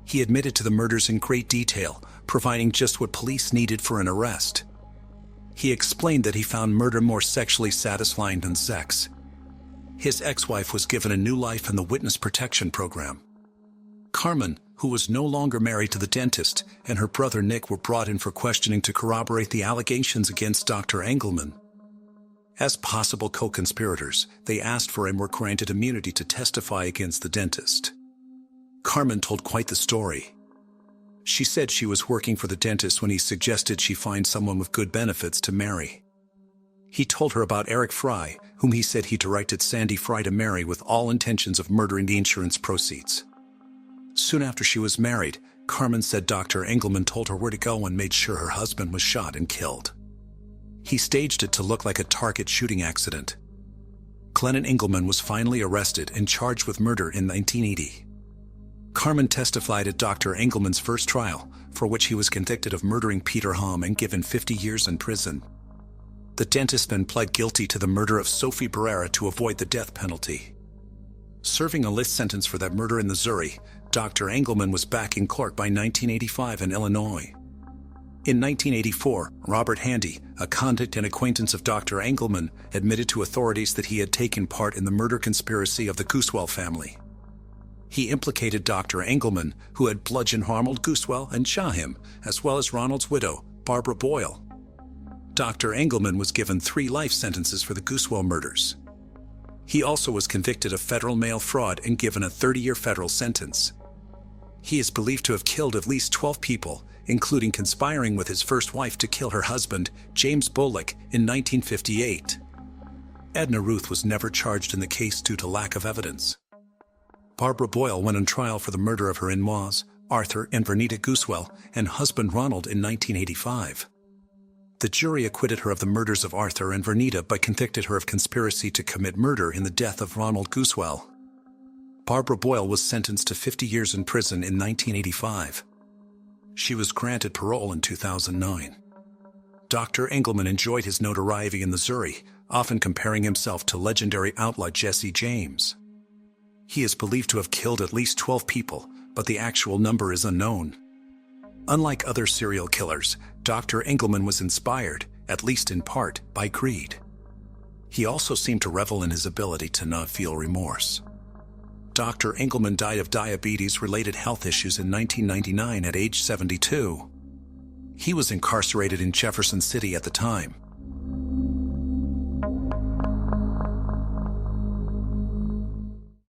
He admitted to the murders in great detail, providing just what police needed for an arrest. He explained that he found murder more sexually satisfying than sex. His ex-wife was given a new life in the witness protection program. Carmen, who was no longer married to the dentist, and her brother Nick were brought in for questioning to corroborate the allegations against Dr. Engelman. As possible co-conspirators, they asked for and were granted immunity to testify against the dentist. Carmen told quite the story. She said she was working for the dentist when he suggested she find someone with good benefits to marry. He told her about Eric Fry, whom he said he directed Sandy Fry to marry with all intentions of murdering the insurance proceeds. Soon after she was married, Carmen said Dr. Engelman told her where to go and made sure her husband was shot and killed. He staged it to look like a target shooting accident. Glennon Engelman was finally arrested and charged with murder in 1980. Carmen testified at Dr. Engelman's first trial, for which he was convicted of murdering Peter Hom and given 50 years in prison. The dentist then pled guilty to the murder of Sophie Barrera to avoid the death penalty. Serving a life sentence for that murder in Missouri, Dr. Engelman was back in court by 1985 in Illinois. In 1984, Robert Handy, a convict and acquaintance of Dr. Engelman, admitted to authorities that he had taken part in the murder conspiracy of the Goosewell family. He implicated Dr. Engelman, who had bludgeoned Ronald Goosewell and shot him, as well as Ronald's widow, Barbara Boyle. Dr. Engelman was given 3 life sentences for the Goosewell murders. He also was convicted of federal mail fraud and given a 30-year federal sentence. He is believed to have killed at least 12 people, including conspiring with his first wife to kill her husband, James Bullock, in 1958. Edna Ruth was never charged in the case due to lack of evidence. Barbara Boyle went on trial for the murder of her in-laws, Arthur and Vernita Goosewell, and husband Ronald in 1985. The jury acquitted her of the murders of Arthur and Vernita but convicted her of conspiracy to commit murder in the death of Ronald Goosewell. Barbara Boyle was sentenced to 50 years in prison in 1985. She was granted parole in 2009. Dr. Engelman enjoyed his notoriety in Missouri, often comparing himself to legendary outlaw Jesse James. He is believed to have killed at least 12 people, but the actual number is unknown. Unlike other serial killers, Dr. Engelman was inspired, at least in part, by greed. He also seemed to revel in his ability to not feel remorse. Dr. Engelman died of diabetes-related health issues in 1999 at age 72. He was incarcerated in Jefferson City at the time.